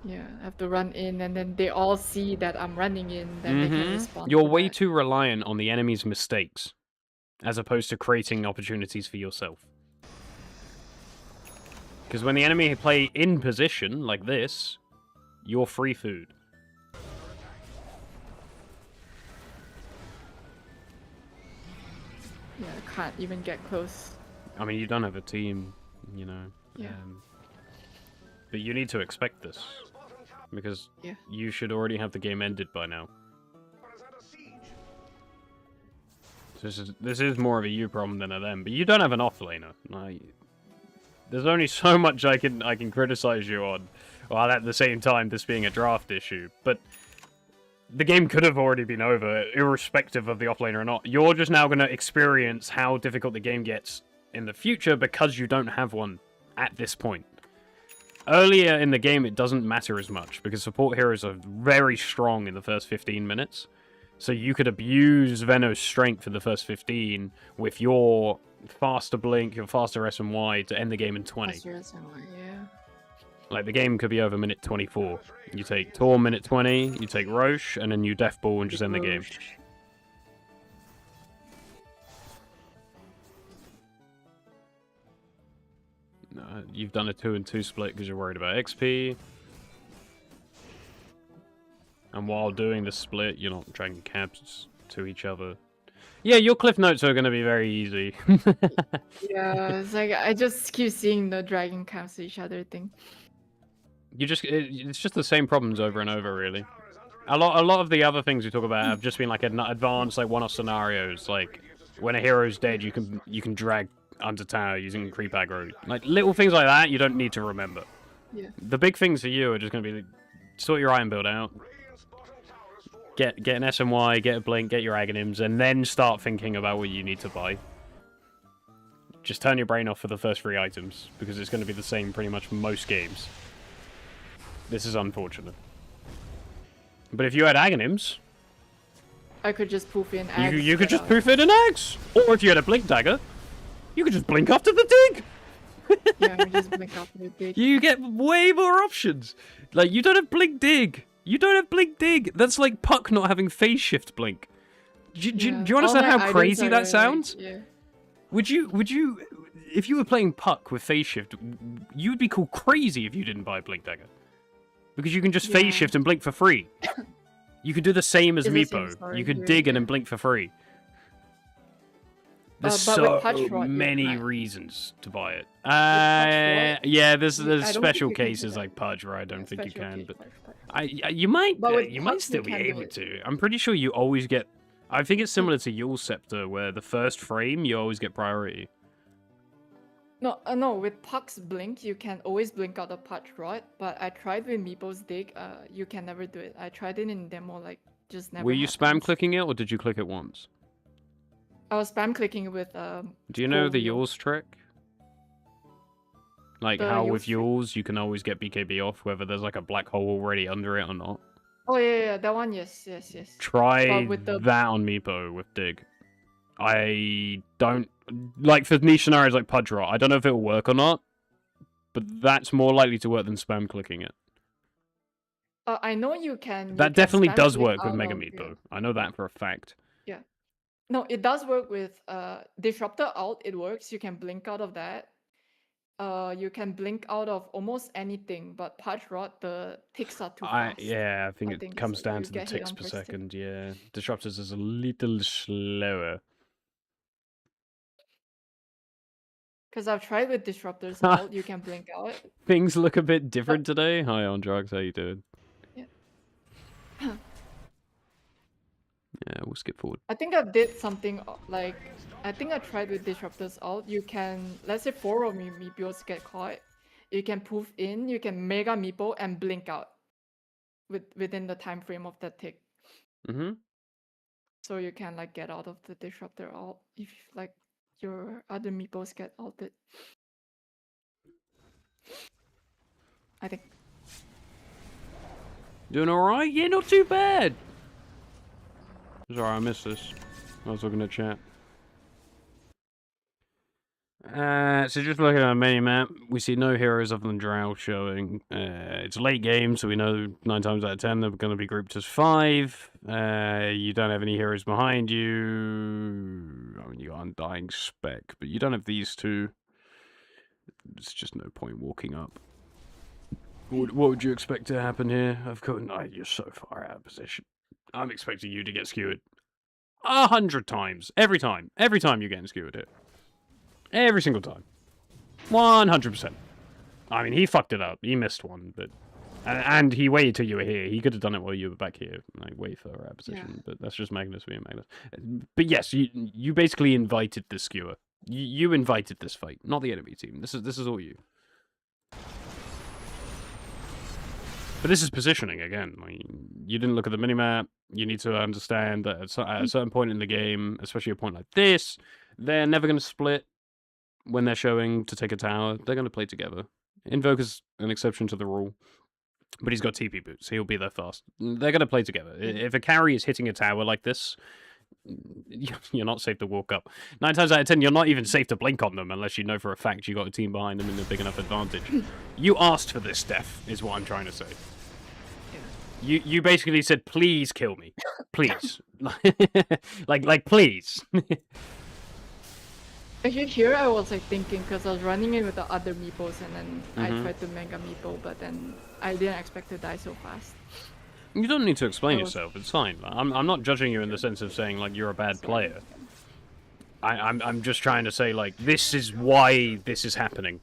Yeah, I have to run in, and then they all see that I'm running in, then they can respond. You're to way that. too reliant on the enemy's mistakes, as opposed to creating opportunities for yourself. Because when the enemy play in position, like this, you're free food. Yeah, I can't even get close. I mean, you don't have a team, you know. Yeah. But you need to expect this. Because Yeah. you should already have the game ended by now. This is more of a you problem than a them. But you don't have an offlaner. Like, there's only so much I can criticize you on, while at the same time this being a draft issue. But the game could have already been over, irrespective of the offlaner or not. You're just now going to experience how difficult the game gets in the future because you don't have one at this point. Earlier in the game, it doesn't matter as much, because support heroes are very strong in the first 15 minutes. So you could abuse Veno's strength for the first 15 with your faster blink, your faster S and Y to end the game in 20. Yeah. Like, the game could be over minute 24. You take Tor minute 20, you take Roche, and then you Death Ball and just end the game. No, you've done a 2 and 2 split because you're worried about XP. And while doing the split, you're not dragging cabs to each other. Yeah, your cliff notes are going to be very easy. Yeah, it's like I just keep seeing the dragon camps to each other thing. It's just the same problems over and over, really. A lot of the other things we talk about have just been like advanced, like one-off scenarios. Like when a hero's dead, you can drag under tower using creep aggro. Like little things like that, you don't need to remember. Yeah. The big things for you are just going to be sort your iron build out, get an SMY, get a blink, get your Aghanims, and then start thinking about what you need to buy. Just turn your brain off for the first 3 items, because it's going to be the same pretty much most games. This is unfortunate. But if you had Aghanims, I could just poof in eggs. you could just poof in an eggs. Or if you had a blink dagger, you could just blink after the dig. Yeah, I just blink after the dig. You get way more options. Like, you don't have blink dig. You don't have blink dig. That's like Puck not having phase shift blink. Do you understand how crazy that sounds? Yeah. Would you, if you were playing Puck with phase shift, you'd be called crazy if you didn't buy blink dagger. Because you can just Yeah. phase shift and blink for free. You can do the same as It's the same Meepo. story You could here, dig and yeah. then blink for free. There's But with so Patch Rod, you many can't. reasons to buy it. Patch Rod, Yeah, there's I don't special think you can do cases that. like Pudge where I don't Yeah, think you special can, case, but Patch. you might But with you might Puck, still you be can do able it. to. I'm pretty sure you always get. I think it's similar to Yule Scepter where the first frame you always get priority. No, with Puck's blink, you can always blink out of Patch Rod, but I tried with Meepo's dig, you can never do it. I tried it in demo, like, just never Were you spam happens. clicking it or did you click it once? I was spam clicking with, Do you know the Yule. Yule's trick? Like The how Yule's with trick? Yule's you can always get BKB off whether there's like a black hole already under it or not. Oh yeah, that one, yes. Try with the- that on Meepo with Dig. I don't like for niche scenarios like Pudge Rot, I don't know if it'll work or not, but that's more likely to work than spam clicking it. I know you can. That definitely spam does click work with out Mega of- Meepo. yeah. I know that for a fact. No, it does work with Disruptor Alt. It works. You can blink out of that. You can blink out of almost anything, but Patch Rod, the ticks are too fast. I think I it think comes so. down You to the get hit ticks on per first tick. second. Yeah, Disruptors is a little slower. Because I've tried with Disruptors Alt, you can blink out. Things look a bit different today. Hi, on drugs. How you doing? Yeah. Yeah, we'll skip forward. I think I did something like I think I tried with Disruptor's ult. You can, let's say 4 of me meeples get caught. You can poof in, you can mega meeple and blink out within the time frame of that tick. Mm-hmm. So you can like get out of the Disruptor ult if like your other meeples get ulted. I think. Doing alright? Yeah, not too bad. Sorry, I missed this. I was looking at chat. So just looking at the mini map, we see no heroes other than Drow showing. It's late game, so we know 9 times out of 10 they're going to be grouped as 5. You don't have any heroes behind you. I mean, you got Undying Spec, but you don't have these two. There's just no point walking up. What would you expect to happen here? Of course, no, you're so far out of position. I'm expecting you to get skewered 100 times. Every time you're getting skewered here. Every single time. 100%. I mean, he fucked it up. He missed one, but... And he waited till you were here. He could have done it while you were back here. Like, way further out of position. Yeah. But that's just Magnus being Magnus. But yes, you basically invited this skewer. You invited this fight, not the enemy team. This is all you. But this is positioning, again. Like, you didn't look at the minimap. You need to understand that at a certain point in the game, especially a point like this, they're never going to split. When they're showing to take a tower, they're going to play together. Invoker's an exception to the rule, but he's got TP boots. He'll be there fast. They're going to play together. If a carry is hitting a tower like this, you're not safe to walk up. 9 times out of 10, you're not even safe to blink on them unless you know for a fact you got a team behind them and a big enough advantage. You asked for this, Steph, is what I'm trying to say. You basically said, please kill me. Please. like please. Actually, here I was like thinking because I was running in with the other meeples and then I tried to mega meeple, but then I didn't expect to die so fast. You don't need to explain yourself. It's fine. I'm not judging you in the sense of saying like you're a bad player. I'm just trying to say like this is why this is happening.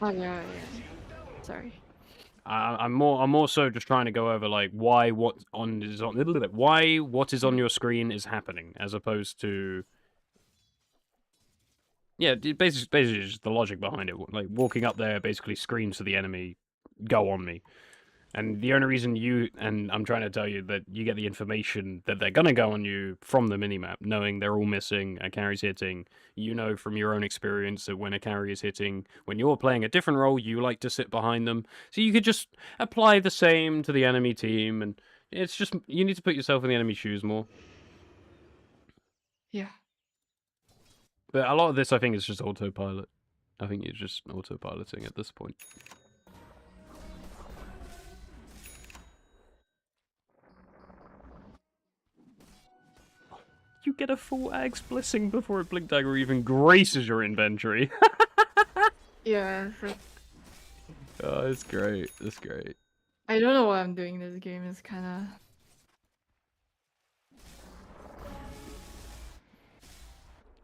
Oh yeah. Sorry. I'm more so just trying to go over like why what is on your screen is happening as opposed to. Yeah, basically just the logic behind it. Like, walking up there basically screams to the enemy, go on me. And the only reason and I'm trying to tell you that you get the information that they're going to go on you from the minimap, knowing they're all missing, a carry's hitting. You know from your own experience that when a carry is hitting, when you're playing a different role, you like to sit behind them. So you could just apply the same to the enemy team, and it's just, you need to put yourself in the enemy shoes more. Yeah. But a lot of this, I think, is just autopilot. I think you're just autopiloting at this point. You get a full Ag's Blessing before a Blink Dagger even graces your inventory. Yeah. Oh, it's great. It's great. I don't know what I'm doing this game. It's kind of...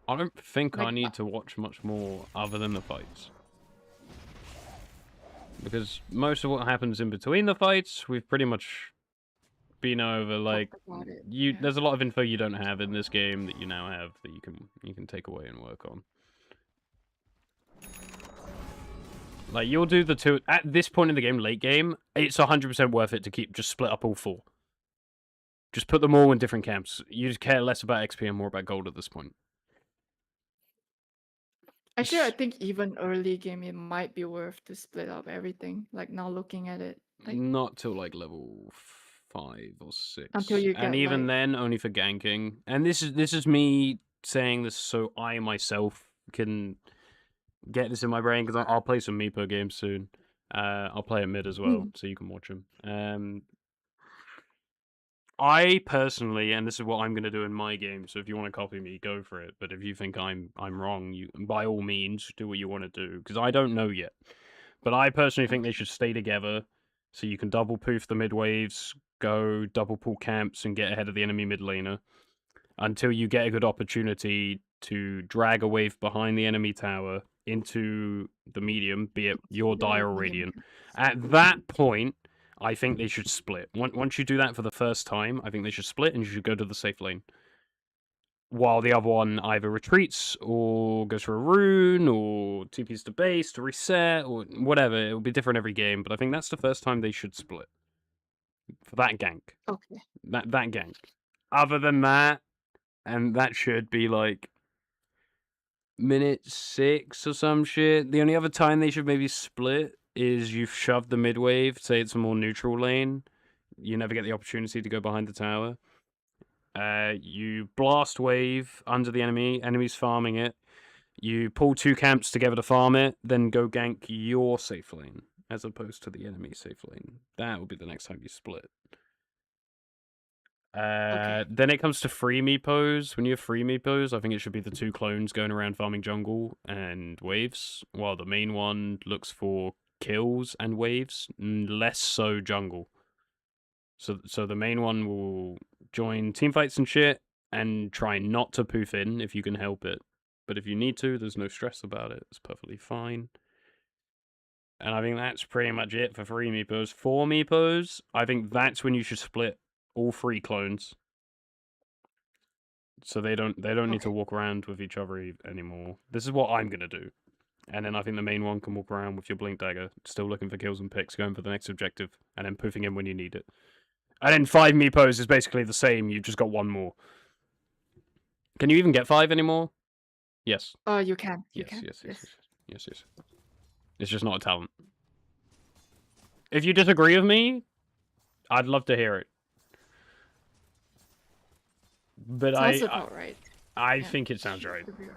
I don't think I need to watch much more other than the fights. Because most of what happens in between the fights, we've pretty much been over. Like, there's a lot of info you don't have in this game that you now have that you can take away and work on. Like, you'll do the two... At this point in the game, late game, it's 100% worth it to just split up all 4. Just put them all in different camps. You just care less about XP and more about gold at this point. Actually, I think even early game, it might be worth to split up everything. Like, now looking at it. Like, not till, like, level 5 or 6. Until you get, and even like... then, only for ganking. And this is me saying this so I myself can get this in my brain, because I'll play some Meepo games soon. I'll play at mid as well, so you can watch them. I personally, and this is what I'm going to do in my game, so if you want to copy me, go for it. But if you think I'm wrong, you by all means do what you want to do, because I don't know yet. But I personally think they should stay together, so you can double poof the mid waves, go double pull camps, and get ahead of the enemy mid laner, until you get a good opportunity to drag a wave behind the enemy tower into the medium, be it your Dire or Radiant. At that point, I think they should split. Once you do that for the first time, I think they should split and you should go to the safe lane. While the other one either retreats or goes for a rune or TPs to base to reset or whatever. It will be different every game, but I think that's the first time they should split. For that gank. Okay. That gank. Other than that, and that should be like minute 6 or some shit. The only other time they should maybe split is you've shoved the mid wave, say it's a more neutral lane. You never get the opportunity to go behind the tower. You blast wave under the enemy, enemy's farming it. You pull 2 camps together to farm it, then go gank your safe lane, as opposed to the enemy safe lane. That will be the next time you split. Then it comes to free meepos. When you have free meepos, I think it should be the 2 clones going around farming jungle and waves, while the main one looks for kills and waves, less so jungle. So the main one will join teamfights and shit, and try not to poof in if you can help it. But if you need to, there's no stress about it. It's perfectly fine. And I think that's pretty much it for free meepos. For meepos, I think that's when you should split all 3 clones. So they don't need to walk around with each other anymore. This is what I'm gonna do. And then I think the main one can walk around with your blink dagger, still looking for kills and picks, going for the next objective, and then poofing in when you need it. And then 5 meepos is basically the same, you've just got 1 more. Can you even get 5 anymore? Yes. You can. You Yes, can. yes. It's just not a talent. If you disagree with me, I'd love to hear it. But Sounds about right. I Yeah. think it sounds right. Could be right.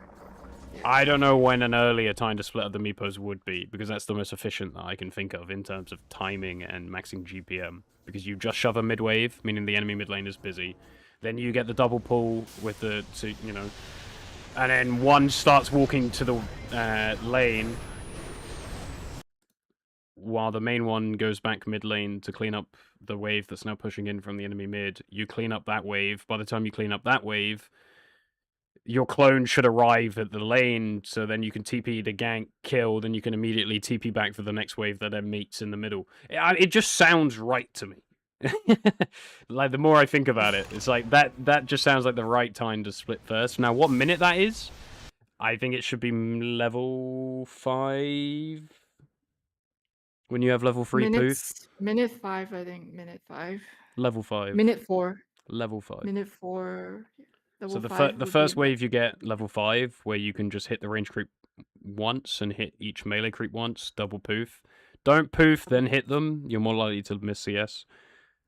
I don't know when an earlier time to split up the meepos would be, because that's the most efficient that I can think of in terms of timing and maxing GPM. Because you just shove a mid wave, meaning the enemy mid lane is busy. Then you get the double pull with the, you know, and then one starts walking to the lane, while the main one goes back mid lane to clean up the wave that's now pushing in from the enemy mid. You clean up that wave. By the time you clean up that wave, your clone should arrive at the lane, so then you can TP the gank, kill, then you can immediately TP back for the next wave that then meets in the middle. It just sounds right to me. Like, the more I think about it, it's like, that just sounds like the right time to split first. Now, what minute that is, I think it should be level 5. When you have level 3 poof. Minute 5, I think. Minute 5. Level 5. Minute 4. Level 5. Minute 4. So Level the 5 the would first be wave you get level 5, where you can just hit the range creep once and hit each melee creep once, double poof. Don't poof, then hit them. You're more likely to miss CS.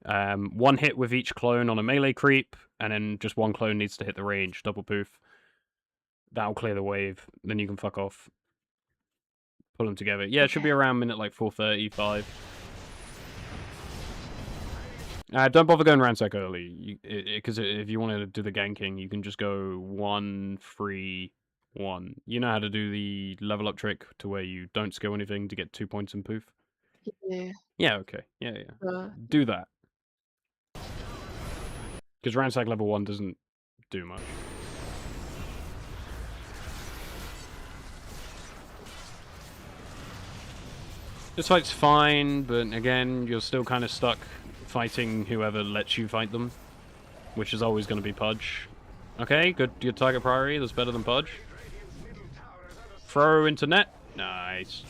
1 hit with each clone on a melee creep, and then just 1 clone needs to hit the range, double poof. That'll clear the wave. Then you can fuck off. Pull them together. Yeah, it should be around minute like 4:35. Don't bother going ransack early, because if you want to do the ganking, you can just go 1-3-1. You know how to do the level up trick to where you don't skill anything to get 2 points in poof? Yeah. Yeah, okay. Yeah. Do that. Because ransack level 1 doesn't do much. This fight's fine, but again, you're still kind of stuck fighting whoever lets you fight them, which is always going to be Pudge. Okay, good target priority. That's better than Pudge. Throw into net. Nice.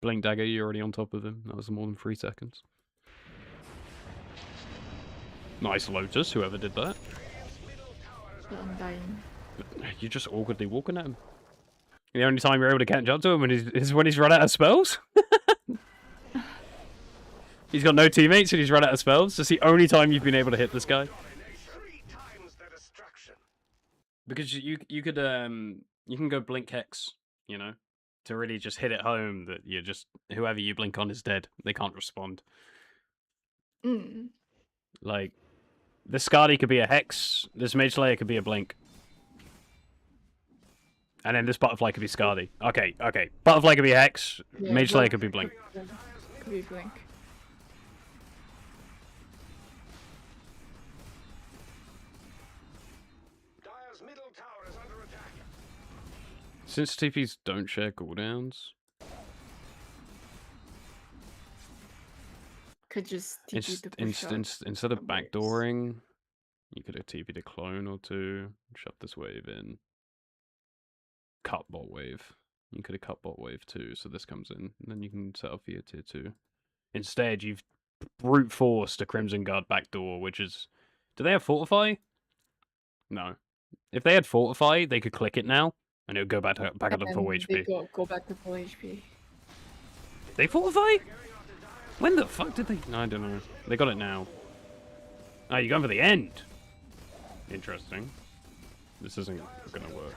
Blink dagger, you're already on top of him. That was more than 3 seconds. Nice Lotus, whoever did that. I'm dying. You're just awkwardly walking at him. The only time you're able to catch up to him is when he's run out of spells. He's got no teammates and he's run out of spells. That's the only time you've been able to hit this guy. Because you can go blink hex, you know, to really just hit it home that you're just, whoever you blink on is dead. They can't respond. Like, this Skadi could be a hex, this Mage Slayer could be a blink. And then this Butterfly could be Skadi. Okay. Butterfly could be hex, Yeah, Mage Slayer could be blink. Could be blink. Since TPs don't share cooldowns, Could just TP to push out instead of the waves. backdooring, you could have TP'd a clone or two, shove this wave in, cut bot wave. You could have cut bot wave too, so this comes in, and then you can set up for your tier 2. Instead, you've brute forced a Crimson Guard backdoor, which is... Do they have Fortify? No. If they had Fortify, they could click it now, and it would go back up to full And HP. they go back to full HP. They Fortify? When the fuck did they... No, I don't know. They got it now. Oh, you're going for the end? Interesting. This isn't gonna work.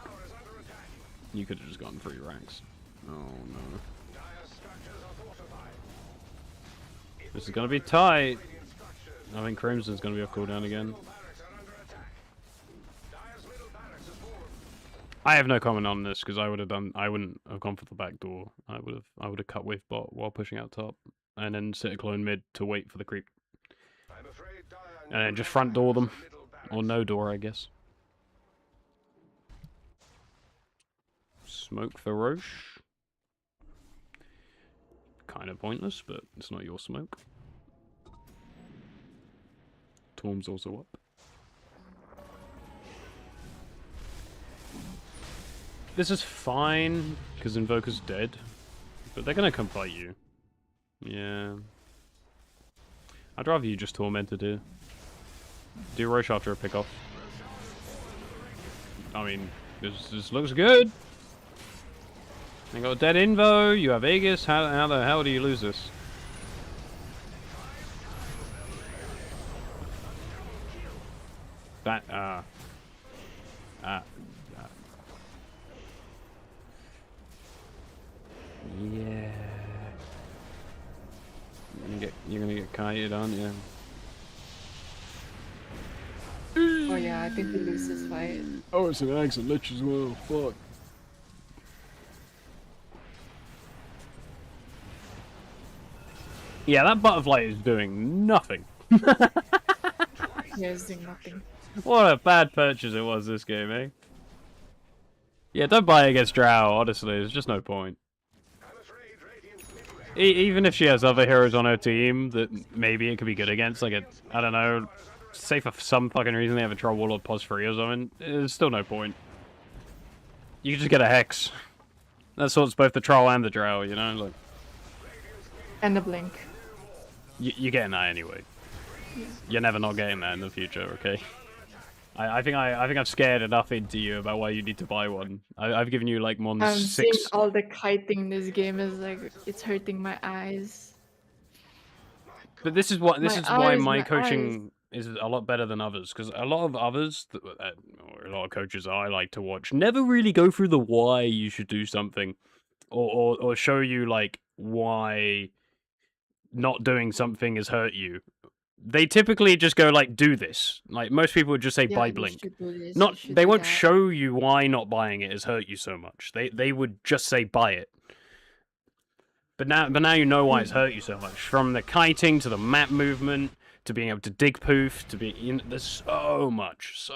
You could have just gotten 3 ranks. Oh no. This is gonna be tight. I think Crimson's gonna be off cooldown again. I have no comment on this because I wouldn't have gone for the back door. I would have cut wave bot while pushing out top, and then sit a clone mid to wait for the creep, and then just front door them, or no door, I guess. Smoke for Roche. Kind of pointless, but it's not your smoke. Torm's also up. This is fine, because Invoker's dead. But they're gonna come fight you. Yeah. I'd rather you just Tormented here. Do Roche after a pick off. I mean, this looks good. They got a dead Invo, you have Aegis, how the hell do you lose this? That, yeah. You're gonna get kited, aren't you? Oh yeah, I think we lose this fight. Oh, it's an Axe and Lich as well, fuck. Yeah, that butterfly is doing nothing. Yeah, it's doing nothing. What a bad purchase it was this game, eh? Yeah, don't buy it against Drow, honestly, there's just no point. Even if she has other heroes on her team that maybe it could be good against, like I don't know, say for some fucking reason they have a Troll Warlord pos 3 or something, there's still no point. You can just get a Hex. That sorts both the Troll and the Drow, you know? Like, And the blink. you're getting that anyway. You're never not getting that in the future, okay? I think I've scared enough into you about why you need to buy one. I've given you like more than I'm 6. seeing all the kiting in this game is like it's hurting my eyes. But this is why eyes, my my coaching is a lot better than others, because a lot of others, or a lot of coaches I like to watch, never really go through the why you should do something, or show you like why not doing something has hurt you. They typically just go like, do this. Like most people would just say Yeah, buy you Blink. should do this, Not you should they do won't that. show you why not buying it has hurt you so much. They would just say buy it. But now you know why it's hurt you so much. From the kiting to the map movement to being able to dig poof to be there's so much.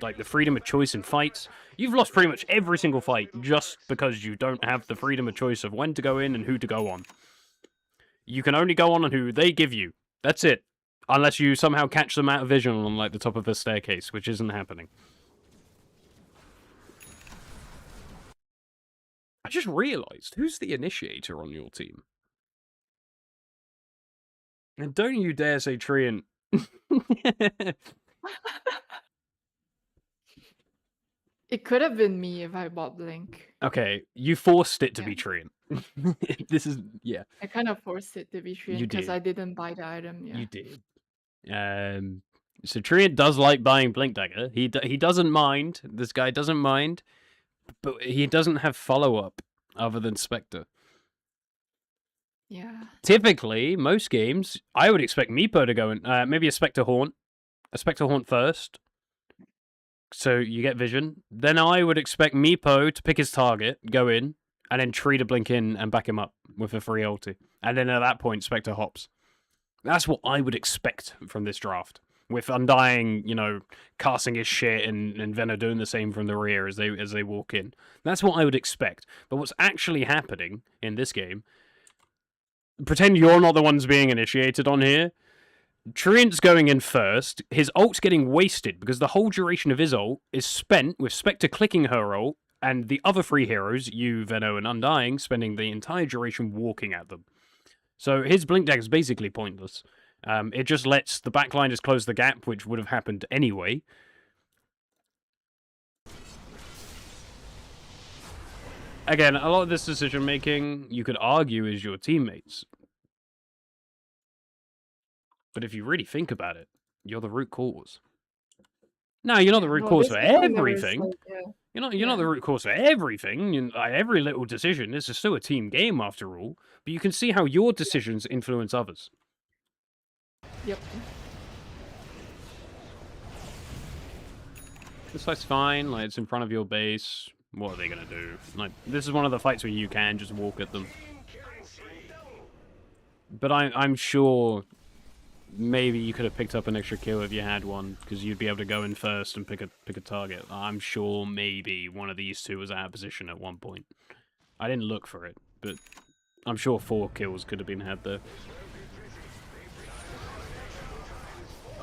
Like the freedom of choice in fights. You've lost pretty much every single fight just because you don't have the freedom of choice of when to go in and who to go on. You can only go on who they give you. That's it. Unless you somehow catch them out of vision on like the top of the staircase, which isn't happening. I just realised, who's the initiator on your team? And don't you dare say Treant. It could have been me if I bought Blink. Okay, you forced it to be Yeah. Treant. This is, yeah, I kind of forced it to be Treant You because did. I didn't buy the item. Yeah. you did. So Treant does like buying Blink Dagger. He doesn't mind. This guy doesn't mind. But he doesn't have follow-up other than Spectre. Yeah. Typically, most games, I would expect Meepo to go in. Maybe a Spectre Haunt first, so you get vision. Then I would expect Meepo to pick his target, go in, and then tree to blink in and back him up with a free ulti. And then at that point, Spectre hops. That's what I would expect from this draft. with Undying, you know, casting his shit and Venno doing the same from the rear as they walk in. That's what I would expect. But what's actually happening in this game, pretend you're not the ones being initiated on here. Treant's going in first. His ult's getting wasted because the whole duration of his ult is spent with Spectre clicking her ult, and the other three heroes, you, Venno, and Undying, spending the entire duration walking at them. So his Blink Dagger is basically pointless. It just lets the backliners close the gap, which would have happened anyway. Again, a lot of this decision-making, you could argue, is your teammates. But if you really think about it, you're the root cause. No, you're not the root No, cause this for game there is, everything. like, yeah. You're not the root cause for everything. Every little decision. This is still a team game after all. But you can see how your decisions influence others. Yep. This fight's fine. Like, it's in front of your base. What are they gonna do? Like, this is one of the fights where you can just walk at them. But I'm sure maybe you could have picked up an extra kill if you had one, because you'd be able to go in first and pick a target. I'm sure maybe one of these two was out of position at one point. I didn't look for it, but I'm sure 4 kills could have been had there.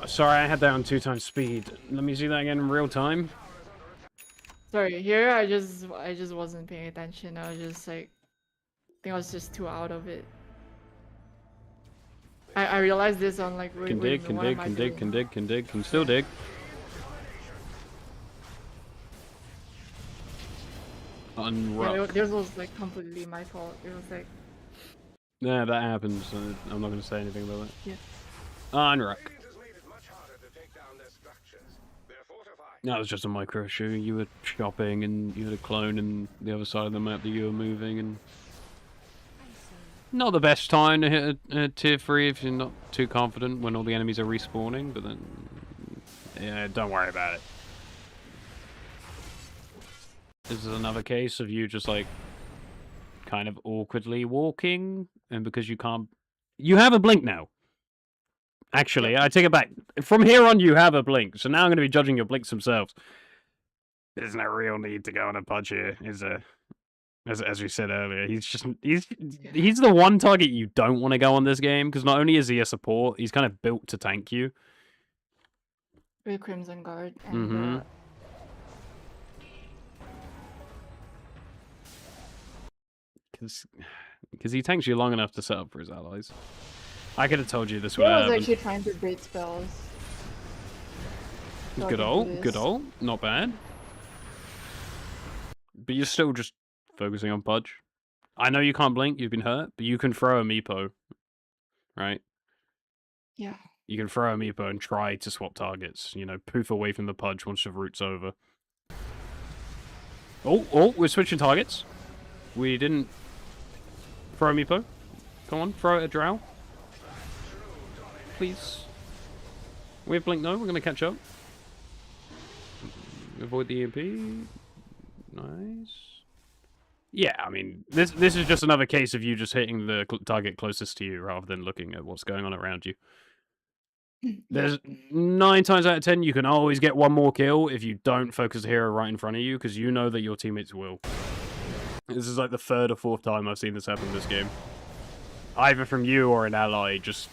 Sorry, I had that on 2 times speed. Let me see that again in real time. Sorry, here I just wasn't paying attention. I was just like, I think I was just too out of it. I realized this on like. Can dig, can dig, can dig, can dig, can dig, can still dig. Unrock. Yeah, this was like completely my fault. It was like. Yeah, that happens. I'm not going to say anything about it. Yeah. Unrock. Radiant has made it much harder to take down their structures. They're fortified. That was just a micro issue. You were shopping and you had a clone in the other side of the map that you were moving, and not the best time to hit a tier 3 if you're not too confident when all the enemies are respawning, but then yeah, don't worry about it. This is another case of you just like kind of awkwardly walking, and because you can't, you have a blink now. Actually, I take it back. From here on, you have a blink, so now I'm going to be judging your blinks themselves. There's no real need to go on a punch here, is there? As we said earlier, he's the one target you don't want to go on this game, because not only is he a support, he's kind of built to tank you. With Crimson Guard and Because he tanks you long enough to set up for his allies. I could have told you this would I was happen. actually trying to bait spells. So I Good can do ult, this. good ult, not bad. But you're still just focusing on Pudge. I know you can't blink, you've been hurt, but you can throw a Meepo. Right? Yeah. You can throw a Meepo and try to swap targets. You know, poof away from the Pudge once the route's over. Oh, we're switching targets. We didn't throw a Meepo. Come on, throw it at Drow. Please. We have blink, no, we're going to catch up. Avoid the EMP. Nice. Yeah, I mean, this is just another case of you just hitting the target closest to you rather than looking at what's going on around you. There's 9 times out of 10 you can always get one more kill if you don't focus the hero right in front of you, because you know that your teammates will. This is like the 3rd or 4th time I've seen this happen in this game. Either from you or an ally just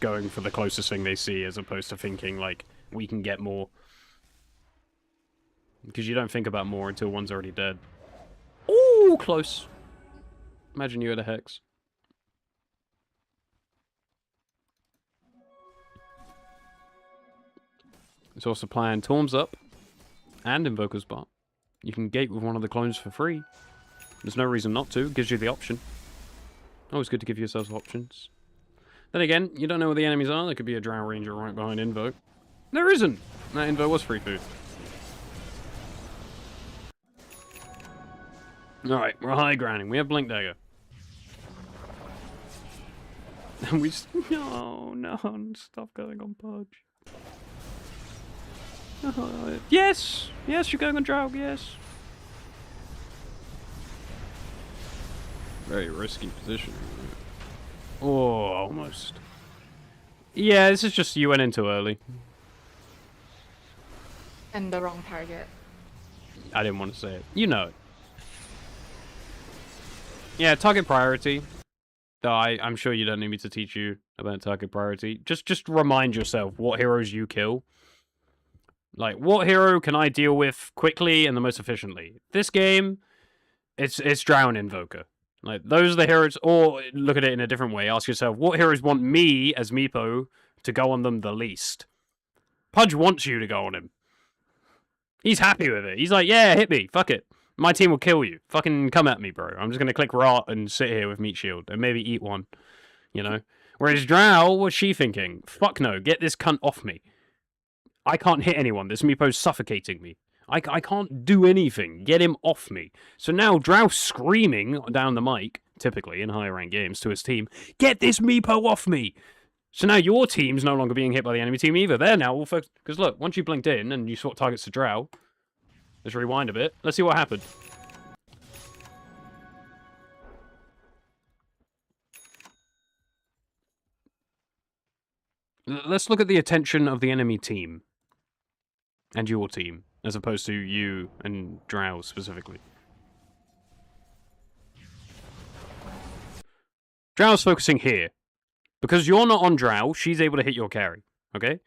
going for the closest thing they see as opposed to thinking like, we can get more. Because you don't think about more until one's already dead. Ooh, close. Imagine you had a Hex. It's also playing Torms up and Invoker's Bot. You can gate with one of the clones for free. There's no reason not to. It gives you the option. Always good to give yourselves options. Then again, you don't know where the enemies are. There could be a Drow Ranger right behind Invo. There isn't! That Invo was free food. Alright, we're high grounding. We have Blink Dagger. And we just... No, stop going on Pudge. Yes! Yes, you're going on Drow, yes! Very risky position. Oh, almost. Yeah, this is just you went in too early. And the wrong target. I didn't want to say it. You know it. Yeah, target priority. Though I'm sure you don't need me to teach you about target priority. Just remind yourself what heroes you kill. Like, what hero can I deal with quickly and the most efficiently? This game, it's Drow and Invoker. Like, those are the heroes. Or look at it in a different way. Ask yourself, what heroes want me as Meepo to go on them the least? Pudge wants you to go on him. He's happy with it. He's like, yeah, hit me. Fuck it. My team will kill you. Fucking come at me, bro. I'm just going to click Rot and sit here with Meat Shield and maybe eat one. You know? Whereas Drow, what's she thinking? Fuck no. Get this cunt off me. I can't hit anyone. This Meepo's suffocating me. I can't do anything. Get him off me. So now Drow screaming down the mic, typically in higher rank games, to his team, get this Meepo off me. So now your team's no longer being hit by the enemy team either. They're now all focused. Because look, once you blinked in and you swap targets to Drow, let's rewind a bit. Let's see what happened. Let's look at the attention of the enemy team. And your team. As opposed to you and Drow specifically. Drow's focusing here. Because you're not on Drow, she's able to hit your carry. Okay?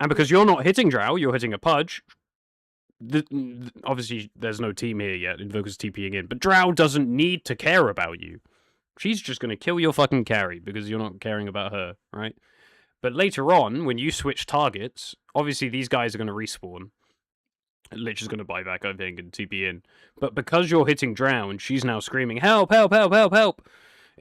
And because you're not hitting Drow, you're hitting a Pudge. Obviously, there's no team here yet. Invoker's TPing in. But Drow doesn't need to care about you. She's just going to kill your fucking carry because you're not caring about her, right? But later on, when you switch targets, obviously these guys are going to respawn. Lich is going to buy back, I think, and TP in. But because you're hitting Drow and she's now screaming, help, help, help, help, help!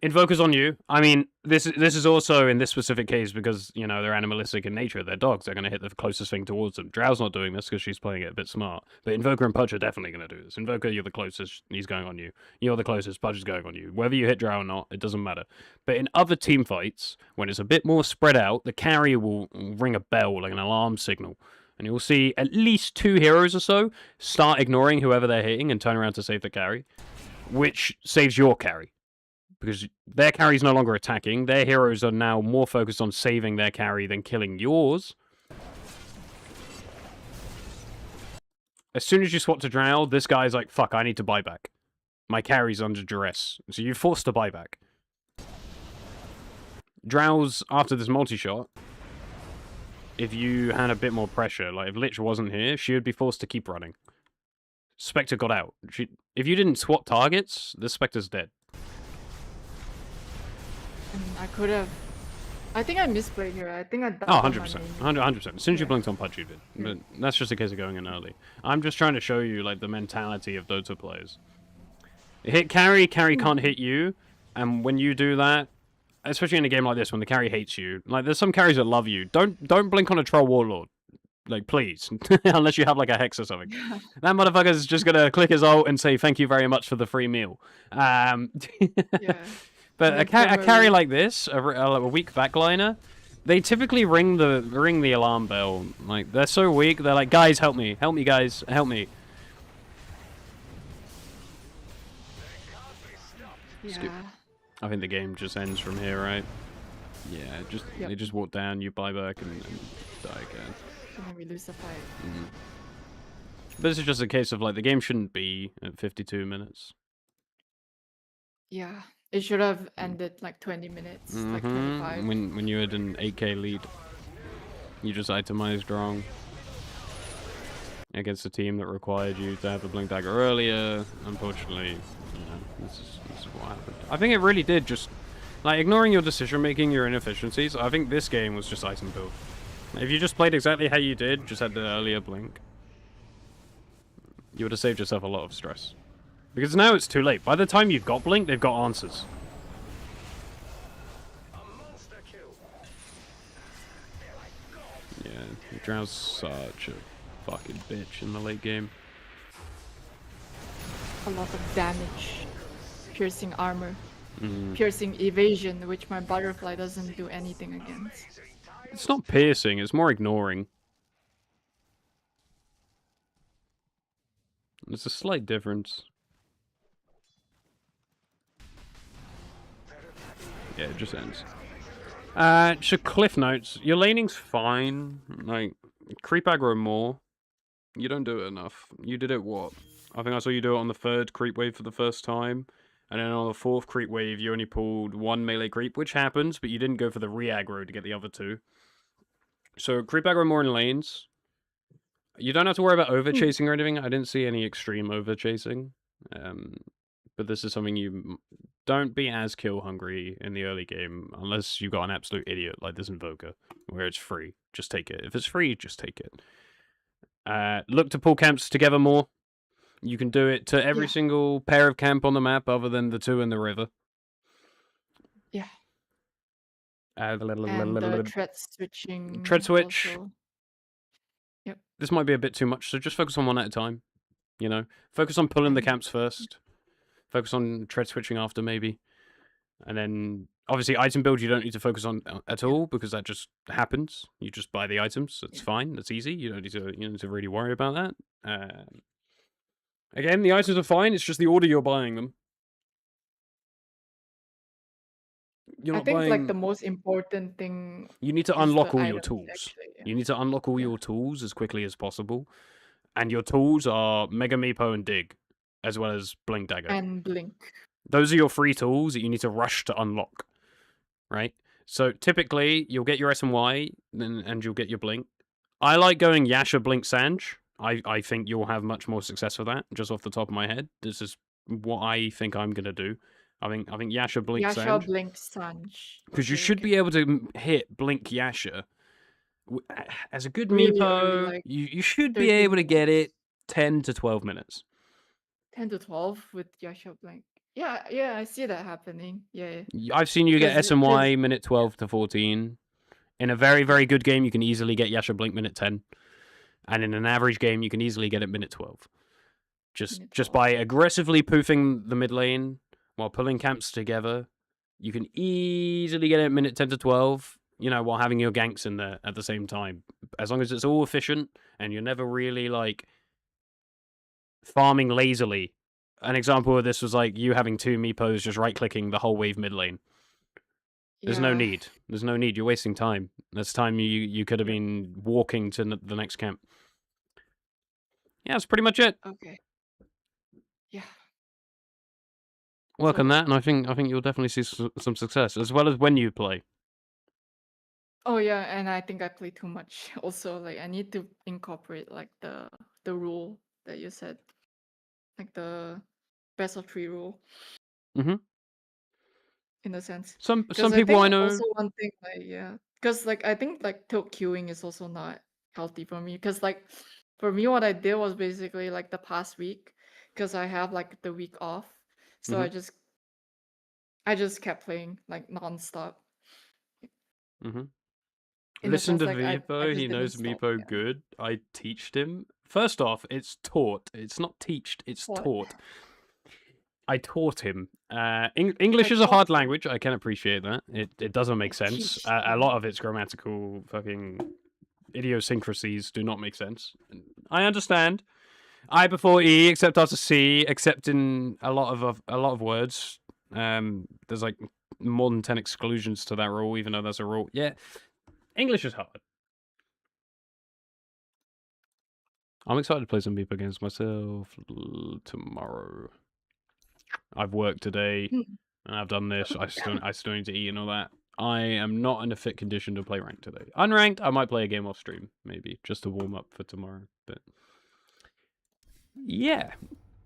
Invoker's on you. I mean, this is also in this specific case because, you know, they're animalistic in nature. They're dogs. They're going to hit the closest thing towards them. Drow's not doing this because she's playing it a bit smart. But Invoker and Pudge are definitely going to do this. Invoker, you're the closest. He's going on you. You're the closest. Pudge is going on you. Whether you hit Drow or not, it doesn't matter. But in other team fights, when it's a bit more spread out, the carry will ring a bell like an alarm signal. And you'll see at least 2 heroes or so start ignoring whoever they're hitting and turn around to save the carry. Which saves your carry. Because their carry's no longer attacking. Their heroes are now more focused on saving their carry than killing yours. As soon as you swap to Drow, this guy's like, fuck, I need to buy back. My carry's under duress. So you're forced to buy back. Drow's, after this multi-shot, if you had a bit more pressure, like if Lich wasn't here, she would be forced to keep running. Spectre got out. If you didn't swap targets, the Spectre's dead. I could have. I think I misplayed here. I think I. Oh, 100%. 100%. As soon as you blinked on Pudge, you did. But that's just a case of going in early. I'm just trying to show you, like, the mentality of Dota players. Hit carry, carry can't hit you. And when you do that, especially in a game like this, when the carry hates you, like, there's some carries that love you. Don't blink on a Troll Warlord. Like, please. Unless you have, like, a Hex or something. That motherfucker's just gonna click his ult and say, thank you very much for the free meal. Yeah. But a carry like this, a weak backliner, they typically ring the alarm bell. Like, they're so weak, they're like, guys, help me, guys, help me. Yeah. I think the game just ends from here, right? Yeah, they just walk down, you buy back, and die again. And then we lose the fight. But this is just a case of, like, the game shouldn't be at 52 minutes. Yeah. It should have ended like 20 minutes, like 25. When you had an 8k lead, you just itemized wrong against a team that required you to have a blink dagger earlier. Unfortunately, you know, this is what happened. I think it really did just, like, ignoring your decision making, your inefficiencies. I think this game was just item build. If you just played exactly how you did, just had the earlier blink, you would have saved yourself a lot of stress. Because now it's too late. By the time you've got Blink, they've got answers. Yeah, Drow's such a fucking bitch in the late game. A lot of damage. Piercing armor. Piercing evasion, which my butterfly doesn't do anything against. It's not piercing, it's more ignoring. There's a slight difference. Yeah, it just ends. So cliff notes. Your laning's fine. Like, creep aggro more. You don't do it enough. You did it what? I think I saw you do it on the 3rd creep wave for the first time. And then on the 4th creep wave, you only pulled 1 melee creep, which happens, but you didn't go for the re-aggro to get the other 2. So creep aggro more in lanes. You don't have to worry about over-chasing or anything. I didn't see any extreme over-chasing. But this is something you... Don't be as kill-hungry in the early game, unless you've got an absolute idiot like this Invoker, where it's free. Just take it. If it's free, just take it. Look to pull camps together more. You can do it to every single pair of camp on the map other than the 2 in the river. Yeah. And the thread switching. Tread switch. Also. Yep. This might be a bit too much, so just focus on one at a time. You know? Focus on pulling the camps first. Focus on tread switching after, maybe. And then, obviously, item build you don't need to focus on at all, because that just happens. You just buy the items. It's fine. It's easy. You don't need to really worry about that. Again, the items are fine. It's just the order you're buying them. You're I not think buying... like the most important thing. You need to is unlock the all your items, tools. actually, yeah. You need to unlock all your tools as quickly as possible. And your tools are Mega Meepo and Dig, as well as Blink Dagger. And Blink. Those are your free tools that you need to rush to unlock. Right? So typically, you'll get your SMY, and you'll get your Blink. I like going Yasha, Blink, Sanj. I think you'll have much more success with that, just off the top of my head. This is what I think I'm going to do. I think Yasha, Blink, Yasha, Sanj. Blink, Sanj. Because you should be able to hit Blink Yasha. As a good Really Meepo, early, like you should be 30 able to get minutes. it 10 to 12 minutes. 10 to 12 with Yasha Blink. Yeah, I see that happening. Yeah. I've seen you get Because SMY minute 12 to 14. In a very, very good game, you can easily get Yasha Blink minute 10. And in an average game, you can easily get it minute 12. Just by aggressively poofing the mid lane while pulling camps together, you can easily get it minute 10 to 12, you know, while having your ganks in there at the same time. As long as it's all efficient and you're never really, like, farming lazily. An example of this was, like, you having 2 Meepos just right-clicking the whole wave mid lane. There's no need. There's no need. You're wasting time. That's time you could have been walking to the next camp. Yeah, that's pretty much it. Okay. Yeah. Work on So- that, and I think you'll definitely see some success, as well as when you play. Oh yeah, and I think I play too much. Also, like I need to incorporate like the rule that you said, like the best of 3 rule. Mhm. In a sense. Some 'Cause people I think know. Also one thing, like because like I think like tilt queuing is also not healthy for me. Because like for me, what I did was basically like the past week, because I have like the week off, so I just kept playing like nonstop. Mhm. In a Listen sense, to like, I Meepo. just He didn't knows stop, Meepo yeah. good. I teached him. First off, it's taught. It's not teached. It's What? taught. I taught him. English is a taught hard him. language. I can appreciate that. It doesn't make I sense. teach A him. lot of its grammatical fucking idiosyncrasies do not make sense. I understand. I before E, except after C, except in a lot of words. There's like more than 10 exclusions to that rule, even though that's a rule. Yeah, English is hard. I'm excited to play some Meepo games myself tomorrow. I've worked today, and I've done this. I still need to eat and all that. I am not in a fit condition to play ranked today. Unranked, I might play a game off stream, maybe, just to warm up for tomorrow. But yeah,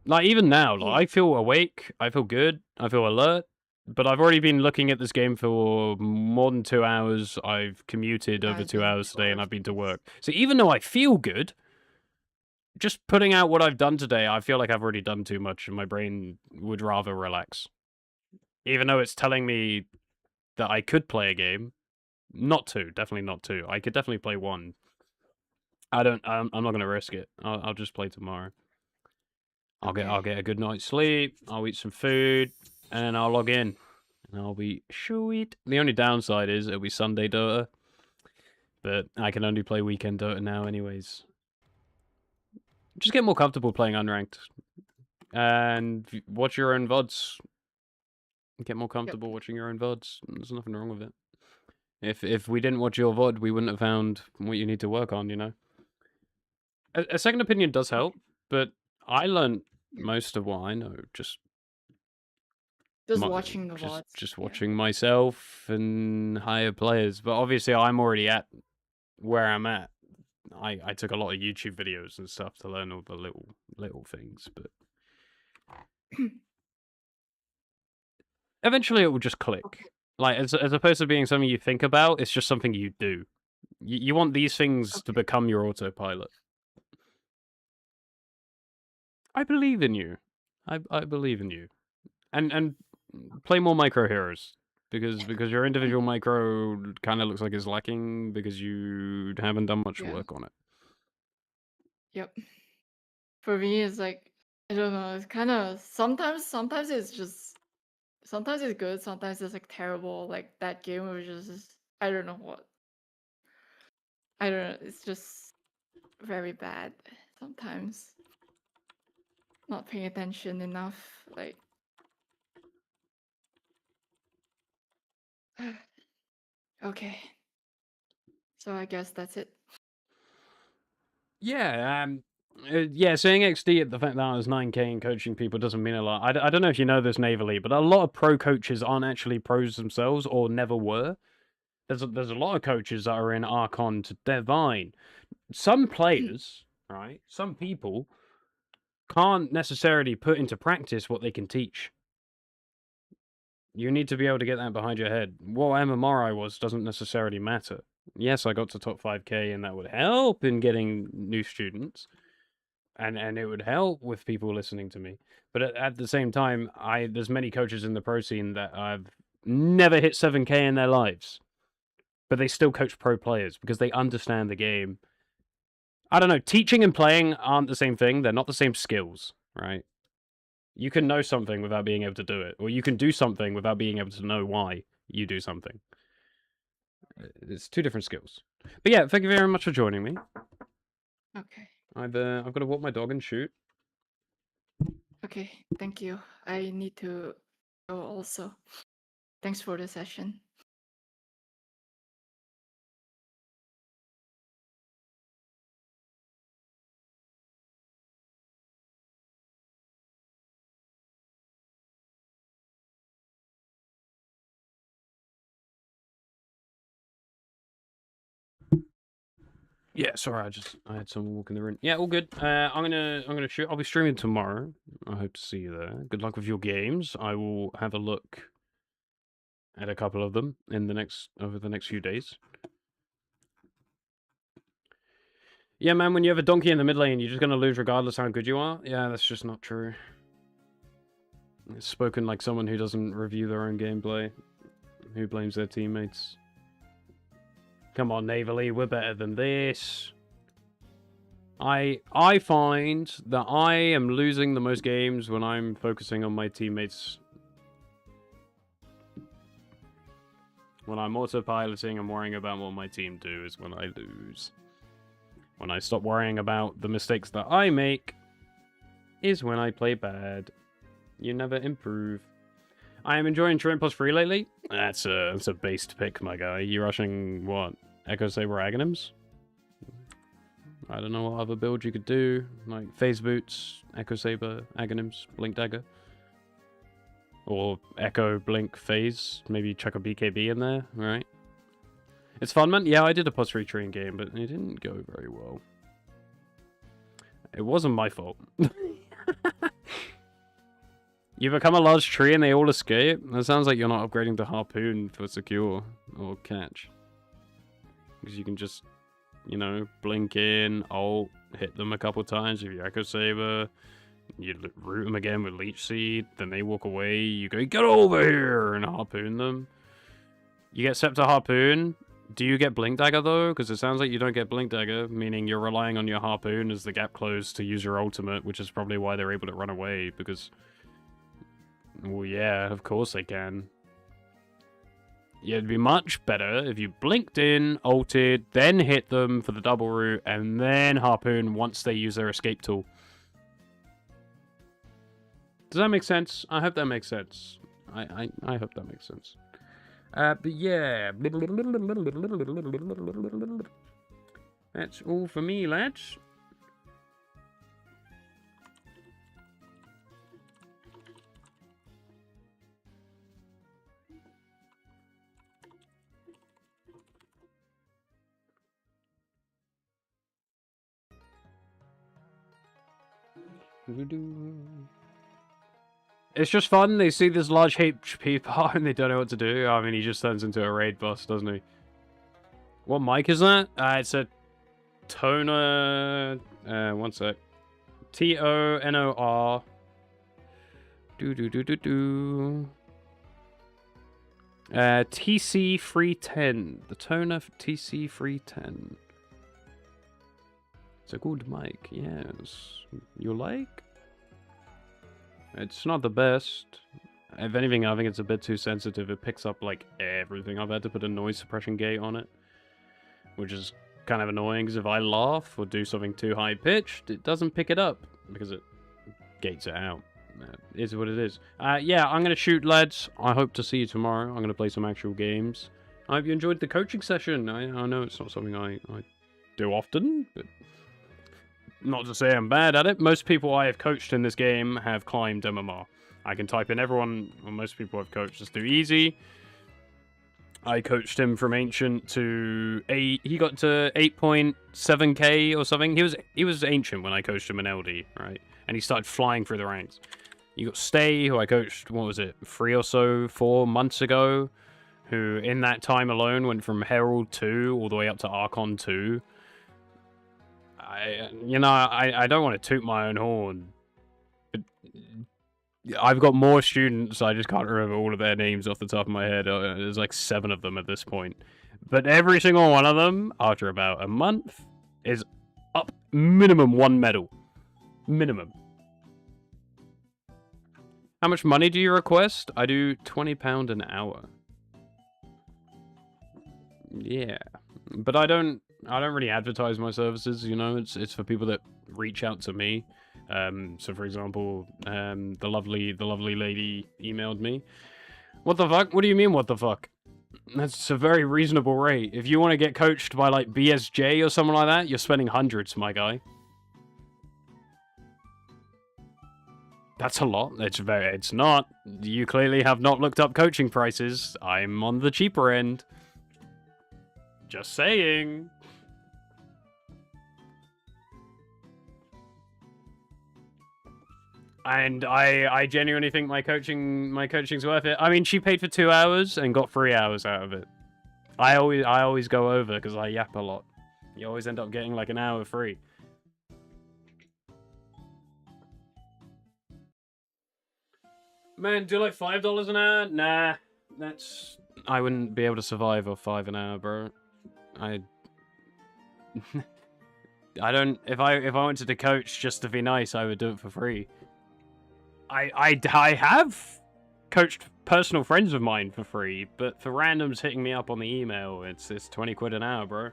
like even now, like, I feel awake, I feel good, I feel alert. But I've already been looking at this game for more than 2 hours. I've commuted over 2 hours today, and I've been to work. So even though I feel good, just putting out what I've done today, I feel like I've already done too much, and my brain would rather relax. Even though it's telling me that I could play a game, not 2, definitely not 2. I could definitely play 1. I'm not gonna risk it. I'll just play tomorrow. I'll get a good night's sleep. I'll eat some food, and then I'll log in, and I'll be sweet. The only downside is it'll be Sunday Dota, but I can only play weekend Dota now, anyways. Just get more comfortable playing unranked, and watch your own VODs. Get more comfortable watching your own VODs. There's nothing wrong with it. If we didn't watch your VOD, we wouldn't have found what you need to work on, you know? A second opinion does help, but I learned most of what I know just watching the VODs. just yeah. watching myself and higher players. But obviously, I'm already at where I'm at. I took a lot of YouTube videos and stuff to learn all the little things, but eventually it will just click. Okay. Like as opposed to being something you think about, it's just something you do. You want these things to Okay. become your autopilot. I believe in you. I believe in you. And play more micro heroes because your individual micro kind of looks like it's lacking because you haven't done much Yeah. work on it. Yep. For me, it's like I don't know. It's kind of sometimes it's just sometimes it's good. Sometimes it's like terrible. Like that game was just I don't know what. I don't know. It's just very bad sometimes. Not paying attention enough. Like. Okay. So I guess that's it. Yeah, yeah, saying XD at the fact that I was 9K and coaching people doesn't mean a lot. I don't know if you know this naively, but a lot of pro coaches aren't actually pros themselves or never were. There's a lot of coaches that are in Archon to Divine. Some players, right? Some people can't necessarily put into practice what they can teach. You need to be able to get that behind your head. What MMR I was doesn't necessarily matter. Yes, I got to top 5K and that would help in getting new students. And it would help with people listening to me. But at the same time, there's many coaches in the pro scene that have never hit 7K in their lives. But they still coach pro players because they understand the game. I don't know, teaching and playing aren't the same thing. They're not the same skills, right? You can know something without being able to do it. Or you can do something without being able to know why you do something. It's two different skills. But yeah, thank you very much for joining me. Okay. I've got to walk my dog and shoot. Okay. Thank you. I need to go also. Thanks for the session. Yeah, sorry, I had someone walk in the room. Yeah, all good. I'm gonna shoot. I'll be streaming tomorrow. I hope to see you there. Good luck with your games. I will have a look at a couple of them over the next few days. Yeah, man, when you have a donkey in the mid lane, you're just gonna lose regardless how good you are. Yeah, that's just not true. It's spoken like someone who doesn't review their own gameplay, who blames their teammates. Come on, Navally, we're better than this. I find that I am losing the most games when I'm focusing on my teammates. When I'm autopiloting and worrying about what my team do is when I lose. When I stop worrying about the mistakes that I make is when I play bad. You never improve. I am enjoying Trent plus free lately. That's a based pick, my guy. You rushing what? Echo Saber Aghanims? I don't know what other build you could do. Like Phase Boots, Echo Saber, Aghanims, Blink Dagger. Or Echo, Blink, Phase. Maybe chuck a BKB in there, right? It's fun, man. Yeah, I did a plus 3 tree game, but it didn't go very well. It wasn't my fault. You become a large tree and they all escape? That sounds like you're not upgrading to Harpoon for secure or catch. Because you can just, you know, blink in, ult, hit them a couple times with your Echo Saber. You root them again with Leech Seed, then they walk away. You go, get over here, and harpoon them. You get Scepter Harpoon. Do you get Blink Dagger, though? Because it sounds like you don't get Blink Dagger, meaning you're relying on your Harpoon as the gap closed to use your ultimate, which is probably why they're able to run away, because... Well, yeah, of course they can. Yeah, it'd be much better if you blinked in, ulted, then hit them for the double root, and then Harpoon once they use their escape tool. Does that make sense? I hope that makes sense. I hope that makes sense. But yeah. That's all for me, lads. It's just fun. They see this large HP bar and they don't know what to do. I mean, he just turns into a raid boss, doesn't he? What mic is that? It's a Tonor. One sec. Tonor. TC310. The Tonor TC310. It's a good mic, yes. You like? It's not the best. If anything, I think it's a bit too sensitive. It picks up, like, everything. I've had to put a noise suppression gate on it, which is kind of annoying, because if I laugh or do something too high-pitched, it doesn't pick it up, because it gates it out. It is what it is. Yeah, I'm going to shoot, lads. I hope to see you tomorrow. I'm going to play some actual games. I hope you enjoyed the coaching session. I know it's not something I do often, but not to say I'm bad at it. Most people I have coached in this game have climbed MMR. I can type in everyone, or most people I've coached just do easy. I coached him from Ancient to 8. He got to 8.7k or something. He was Ancient when I coached him in LD, right? And he started flying through the ranks. You got Stay, who I coached, what was it, 4 months ago, who in that time alone went from Herald 2 all the way up to Archon 2. I don't want to toot my own horn, but I've got more students. I just can't remember all of their names off the top of my head. There's like 7 of them at this point. But every single one of them, after about a month, is up minimum 1 medal. Minimum. How much money do you request? I do £20 an hour. Yeah. But I don't really advertise my services, you know. It's for people that reach out to me. So for example, the lovely lady emailed me. What the fuck? What do you mean, what the fuck? That's a very reasonable rate. If you want to get coached by like BSJ or someone like that, you're spending hundreds, my guy. That's a lot. It's not. You clearly have not looked up coaching prices. I'm on the cheaper end. Just saying. And I genuinely think my coaching's worth it. I mean, she paid for 2 hours and got 3 hours out of it. I always go over because I yap a lot. You always end up getting like an hour free. Man, do like $5 an hour? Nah, I wouldn't be able to survive off $5 an hour, bro. I don't. If I wanted to coach just to be nice, I would do it for free. I have coached personal friends of mine for free, but for randoms hitting me up on the email, it's 20 quid an hour, bro.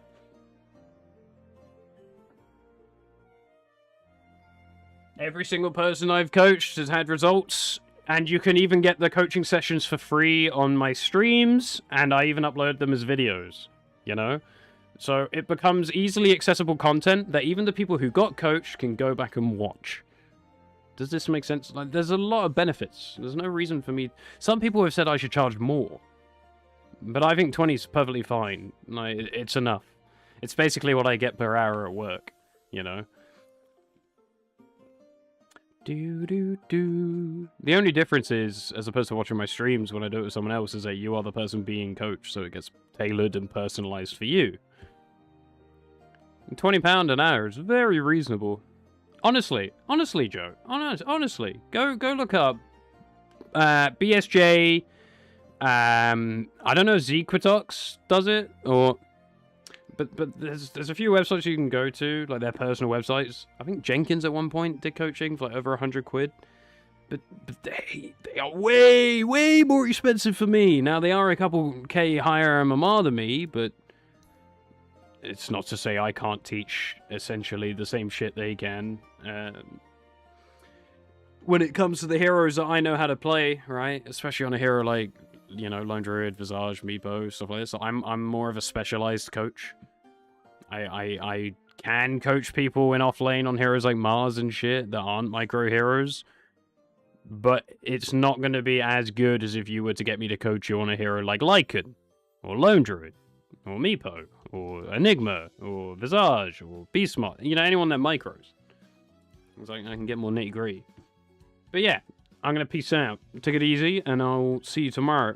Every single person I've coached has had results. And you can even get the coaching sessions for free on my streams, and I even upload them as videos, you know? So it becomes easily accessible content that even the people who got coached can go back and watch. Does this make sense? Like, there's a lot of benefits. There's no reason for me... Some people have said I should charge more. But I think 20 is perfectly fine. Like, it's enough. It's basically what I get per hour at work, you know? The only difference is, as opposed to watching my streams when I do it with someone else, is that you are the person being coached, so it gets tailored and personalized for you. And £20 an hour is very reasonable. Honestly, Joe. Honestly, go look up BSJ. I don't know, Zequitox does it, or... But there's a few websites you can go to, like their personal websites. I think Jenkins at one point did coaching for like over 100 quid. But they are way more expensive for me. Now they are a couple K higher MMR than me, but it's not to say I can't teach essentially the same shit they can. When it comes to the heroes that I know how to play, right? Especially on a hero like, you know, Lone Druid, Visage, Meepo, stuff like this. So I'm more of a specialized coach. I can coach people in off lane on heroes like Mars and shit that aren't micro heroes, but it's not going to be as good as if you were to get me to coach you on a hero like Lycan, or Lone Druid, or Meepo, or Enigma, or Visage, or Beastmod. You know, anyone that micros. It's like I can get more nitty gritty. But yeah, I'm gonna peace out. Take it easy, and I'll see you tomorrow.